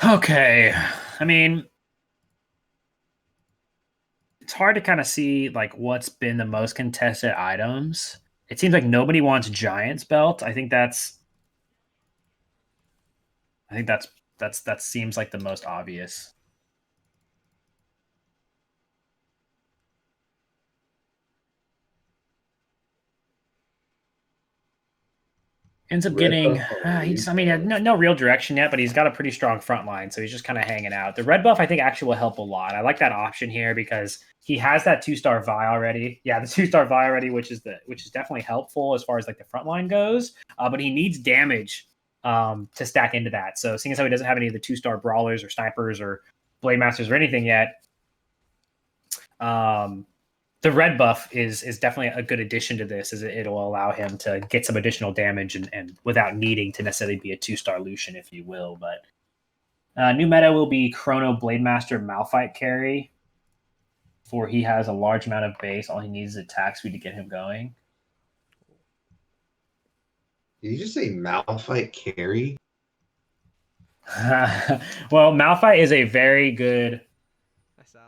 Okay. I mean, it's hard to kind of see like what's been the most contested items. It seems like nobody wants Giant's Belt. I think that seems like the most obvious. Ends up getting no real direction yet, but he's got a pretty strong front line, so he's just kind of hanging out. The red buff I think actually will help a lot. I like that option here because he has that 2-star Vi already. Yeah, the 2-star Vi already, which is definitely helpful as far as like the front line goes. But he needs damage to stack into that. So seeing as how he doesn't have any of the 2-star brawlers or snipers or blade masters or anything yet, the red buff is definitely a good addition to this, as it'll allow him to get some additional damage and without needing to necessarily be a 2-star Lucien, if you will. But new meta will be Chrono Blade Master Malphite carry, for he has a large amount of base. All he needs is attack speed to get him going. Did you just say Malphite carry? Well, Malphite is a very good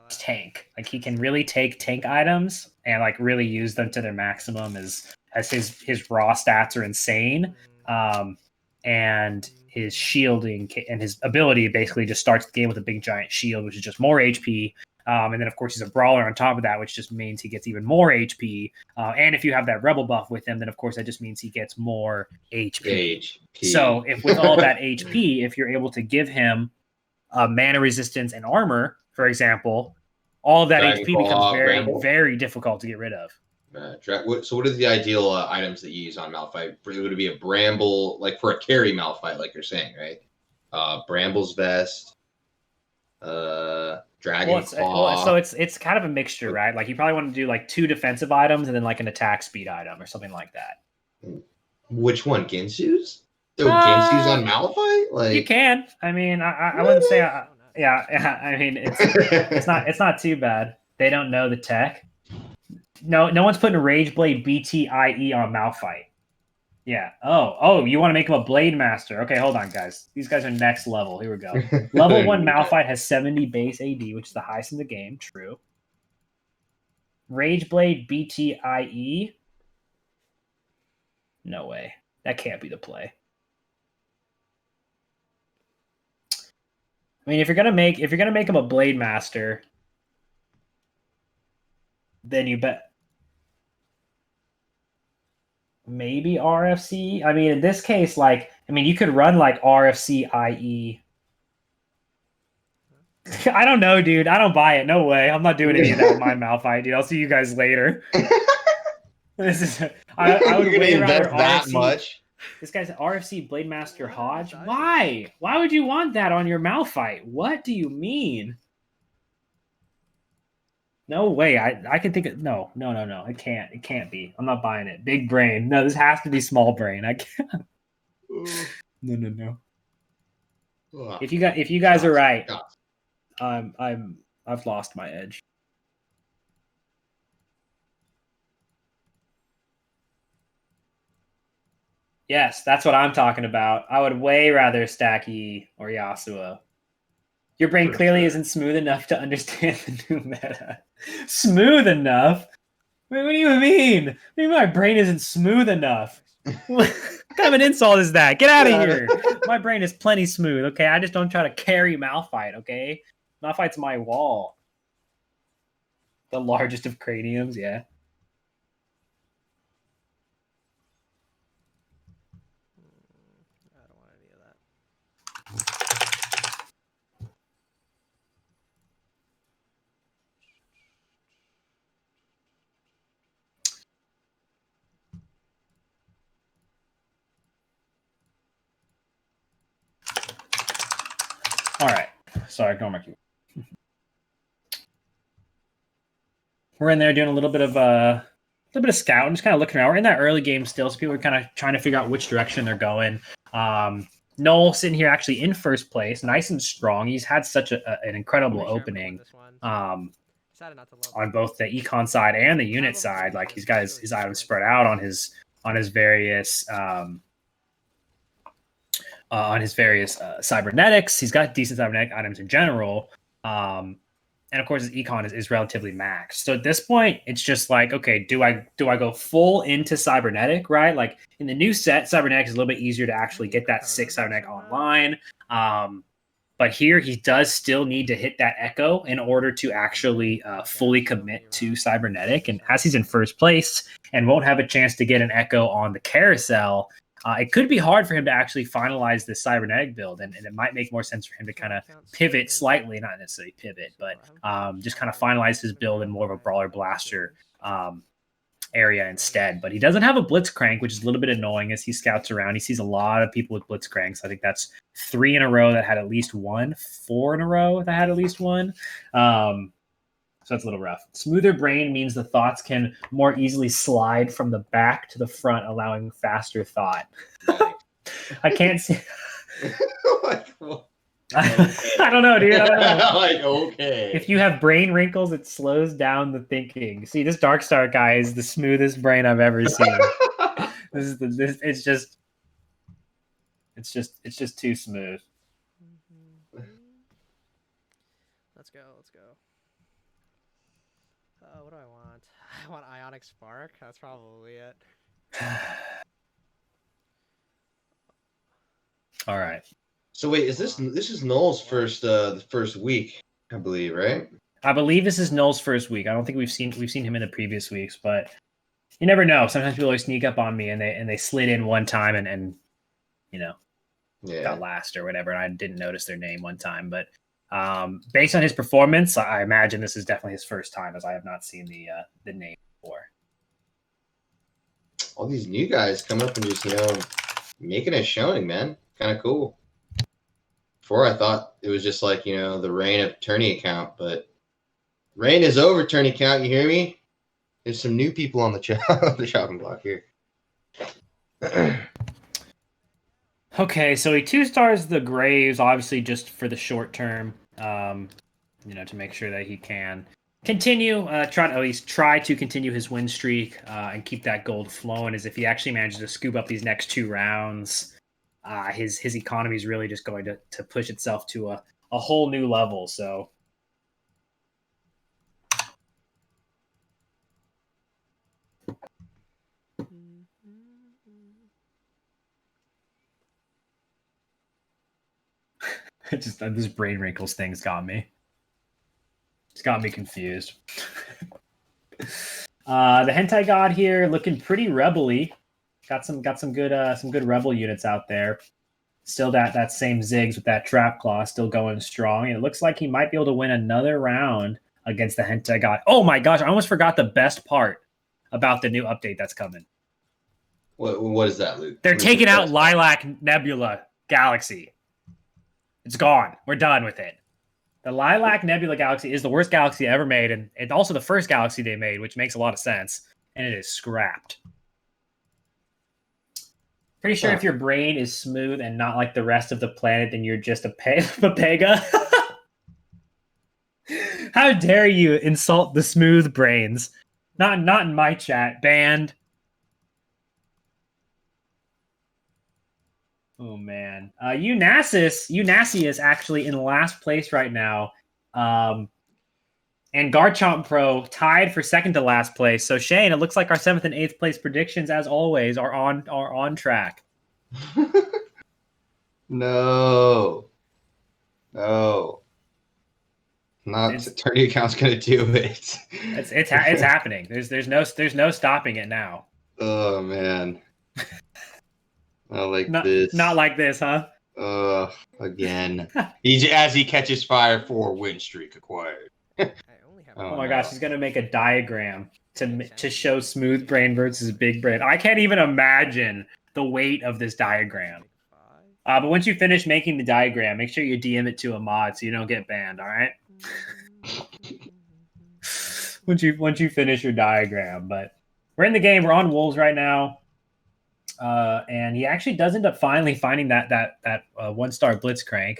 tank. Like, he can really take tank items and like really use them to their maximum, as his raw stats are insane. And his shielding and his ability basically just starts the game with a big giant shield, which is just more HP. And then, of course, he's a brawler on top of that, which just means he gets even more HP. And if you have that rebel buff with him, then, of course, that just means he gets more HP. So if with all that HP, if you're able to give him mana resistance and armor, for example, all of that HP becomes very, very difficult to get rid of. So what are the ideal items that you use on Malphite? Would it be a Bramble, like for a carry Malphite, like you're saying, right? Bramble's Vest, Dragon Claw. So it's kind of a mixture, right? Like you probably want to do like 2 defensive items and then like an attack speed item or something like that. Which one? Ginsu's? Oh, Ginsu's on Malphite? Like you can. I mean, I wouldn't say. Yeah. I mean, it's not too bad. They don't know the tech. No one's putting Rageblade BTIE on Malphite. Yeah. Oh, you want to make him a Blade Master? Okay, hold on, guys. These guys are next level. Here we go. Level 1 Malphite has 70 base AD, which is the highest in the game. True. Rageblade BTIE. No way. That can't be the play. I mean, if you're gonna make him a Blade Master, then you bet maybe RFC. I mean, in this case, you could run like RFC IE. I don't know, dude. I don't buy it. No way. I'm not doing any of that with my Malphite, dude. I'll see you guys later. This is. I would way rather that RFC, much. This guy's RFC Blade Master Hodge. Why? Why would you want that on your Malphite? What do you mean? No way. I can think of no. It can't be. I'm not buying it. Big brain. No, this has to be small brain. I can't. No. If you guys are right, I've lost my edge. Yes, that's what I'm talking about. I would way rather stack Yi or Yasuo. Your brain clearly isn't smooth enough to understand the new meta. Smooth enough? What do you mean? What do you mean my brain isn't smooth enough? What kind of an insult is that? Get out of here. My brain is plenty smooth, okay? I just don't try to carry Malphite, okay? Malphite's my wall. The largest of craniums, yeah. I don't want any of that. All right. Sorry, ignore my cue. We're in there doing a little bit of scouting, just kind of looking around. We're in that early game still, so people are kind of trying to figure out which direction they're going. Noel sitting here actually in first place, nice and strong. He's had such an incredible opening on both the econ side and the unit side. Like he's got his items spread out on his various cybernetics. He's got decent cybernetic items in general. And of course, his econ is relatively maxed. So at this point, it's just like, okay, do I go full into cybernetic, right? Like in the new set, cybernetic is a little bit easier to actually get that 6 cybernetic online. But here, he does still need to hit that echo in order to actually fully commit to cybernetic. And as he's in first place and won't have a chance to get an echo on the carousel, it could be hard for him to actually finalize this cybernetic build, and it might make more sense for him to kind of pivot slightly, not necessarily pivot, but just kind of finalize his build in more of a brawler blaster area instead. But he doesn't have a blitzcrank, which is a little bit annoying as he scouts around. He sees a lot of people with blitzcranks. I think that's 3 in a row that had at least one, 4 in a row that had at least one. So that's a little rough. Smoother brain means the thoughts can more easily slide from the back to the front, allowing faster thought. I can't see. I don't know, dude. I don't know. Like, okay. If you have brain wrinkles, it slows down the thinking. See, this Darkstar guy is the smoothest brain I've ever seen. It's just too smooth. Let's go. What do I want? I want Ionic Spark. That's probably it. All right. So wait, this is Noel's first week, I believe, right? I believe this is Null's first week. I don't think we've seen him in the previous weeks, but you never know. Sometimes people always sneak up on me and they slid in one time and got last or whatever, and I didn't notice their name one time. But based on his performance, I imagine this is definitely his first time, as I have not seen the name before. all these new guys come up and just, making a showing, man. Kind of cool. Before I thought it was just like, the reign of tourney account, but reign is over, tourney account. You hear me? There's some new people on the shopping block here. Okay, so he 2-stars the Graves, obviously just for the short term, to make sure that he can continue, try to continue his win streak and keep that gold flowing. As if he actually manages to scoop up these next 2 rounds, his economy is really just going to push itself to a whole new level. So. Just this brain wrinkles thing's got me. It's got me confused. The hentai god here looking pretty rebel-y. Got some good rebel units out there. Still that same Ziggs with that trap claw still going strong. And it looks like he might be able to win another round against the hentai god. Oh my gosh, I almost forgot the best part about the new update that's coming. What is that, Luke? They're taking out Lilac Nebula Galaxy. It's gone. We're done with it. The Lilac Nebula Galaxy is the worst galaxy ever made, and it's also the first galaxy they made, which makes a lot of sense, and it is scrapped. Pretty sure if your brain is smooth and not like the rest of the planet, then you're just a Pega. How dare you insult the smooth brains? Not in my chat. Banned. Oh man, Unasi is actually in last place right now, and Garchomp Pro tied for second to last place. So Shane, it looks like our 7th and 8th place predictions, as always, are on track. No, not the tourney account's gonna do it. It's happening. There's no stopping it now. Oh man. Not like this, huh? Again. As he catches fire, 4 win streak acquired. Oh my gosh, he's gonna make a diagram to show smooth brain versus big brain. I can't even imagine the weight of this diagram. But once you finish making the diagram, make sure you DM it to a mod so you don't get banned. All right. once you finish your diagram, but we're in the game. We're on Wolves right now. And he actually does end up finally finding that 1-star Blitzcrank,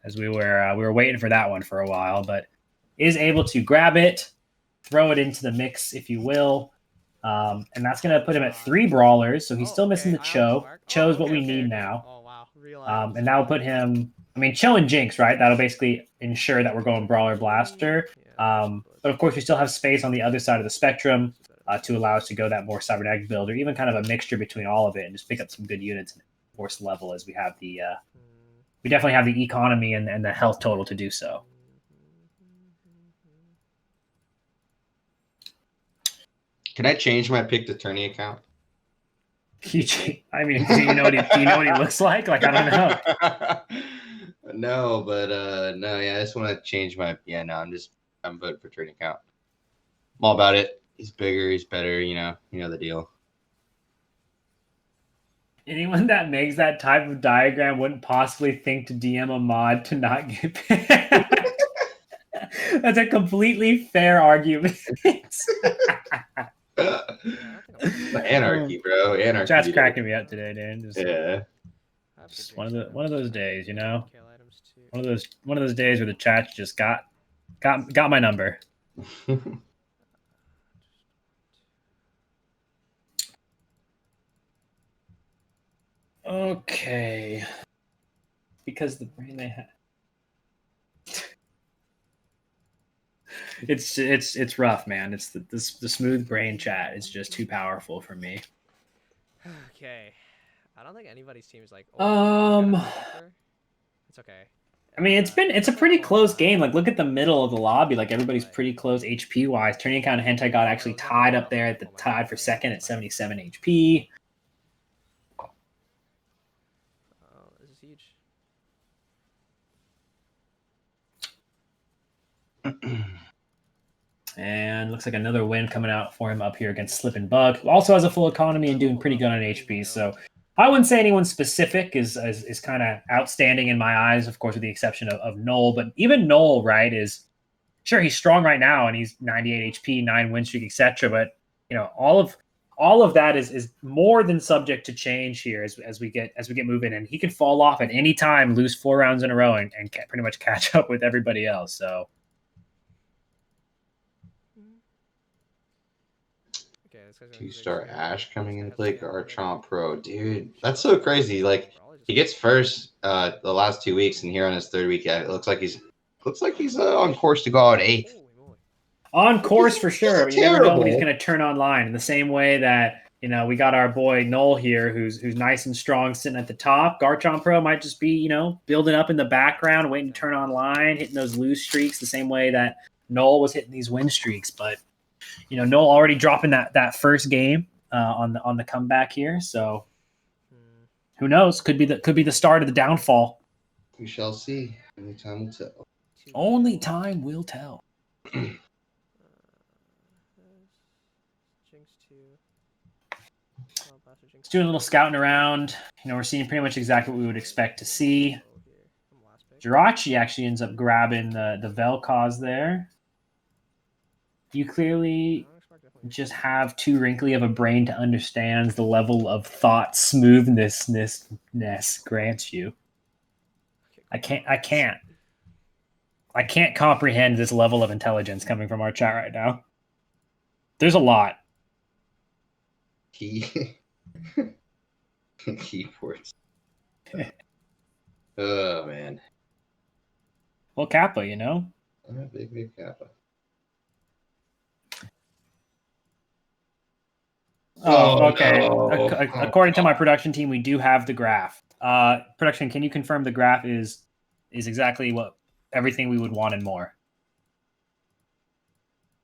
as we were waiting for that one for a while, but is able to grab it, throw it into the mix, if you will, and that's going to put him at 3 brawlers. So he's still missing the Cho. Cho's what we need now. Oh wow, and that will put him. I mean, Cho and Jinx, right? That'll basically ensure that we're going Brawler Blaster. But of course, we still have space on the other side of the spectrum. To allow us to go that more cybernetic build, or even kind of a mixture between all of it, and just pick up some good units and force level, as we have we definitely have the economy and the health total to do so. Can I change my pick to tourney account? I mean, do you know what he looks like? Like, I don't know. No, but no, yeah, I just want to change my. Yeah, no, I'm voting for tourney account. I'm all about it. He's bigger, he's better, you know the deal. Anyone that makes that type of diagram wouldn't possibly think to DM a mod to not get banned. That's a completely fair argument. Anarchy, bro. Anarchy. Chat's cracking me up today, dude. Just one of those days, you know. One of those days where the chat just got my number. Okay. Because the brain they have. It's rough, man. It's the smooth brain chat is just too powerful for me. Okay. I don't think anybody's team is like. It's okay. I mean, it's a pretty close game. Like, look at the middle of the lobby. Like, everybody's pretty close HP wise. Turning account and Hentai got actually tied up there at the tied for second at 77 HP. This is huge. And looks like another win coming out for him up here against Slip and Bug, who also has a full economy and doing pretty good on HP. So I wouldn't say anyone specific is kind of outstanding in my eyes, of course, with the exception of Noel. But even Noel, right, is sure he's strong right now and he's 98 HP, 9 win streak, etc. But all of that is more than subject to change here as we get moving, and he can fall off at any time, lose 4 rounds in a row, and pretty much catch up with everybody else. So. Okay, 2-star Ash coming in to play Garchomp Pro. Dude, that's so crazy. Like, he gets first the last 2 weeks, and here on his 3rd week, it looks like he's on course to go out 8th. On course for sure, but you never know when he's going to turn online. In the same way that we got our boy Noel here, who's nice and strong, sitting at the top. Garchomp Pro might just be building up in the background, waiting to turn online, hitting those lose streaks the same way that Noel was hitting these win streaks. But Noel already dropping that first game on the comeback here, so who knows? Could be the start of the downfall. We shall see. Only time will tell. Only time will tell. Just doing a little scouting around. We're seeing pretty much exactly what we would expect to see. Jirachi actually ends up grabbing the Vel'Koz there. You clearly just have too wrinkly of a brain to understand the level of thought smoothness grants you. I can't comprehend this level of intelligence coming from our chat right now. There's a lot. Keyboards. Oh man. Well, Kappa, Big Kappa. Oh, okay. No. According to my production team, we do have the graph. Production, can you confirm the graph is exactly what everything we would want and more?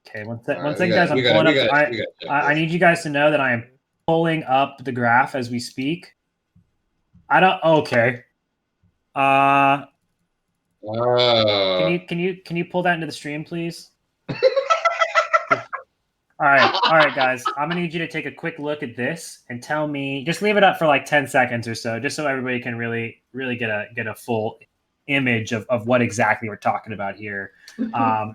Okay, one second, guys. I'm pulling up. I need you guys to know that I am pulling up the graph as we speak. Okay. Can you pull that into the stream, please? All right, guys. I'm gonna need you to take a quick look at this and tell me. Just leave it up for like 10 seconds or so, just so everybody can really get a full image of what exactly we're talking about here.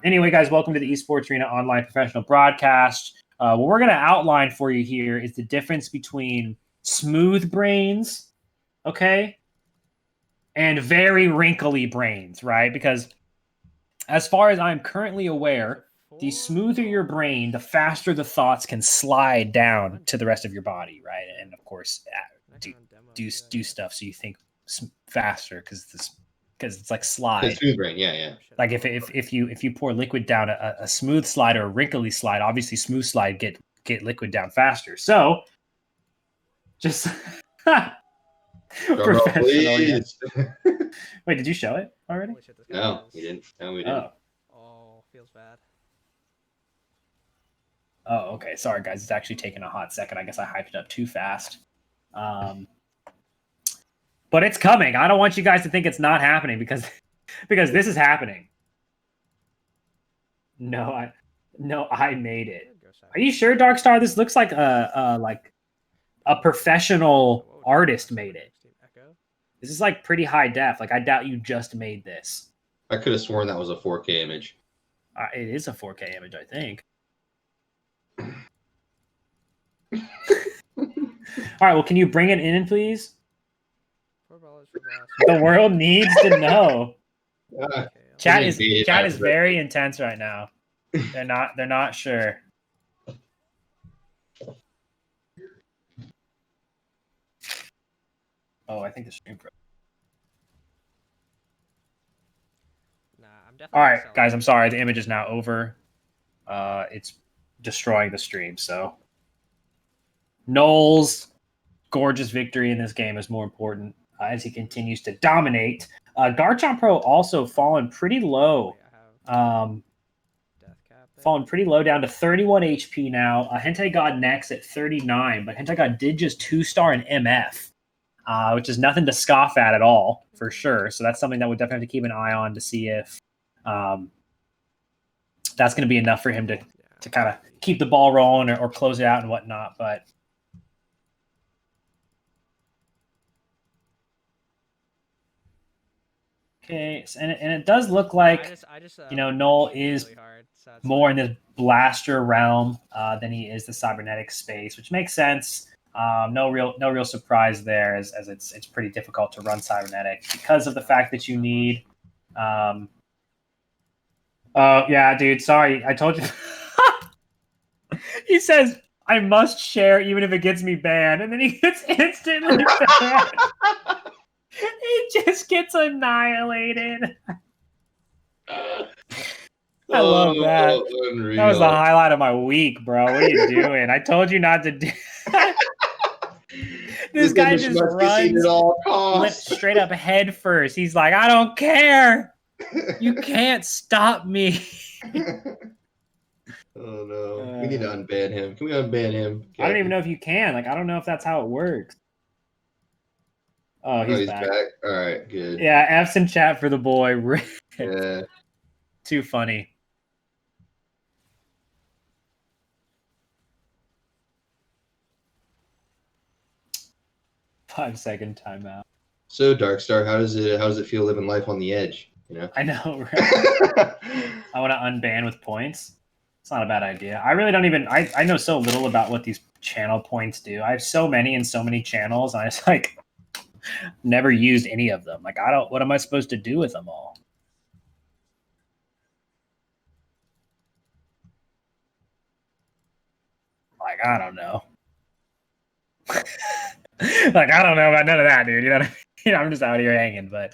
Anyway, guys, welcome to the Esports Arena Online Professional Broadcast. What we're gonna outline for you here is the difference between smooth brains, okay, and very wrinkly brains, right? Because as far as I'm currently aware, the smoother your brain, the faster the thoughts can slide down to the rest of your body, right? And of course, do stuff so you think faster because it's like slide. Smooth brain, yeah. Like if you pour liquid down a smooth slide or a wrinkly slide, obviously smooth slide get liquid down faster. So just professional. Yes. Wait, did you show it already? No, we didn't. Oh, feels bad. Oh, okay. Sorry, guys. It's actually taking a hot second. I guess I hyped it up too fast. But it's coming. I don't want you guys to think it's not happening because this is happening. No, I made it. Are you sure, Darkstar? This looks like a professional artist made it. This is like pretty high def. Like I doubt you just made this. I could have sworn that was a 4K image. It is a 4K image, I think. All right, well, can you bring it in, please? The world needs to know. Chat is very intense right now. They're not sure. Oh, I think the stream broke. All right, guys, I'm sorry. The image is now over. It's destroying the stream. So Noel's gorgeous victory in this game is more important as he continues to dominate. Garchomp Pro also fallen pretty low. Fallen pretty low down to 31 HP now. Hentai God next at 39, but Hentai God did just 2-star in MF, which is nothing to scoff at all, for sure. So that's something that we'll definitely have to keep an eye on to see if that's going to be enough for him to kind of keep the ball rolling or close it out and whatnot. But okay, and it does look like Null is really hard, so it's more fine. in this blaster realm than he is the cybernetic space, which makes sense. No real surprise there, as it's pretty difficult to run cybernetic because of the fact that you need. Oh yeah, dude. Sorry, I told you. He says I must share even if it gets me banned, and then he gets instantly banned. He just gets annihilated. I love that. Unreal. That was the highlight of my week, bro. What are you doing? I told you not to do. This guy just runs straight up head first. He's like, I don't care. You can't stop me. Oh no. We need to unban him. Can we unban him? I don't even know if you can. Like, I don't know if that's how it works. Oh, he's back. All right, good. Yeah, F's in chat for the boy. Yeah. Too funny. Five-second timeout. So Darkstar, how does it feel living life on the edge? You know? I know, right? I want to unban with points. It's not a bad idea. I really don't even. I know so little about what these channel points do. I have so many and so many channels. And I just like never used any of them. Like, I don't. What am I supposed to do with them all? Like, I don't know. Like, I don't know about none of that, dude. You know what I mean? I'm just out here hanging, but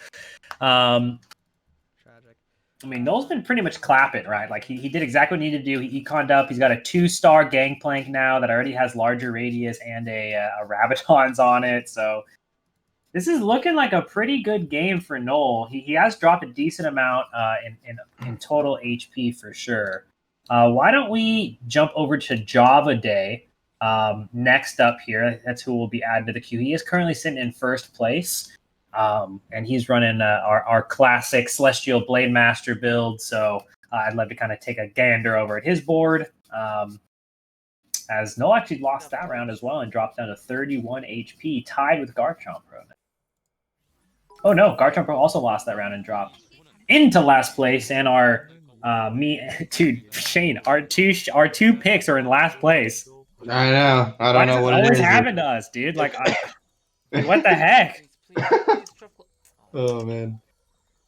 Tragic. I mean, Noel's been pretty much clapping, right? Like, he did exactly what he needed to do. He econned up. He's got a 2-star Gangplank now that already has larger radius and a Rabadon's on it. So this is looking like a pretty good game for Noel. He has dropped a decent amount in total HP for sure. Why don't we jump over to Java Day next up here? That's who will be added to the queue. He is currently sitting in first place. And he's running our classic Celestial Blade Master build. So I'd love to kind of take a gander over at his board. As Noel actually lost that round as well and dropped down to 31 HP, tied with Garchomp Pro. Oh no, Garchomp Pro also lost that round and dropped into last place. And our Shane, our two picks are in last place. I know. I don't know what it is. Always happened to us, dude. Like, what the heck? Oh man,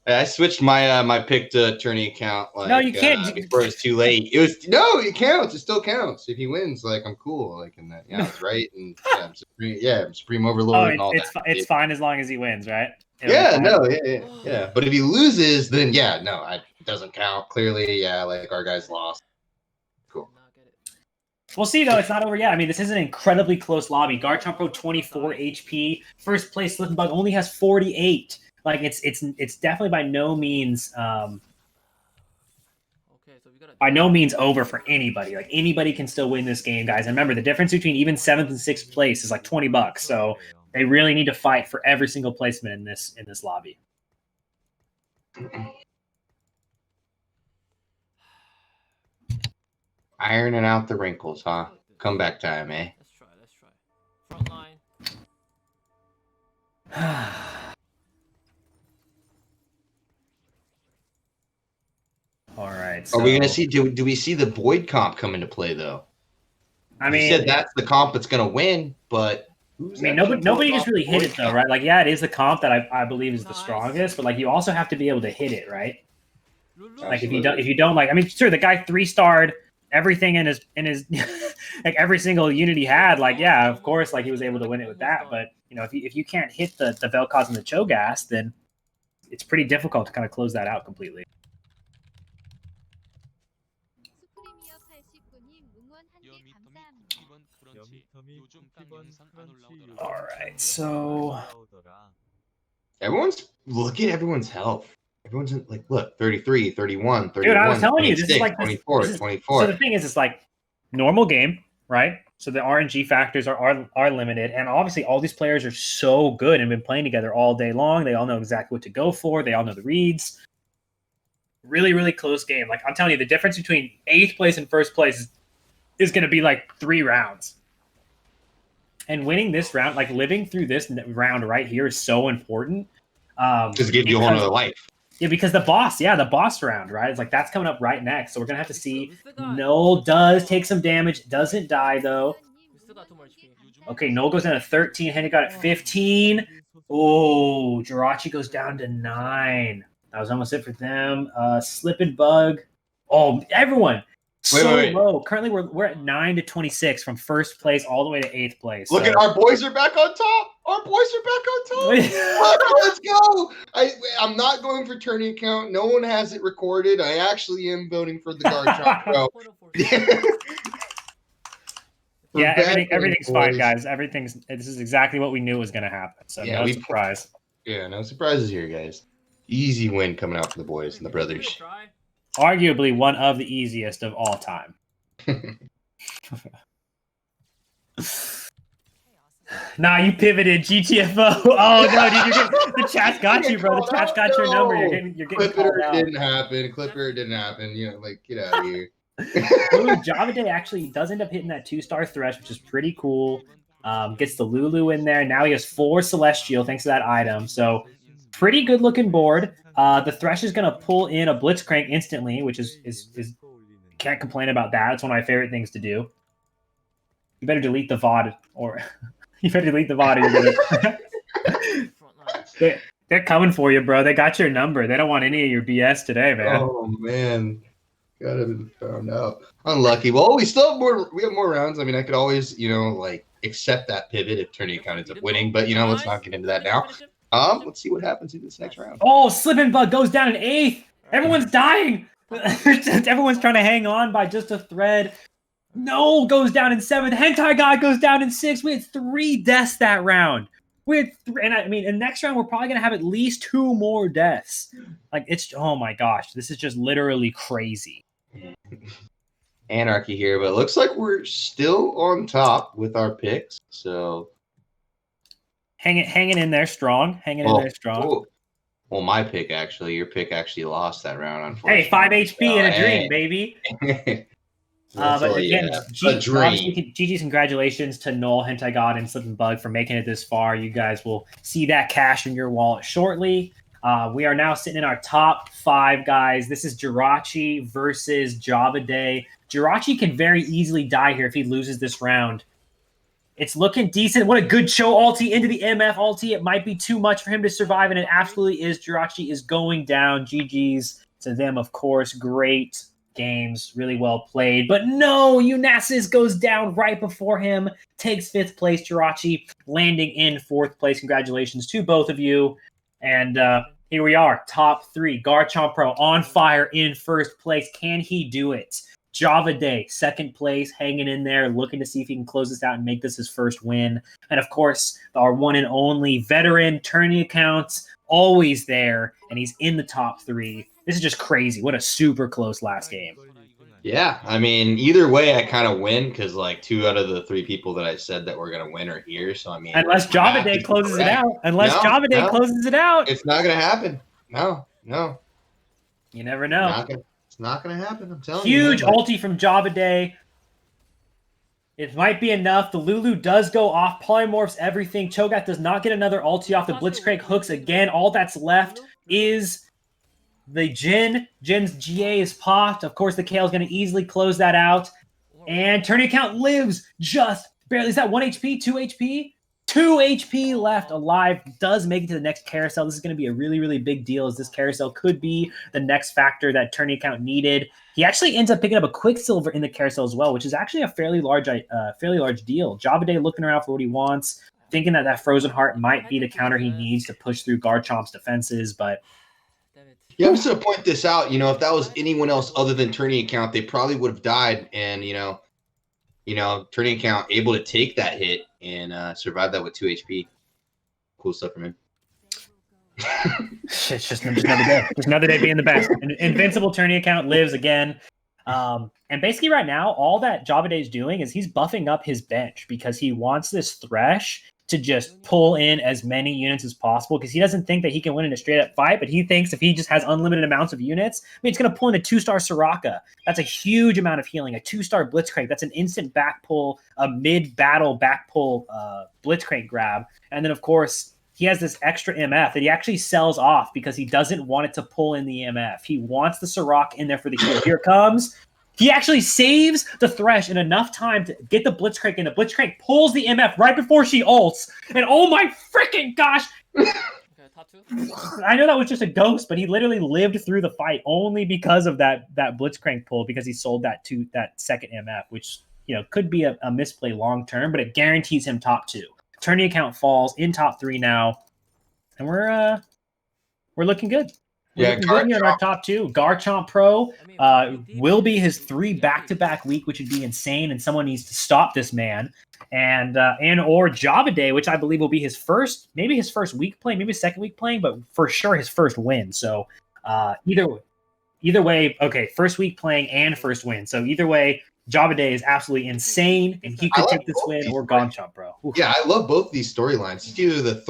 I switched my pick to attorney account. Like, no, you can't before it's too late. It counts. It still counts. If he wins, like, I'm cool. Like, and that, yeah, it's right. And I'm supreme overlord and all that. It's fine as long as he wins, right? Yeah. But if he loses, then it doesn't count. Clearly, like our guys lost. Cool. We'll see, though. It's not over yet. I mean, this is an incredibly close lobby. Garchomp Pro 24 HP. First place Slipbug only has 48. Like, it's definitely by no means over for anybody. Like, anybody can still win this game, guys. And remember, the difference between even 7th and 6th place is like $20. So they really need to fight for every single placement in this lobby. Ironing out the wrinkles, huh? Comeback time, eh? Let's try. Front line. All right. Are we gonna see? Do we see the Boyd comp come into play though? I mean, you said that's the comp that's gonna win, but I mean, nobody just really hit it though, right? Like, yeah, it is the comp that I believe is the strongest, but like, you also have to be able to hit it, right? Like, if you don't like, I mean, sure, the guy 3-starred everything in his like every single unit he had, like, yeah, of course, like, he was able to win it with that. But if you can't hit the Vel'Koz and the Cho'Gath, then it's pretty difficult to kind of close that out completely. All right, so look at everyone's health. Everyone's like, look, 33, 31, 31. Dude, I was telling you, this is like 24, 24. So the thing is, it's like normal game, right? So the RNG factors are limited, and obviously all these players are so good and been playing together all day long. They all know exactly what to go for. They all know the reads. Really, really close game. Like, I'm telling you, the difference between 8th place and 1st place is going to be like 3 rounds. And winning this round, like living through this round right here is so important. Just give you a whole nother life. Yeah, because the boss round, right? It's like that's coming up right next. So we're going to have to see. Noel does take some damage. Doesn't die, though. We still got 2 more HP. Okay, Noel goes down to 13. Henry got at 15. Oh, Jirachi goes down to 9. That was almost it for them. Slip and Bug. Oh, everyone. Wait. Low. Currently, we're at 9 to 26 from 1st place all the way to 8th place. Look at our boys are back on top. Our boys are back on top. Let's go. I'm not going for tourney account. No one has it recorded. I actually am voting for the guard chop, bro. Yeah, everything's fine, guys. This is exactly what we knew was going to happen. So yeah, no surprise. Yeah, no surprises here, guys. Easy win coming out for the boys and the brothers. Arguably one of the easiest of all time. Nah, you pivoted, GTFO. Oh no, dude, the chat's got you, bro. The chat's got your number. You're getting called out. Didn't happen. Clipper didn't happen. You know, like get out of here. Java Day actually does end up hitting that 2-star thresh, which is pretty cool. Gets the Lulu in there. Now he has 4 Celestial thanks to that item. So pretty good looking board. The thresh is gonna pull in a Blitzcrank instantly, which is can't complain about that. It's one of my favorite things to do. You better delete the VOD or you better delete the VOD or you're gonna they're coming for you, bro. They got your number. They don't want any of your BS today, man. Oh man. Gotta be found out. Unlucky. Well, we still have more. We have more rounds. I mean, I could always, like, accept that pivot if tourney account ends up winning. But let's not get into that now. Let's see what happens in this next round. Oh, Slip and Bug goes down in 8th. Everyone's dying. Everyone's trying to hang on by just a thread. No goes down in 7th. Hentai God goes down in 6th. We had 3 deaths that round. And I mean, in next round, we're probably going to have at least 2 more deaths. Like, oh my gosh, this is just literally crazy. Anarchy here, but it looks like we're still on top with our picks. So hanging in there strong. Oh. Well, my pick actually, your pick actually lost that round. Unfortunately, hey, 5 HP in a dream, baby. But again, GG's congratulations to Noel, Hentai God, and Slip and Bug for making it this far. You guys will see that cash in your wallet shortly. We are now sitting in our top 5, guys. This is Jirachi versus Java Day. Jirachi can very easily die here if he loses this round. It's looking decent. What a good show ulti into the MF ulti. It might be too much for him to survive, and it absolutely is. Jirachi is going down. GG's to them, of course. Great games. Really well played. But no, Unasis goes down right before him. Takes 5th place. Jirachi landing in 4th place. Congratulations to both of you. And here we are, top 3. Garchomp Pro on fire in 1st place. Can he do it? Java Day, 2nd place, hanging in there, looking to see if he can close this out and make this his first win. And of course, our one and only veteran tourney accounts, always there, and he's in the top 3. This is just crazy. What a super close last game. Yeah, I mean, either way, I kind of win because, 2 out of the 3 people that I said that were going to win are here. So, I mean, unless Java Day closes it out. Closes it out. It's not going to happen. No. You never know. It's not going to happen. I'm telling you. Huge ulti from Java Day. It might be enough. The Lulu does go off. Polymorphs everything. Cho'Gath does not get another ulti off. The Blitzcrank hooks again. All that's left is the Jin. Jin's GA is popped. Of course, the Kale is going to easily close that out. And tourney account lives just barely. Is that 1 HP? 2 HP? 2 HP left alive. Does make it to the next carousel. This is going to be a really, really big deal, as this carousel could be the next factor that tourney account needed. He actually ends up picking up a Quicksilver in the carousel as well, which is actually a fairly large deal. Java Day looking around for what he wants, thinking that Frozen Heart might be the counter he needs to push through Garchomp's defenses, but yeah, I'm just going to point this out. If that was anyone else other than tourney account, they probably would have died. And, tourney account able to take that hit and survive that with 2 HP. Cool stuff from him. It's just another day. Just another day being the best. Invincible tourney account lives again. And basically right now, all that Java Day is doing is he's buffing up his bench because he wants this Thresh to just pull in as many units as possible because he doesn't think that he can win in a straight up fight, but he thinks if he just has unlimited amounts of units, I mean, it's going to pull in a 2-star Soraka. That's a huge amount of healing. A 2-star Blitzcrank. That's an instant back pull, a mid-battle back pull Blitzcrank grab. And then, of course, he has this extra MF that he actually sells off because he doesn't want it to pull in the MF. He wants the Soraka in there for the heal. Here it comes. He actually saves the Thresh in enough time to get the Blitzcrank, and the Blitzcrank pulls the MF right before she ults. And oh my freaking gosh! Okay, top 2. I know that was just a ghost, but he literally lived through the fight only because of that Blitzcrank pull, because he sold that second MF, which could be a misplay long term, but it guarantees him top 2. Tourney account falls in top 3 now, and we're looking good. Yeah, We're looking at our top 2. Garchomp Pro will be his 3 back-to-back week, which would be insane, and someone needs to stop this man. And or Java Day, which I believe will be his first, maybe his first week playing, maybe his second week playing, but for sure his first win. So either way, okay, first week playing and first win. So either way, Java Day is absolutely insane, and he could take this win, or Garchomp Pro. Oof. Yeah, I love both these storylines. It's either the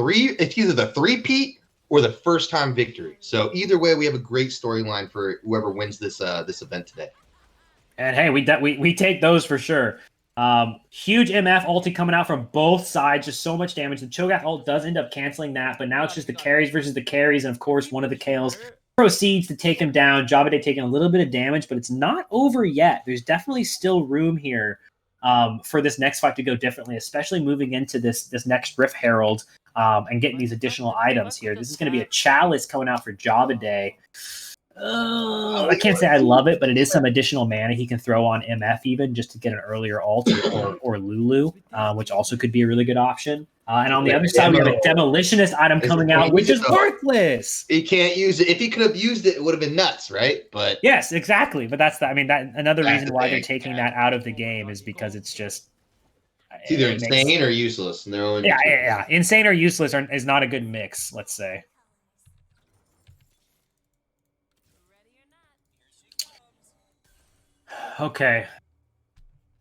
3-peat or the first time victory. So either way, we have a great storyline for whoever wins this event today. And hey, we take those for sure. Huge MF ulti coming out from both sides, just so much damage. The Cho'Gath ult does end up canceling that, but now it's just the carries versus the carries, and of course one of the Kales proceeds to take him down. Java Day taking a little bit of damage, but it's not over yet. There's definitely still room here for this next fight to go differently, especially moving into this next Rift Herald. And getting these additional items here. This is going to be a Chalice coming out for Java Day. I can't say I love it, but it is some additional mana he can throw on MF even just to get an earlier ult or Lulu, which also could be a really good option. And on the other side, we have a Demolitionist item coming out, which is worthless. He can't use it. If he could have used it, it would have been nuts, right? But yes, exactly. But that's another reason why they're taking that out of the game is because it's just it's either insane or useless. Yeah. Insane or useless is not a good mix, let's say. Okay.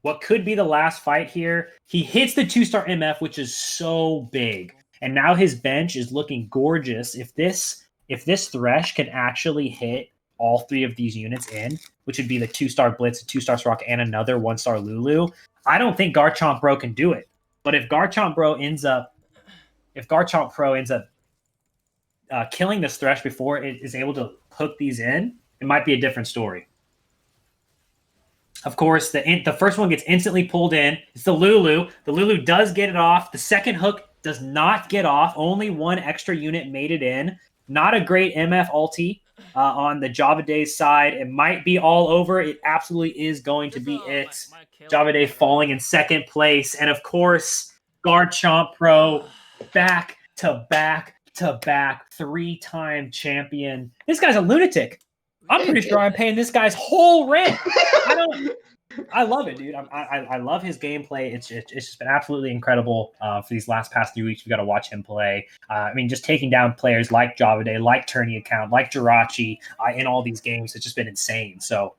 What could be the last fight here? He hits the 2-star MF, which is so big. And now his bench is looking gorgeous. If this Thresh can actually hit all 3 of these units in, which would be the 2-star Blitz, a 2-star Soraka, and another 1-star Lulu, I don't think Garchomp Pro can do it. But if Garchomp Pro ends up killing this Thresh before it is able to hook these in, it might be a different story. Of course, the first one gets instantly pulled in. It's the Lulu. The Lulu does get it off. The second hook does not get off. Only 1 extra unit made it in. Not a great MF ulti on the Java Day side. It might be all over. It absolutely is going to be it. Java Day falling in second place. And of course, Garchomp Pro back to back 3-time champion. This guy's a lunatic. I'm pretty sure I'm paying this guy's whole rent. I love it, dude. I love his gameplay. It's just been absolutely incredible for these past 3 weeks. We got to watch him play. I mean, just taking down players like Java Day, like Tourney Account, like Jirachi in all these games. It's just been insane. So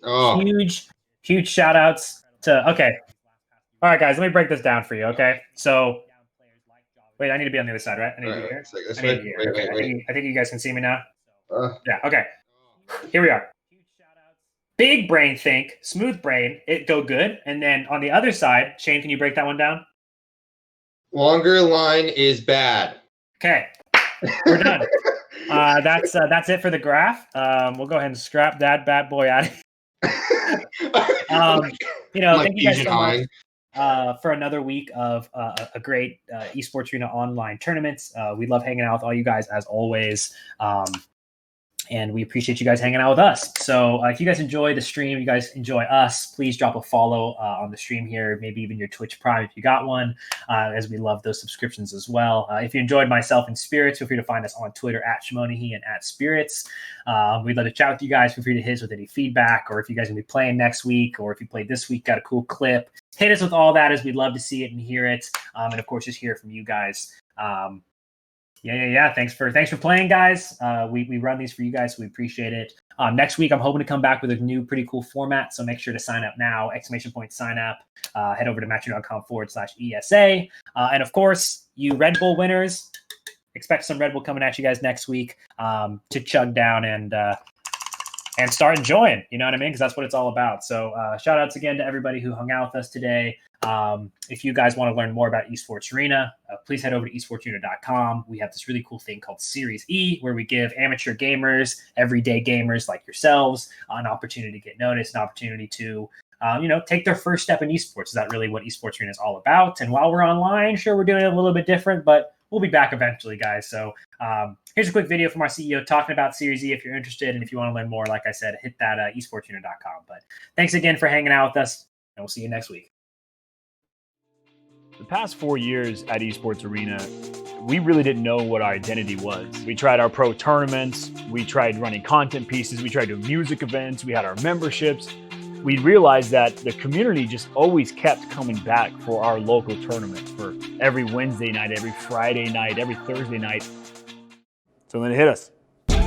huge shout outs to. Okay, all right, guys. Let me break this down for you. Okay, so wait, I need to be on the other side, right? I need to be here. I think you guys can see me now. Yeah. Okay. Here we are. Big brain think, smooth brain, it go good. And then on the other side, Shane, can you break that one down? Longer line is bad. Okay, we're done. That's it for the graph. We'll go ahead and scrap that bad boy out. Thank you guys so much for another week of a great esports arena online tournaments. We love hanging out with all you guys as always. And we appreciate you guys hanging out with us. So if you guys enjoy the stream, you guys enjoy us, please drop a follow on the stream here, maybe even your Twitch Prime if you got one, as we love those subscriptions as well. If you enjoyed myself and Spirits, feel free to find us on Twitter @Shimonahi and @Spirits. We'd love to chat with you guys. Feel free to hit us with any feedback, or if you guys are going to be playing next week, or if you played this week, got a cool clip, hit us with all that, as we'd love to see it and hear it. And of course, just hear from you guys. Yeah. Thanks for playing, guys. We run these for you guys, so we appreciate it. Next week, I'm hoping to come back with a new, pretty cool format. So make sure to sign up now! !sign up. Head over to matcher.com/ESA. And of course, you Red Bull winners, expect some Red Bull coming at you guys next week to chug down and start enjoying. You know what I mean? Because that's what it's all about. So shout outs again to everybody who hung out with us today. If you guys want to learn more about Esports Arena, please head over to esportsarena.com. We have this really cool thing called Series E, where we give amateur gamers, everyday gamers like yourselves, an opportunity to get noticed, an opportunity to take their first step in esports. Is that really what Esports Arena is all about? And while we're online, sure, we're doing it a little bit different, but we'll be back eventually, guys. So here's a quick video from our CEO talking about Series E if you're interested. And if you want to learn more, like I said, hit that esportsarena.com. But thanks again for hanging out with us, and we'll see you next week. The past 4 years at Esports Arena, we really didn't know what our identity was. We tried our pro tournaments, we tried running content pieces, we tried doing music events, we had our memberships. We realized that the community just always kept coming back for our local tournaments, for every Wednesday night, every Friday night, every Thursday night. So then it hit us.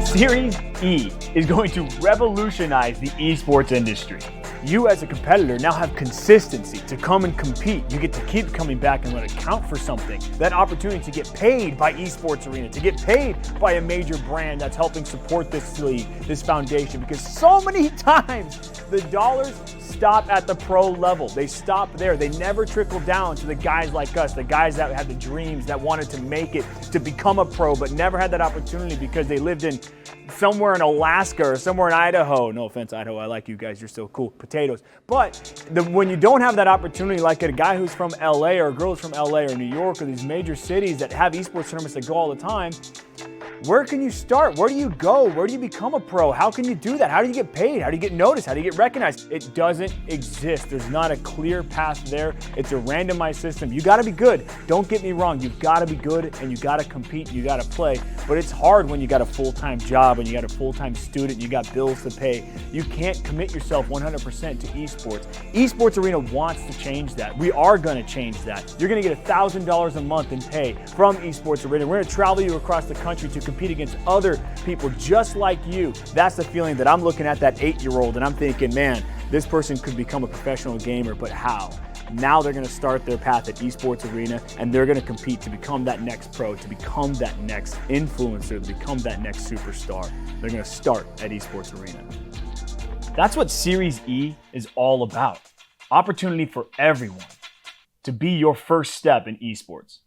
Series E is going to revolutionize the esports industry. You as a competitor now have consistency to come and compete. You get to keep coming back and let it count for something. That opportunity to get paid by Esports Arena, to get paid by a major brand that's helping support this league, this foundation, because so many times the dollars stop at the pro level. They stop there. They never trickle down to the guys like us, the guys that had the dreams, that wanted to make it, to become a pro, but never had that opportunity because they lived in somewhere in Alaska or somewhere in Idaho. No offense, Idaho, I like you guys, you're still cool, potatoes. But when you don't have that opportunity, like a guy who's from LA or a girl who's from LA or New York or these major cities that have esports tournaments that go all the time, where can you start? Where do you go? Where do you become a pro? How can you do that? How do you get paid? How do you get noticed? How do you get recognized? It doesn't exist. There's not a clear path there. It's a randomized system. You gotta be good. Don't get me wrong. You've gotta be good and you gotta compete, you gotta play. But it's hard when you got a full-time job and you got a full-time student, you got bills to pay. You can't commit yourself 100% to esports. Esports Arena wants to change that. We are gonna change that. You're gonna get $1,000 a month in pay from Esports Arena. We're gonna travel you across the country to compete against other people just like you. That's the feeling that I'm looking at that 8-year-old and I'm thinking, man, this person could become a professional gamer, but how? Now they're going to start their path at Esports Arena and they're going to compete to become that next pro, to become that next influencer, to become that next superstar. They're going to start at Esports Arena. That's what Series E is all about. Opportunity for everyone to be your first step in esports.